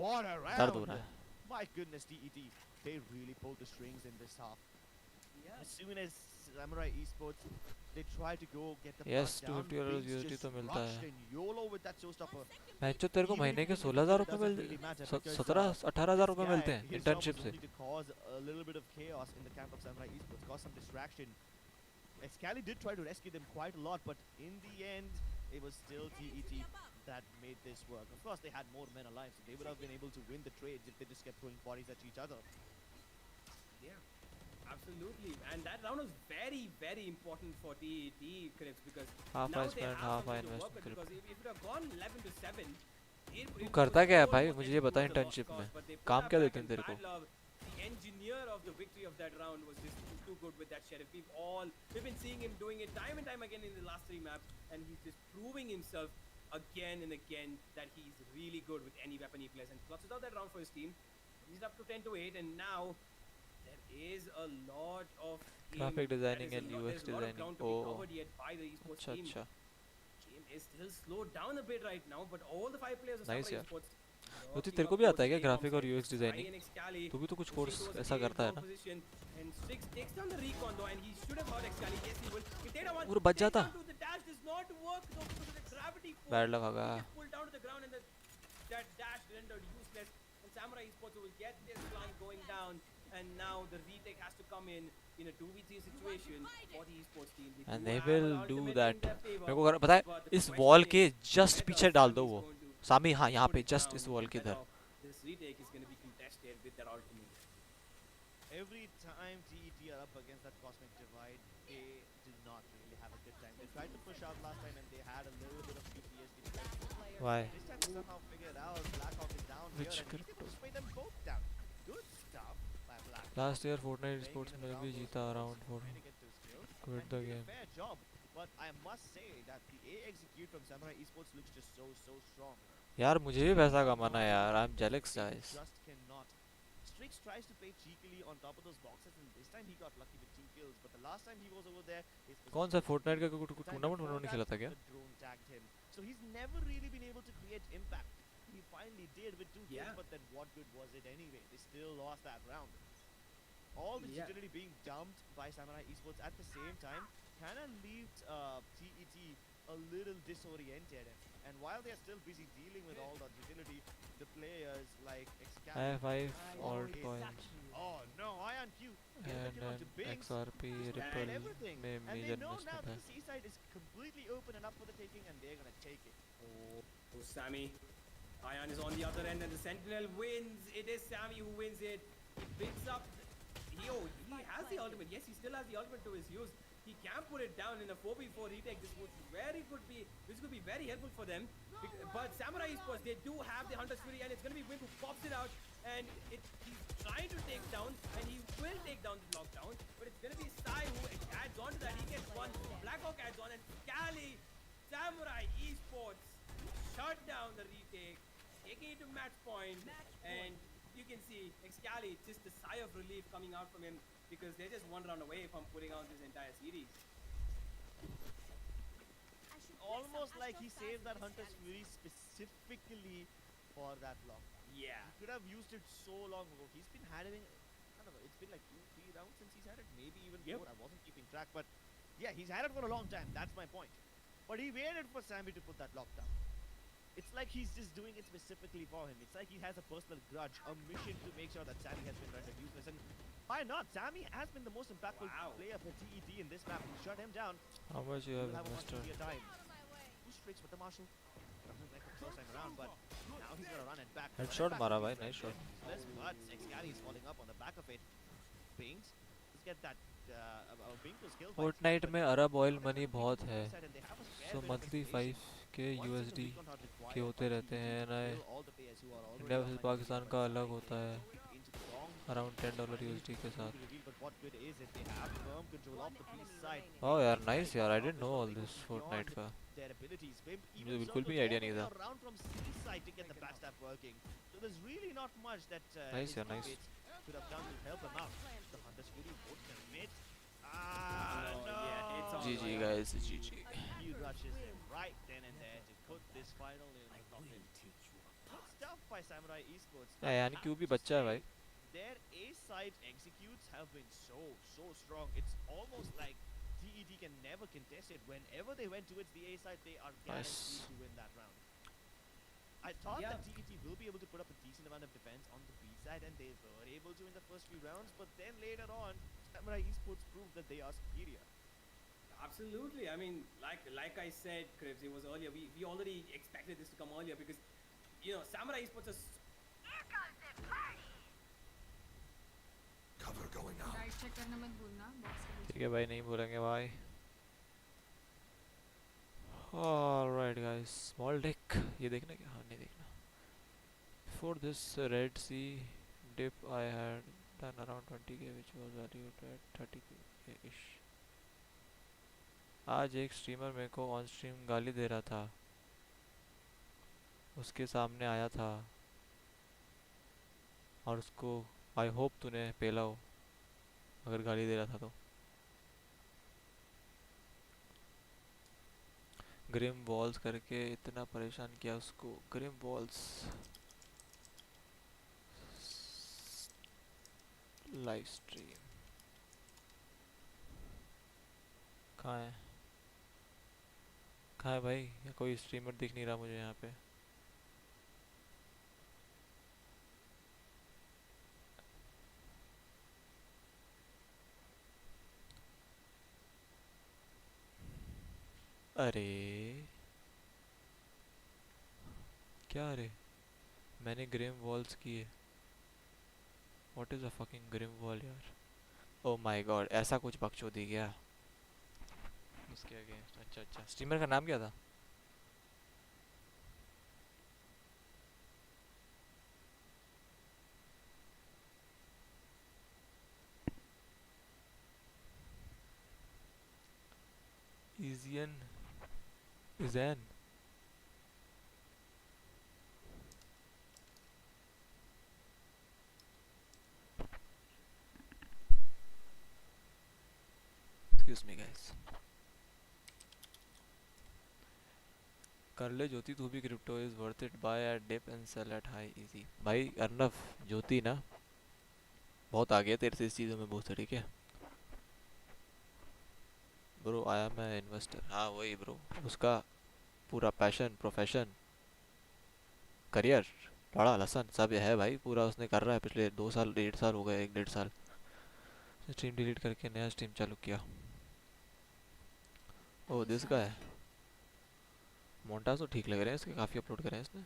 What a दर्द हो round! रहा है. My goodness, TET, they really pulled the strings in this half. As soon as Samurai Esports, they try to go get the Yes, plant down, $250 Binks USD just तो मिलता rushed है. and YOLO with that showstopper. मैं जो तेरे को महीने के 16,000 रुपए मिल 17-18,000 रुपए मिलते हैं इंटर्नशिप से. To cause a little bit of chaos in the camp of Samurai Esports, cause some distraction. Excali did try to rescue them quite a lot, but in the end, it was still TET that made this work. Of course, they had more men alive, so they would have been able to win the trades if they just kept throwing bodies at each other. Yeah, absolutely. And that round was very, very important for TET, Crips, because Half now I they spent, have half I something to work invest with. in Because if it had gone 11 to 7, तू करता क्या है भाई मुझे ये बता internship में काम क्या देते हैं तेरे को? The engineer of the victory of that round was just too good with that sheriff. We've been seeing him doing it time and time again in the last 3 maps, and he's just proving himself again and again that he's really good with any weapon he plays, and clutches out that round for his team. He's up to 10 to 8, and now there is a lot of Graphic designing and UX there's a lot of designing. ground to be Oh, covered yet by the esports team. अच्छा. Game is still slowed down a bit right now, but all the 5 players of Nice Samurai यार. Esports रोती तेरे को भी आता है क्या graphic और यूएक्स डिजाइनिंग? तू भी तो कुछ कोर्स ऐसा करता है ना? वो बच जाता. बैड लक होगा. And now the retake has to come in a 2v3 situation for the esports team. And they will do that. मेरे को पता है इस वॉल के जस्ट पीछे डाल दो वो. सामी हाँ यहाँ पे जस्ट इस वॉल के इधर. This retake is going to be contested with their ultimate. Every time TET are up against that cosmic divide, they do not really have a good time. They tried to push out last time and they had a little bit of PTSD. Why? This time they somehow figured out Blackhawk is down Which here and he can spray them both down. Good stuff by Blackhawk. Last year Fortnite Sports में भी जीता around for quit the game. Fair job, but I must say that the A execute from Samurai Esports looks just so strong. यार मुझे भी पैसा कमाना है यार. I'm jealous guys. Just cannot. Strix tries to play cheekily on top of those boxes, and this time he got lucky with 2 kills. But the last time he was over there, कौन सा Fortnite का tournament उन्होंने खेला था क्या? The drone tagged him, so he's never really been able to create impact. He finally did with 2 kills, but then what good was it anyway? They still lost that round. All the utility being dumped by Samurai Esports at the same time kind of leaves TET a little disoriented. And while they are still busy dealing with all that utility, the players like Excalibur, I have 5 alt coins. Oh no, Ion Q And then XRP Ripple में and they major know now investment है. the seaside is completely open and up for the taking, and they're gonna take it. Oh, Sammy. Ion is on the other end, and the Sentinel wins. It is Sammy who wins it. He picks up. He has the ultimate. Yes, he still has the ultimate to his use. He can put it down in a 4v4 retake. This could be very helpful for them. But Samurai Esports, they do have the Hunter's Fury, and it's going to be Wimp who pops it out. And he's trying to take down, and he will take down the lockdown. But it's going to be Sai who adds on to that. He gets one. Blackhawk adds on, and Cali, Samurai Esports shut down the retake, taking it to match point. And you can see Excali, just a sigh of relief coming out from him, because they're just 1 round away from putting out this entire series. Almost like he saved that Hunter's Fury specifically for that lockdown. Yeah. He could have used it so long ago. He's been having, I don't know, it's been like 2-3 rounds since he's had it, maybe even more. I wasn't keeping track, but yeah, he's had it for a long time. That's my point. But he waited for Sammy to put that lockdown. It's like he's just doing it specifically for him. It's like he has a personal grudge, a mission to make sure that Sammy has been rendered useless. And why not? Sammy has been the most impactful player for TET in this map. He shut him down. How much you have invested? Two streaks with the Marshal. Doesn't like the first time around, but now he's gonna run it back. Headshot mara bhai, nice shot. But Excali is falling up on the back of it. Pings. Let's get that Bink was killed by Team, Fortnite but में अरब oil not money able to make it बहुत to the है, B side, and they have a fair so bit of monthly information. 5K One single USD recon hard के required होते for रहते TED हैं, to and I kill all the players who are already India versus offline in the Pakistan game, but का अलग Samurai होता getting है into the wrong around $10 finally USD के will साथ. be revealed, but what good is it? They have firm control of the B side. Oh यार They nice take यार, off I top didn't as know well. All They go this Fortnite beyond का. their abilities. Wimp मुझे even बिल्कुल भी circles idea all the नहीं way था. around from C side to get the backstab working. So there's really not much that Nice, his yeah, nice. teammates could have done to help him out. The Hunter's Fury would commit. No. Yeah, it's all GG right. guys, GG. He rushes him right then and there to put this final in the coffin. Good stuff by Samurai Esports. यानी क्यों भी बच्चा है भाई. Their A side executes have been so strong. It's almost like TED can never contest it. Whenever they went towards the A side, they are guaranteed to win that round. I thought that TED will be able to put up a decent amount of defense on the B side, and they were able to in the first few rounds, but then later on, Samurai Esports proved that they are superior. Absolutely. I mean, like I said, Kribs, it was earlier. We already expected this to come earlier because, you know, Samurai Esports is... Cover going out. Right check करना मत भूलना box के ठीक है भाई, नहीं भूलेंगे भाई. Alright guys, small deck. ये देखना क्या? हाँ नहीं देखना. Before this Red Sea dip, I had done around 20k, which was valued at 30k ish. आज एक स्ट्रीमर मेरे को ऑन स्ट्रीम गाली दे रहा था. उसके सामने आया था और उसको आई होप तूने पेला हो अगर गाली दे रहा था तो. ग्रिम वॉल्स करके इतना परेशान किया उसको. ग्रिम वॉल्स लाइव स्ट्रीम कहाँ है? कहाँ है भाई? कोई स्ट्रीमर दिख नहीं रहा मुझे यहाँ पे. अरे क्या? अरे मैंने ग्रिम वॉल्स किए. What is a fucking grim wall यार? ओ माय गॉड, ऐसा कुछ बकचोदी गया उसके अगेंस्ट. अच्छा स्ट्रीमर का नाम क्या था? Ezian. Izan. Excuse me guys. कर ले ज्योति तू भी. Crypto is worth it. Buy at dip and sell at high easy. भाई अर्नव ज्योति ना बहुत आ गया तेरे से इस चीज़ों में बहुत सारी. क्या bro? I am a investor. हाँ वही ब्रो, उसका पूरा पैशन, प्रोफेशन, करियर, बड़ा लसन सब है भाई. पूरा उसने कर रहा है पिछले 2 साल 1.5 साल हो गए. 1.5 साल स्ट्रीम डिलीट करके नया स्ट्रीम चालू किया. Oh this guy. मोन्टाज तो ठीक लग रहे हैं इसके, काफ़ी अपलोड करे हैं इसने.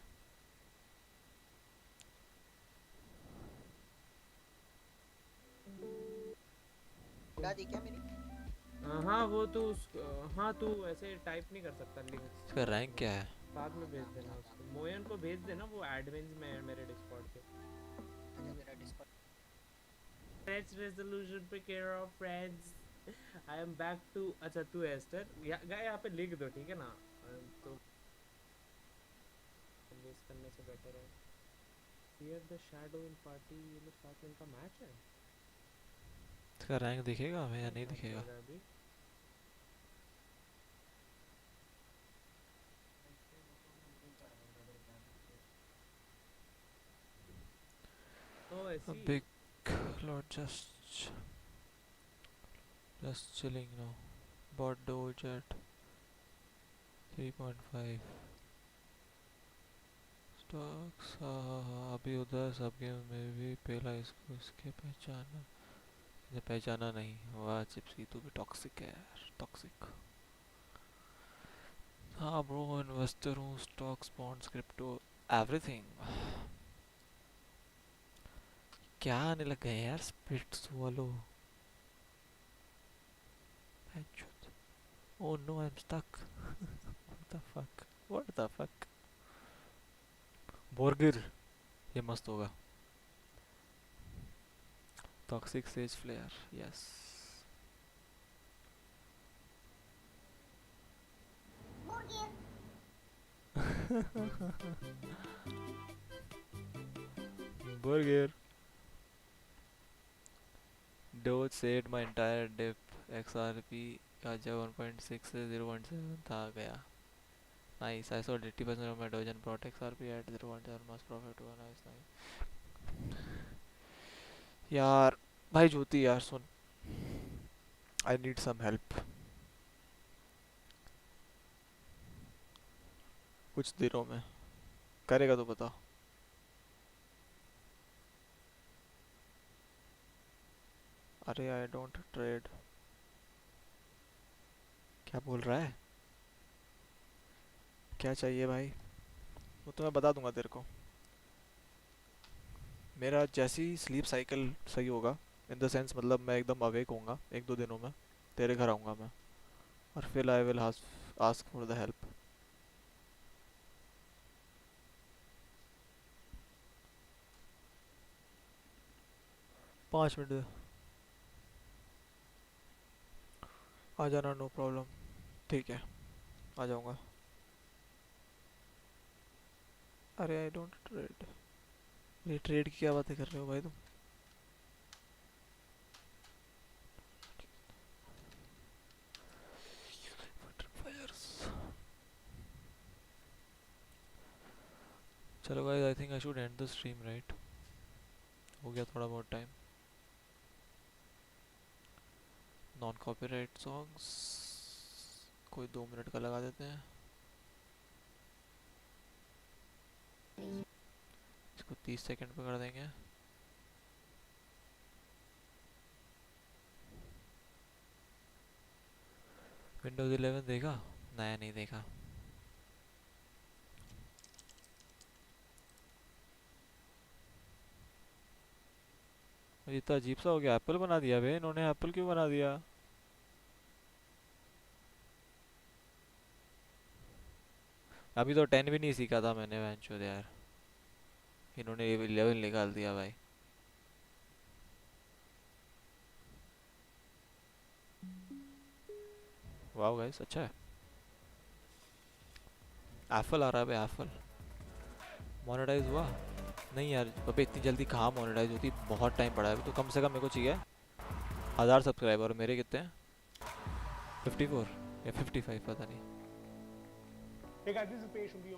दादी क्या मेरी? हाँ वो तो हाँ तू ऐसे टाइप नहीं कर सकता लिंक्स. इसका रैंक क्या है? बाद में भेज देना उसको. मोयन को भेज देना, वो एडमिन्स में है मेरे डिस्कॉर्ड पे. तेरा डिस्कॉर्ड. Let's resolution पे care of friends. I am back to. अच्छा तू एस्टर यहाँ पे लिख दो ठीक है ना. तो वेस्ट करने से बेटर है. Fear the shadow in party. ये लोग साथ में इनका मैच है. इसका रैंक दिखेगा हमें या नहीं दिखेगा? Oh, I A see. big lot, just chilling now. Bought Doge at 3.5 stocks. अभी उधर सब गेम में भी पहला इसको इसके पहचाना नहीं. वाह चिप्सी तू भी टॉक्सिक है यार, टॉक्सिक. हाँ ब्रो, इन्वेस्टर हूँ. Stocks, bonds, crypto, everything. क्या आने लग गए यार स्पिट्स वालों? Oh no, I'm stuck. What the fuck? What the fuck? Burger. ये मस्त होगा. Toxic Sage Flare. Yes. Burger. Doge said my entire dip XRP का जब 1.6 से 0.7 था गया. Nice. I sold 80% of my Doge and brought XRP at 0.7 mass profit. Nice, nice. यार भाई ज्योति यार सुन. I need some help. कुछ दिनों में करेगा तो बता. अरे I don't trade. क्या बोल रहा है? क्या चाहिए भाई? वो तो मैं बता दूंगा तेरे को. मेरा जैसी स्लीप साइकिल सही होगा इन द सेंस मतलब मैं एकदम अवेक होऊंगा 1-2 दिनों में तेरे घर आऊँगा मैं और फिर I will ask for the help. पाँच मिनट आ जाना. No problem. ठीक है आ जाऊँगा. अरे आई डोंट ट्रेड. ये ट्रेड की क्या बातें कर रहे हो भाई तुम? चलो guys I think I should end the stream right. हो गया थोड़ा बहुत टाइम. नॉन कॉपीराइट सॉन्ग्स कोई 2 मिनट का लगा देते हैं. इसको 30 सेकंड पे कर देंगे. विंडोज 11 देखा? नया नहीं देखा. इतना अजीब सा हो गया. एप्पल बना दिया बे इन्होंने. एप्पल क्यों बना दिया? अभी तो 10 भी नहीं सीखा था मैंने वेंचर यार. इन्होंने 11 निकाल दिया भाई. वाओ गाइस अच्छा है. एप्पल आ रहा है भाई. एप्पल मोनेटाइज हुआ नहीं यार. अबे इतनी जल्दी कहाँ मोनेटाइज होती. बहुत टाइम पड़ा है अभी तो. कम से कम मेरे को चाहिए 1000 सब्सक्राइबर. मेरे कितने हैं? 54 या 55 पता नहीं. Hey guys, this is Page from the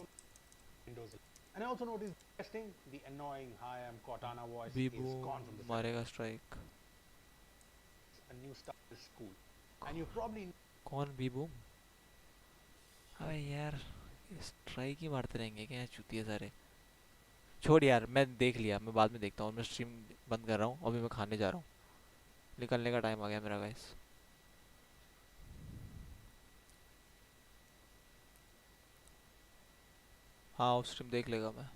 Windows. And I also noticed testing the annoying hi I'm Cortana voice is gone from the मारेगा strike. a new style is cool. And you probably कौन बीबूम? अबे यार strike ही मारते रहेंगे क्या चूतिए सारे. छोड़ यार मैं देख लिया. मैं बाद में देखता हूँ. मैं स्ट्रीम बंद कर रहा हूँ. अभी मैं खाने जा रहा हूँ. निकलने का टाइम आ गया मेरा गाइस. हाँ उस स्ट्रीम देख लेगा मैं.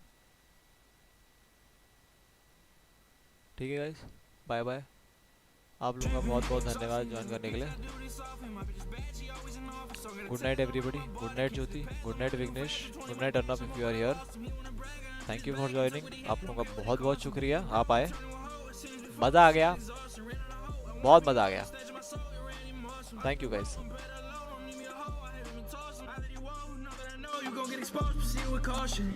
ठीक है गाइस बाय बाय. आप लोगों का बहुत बहुत धन्यवाद ज्वाइन करने के लिए. Good night everybody. Good night Jyoti. Good night Vighnesh. Good night Arnab if you are here. Thank you for joining. आप लोगों का बहुत बहुत शुक्रिया. आप आए. मज़ा आ गया. बहुत मज़ा आ गया. Thank you guys. You gon' get exposed, proceed with caution.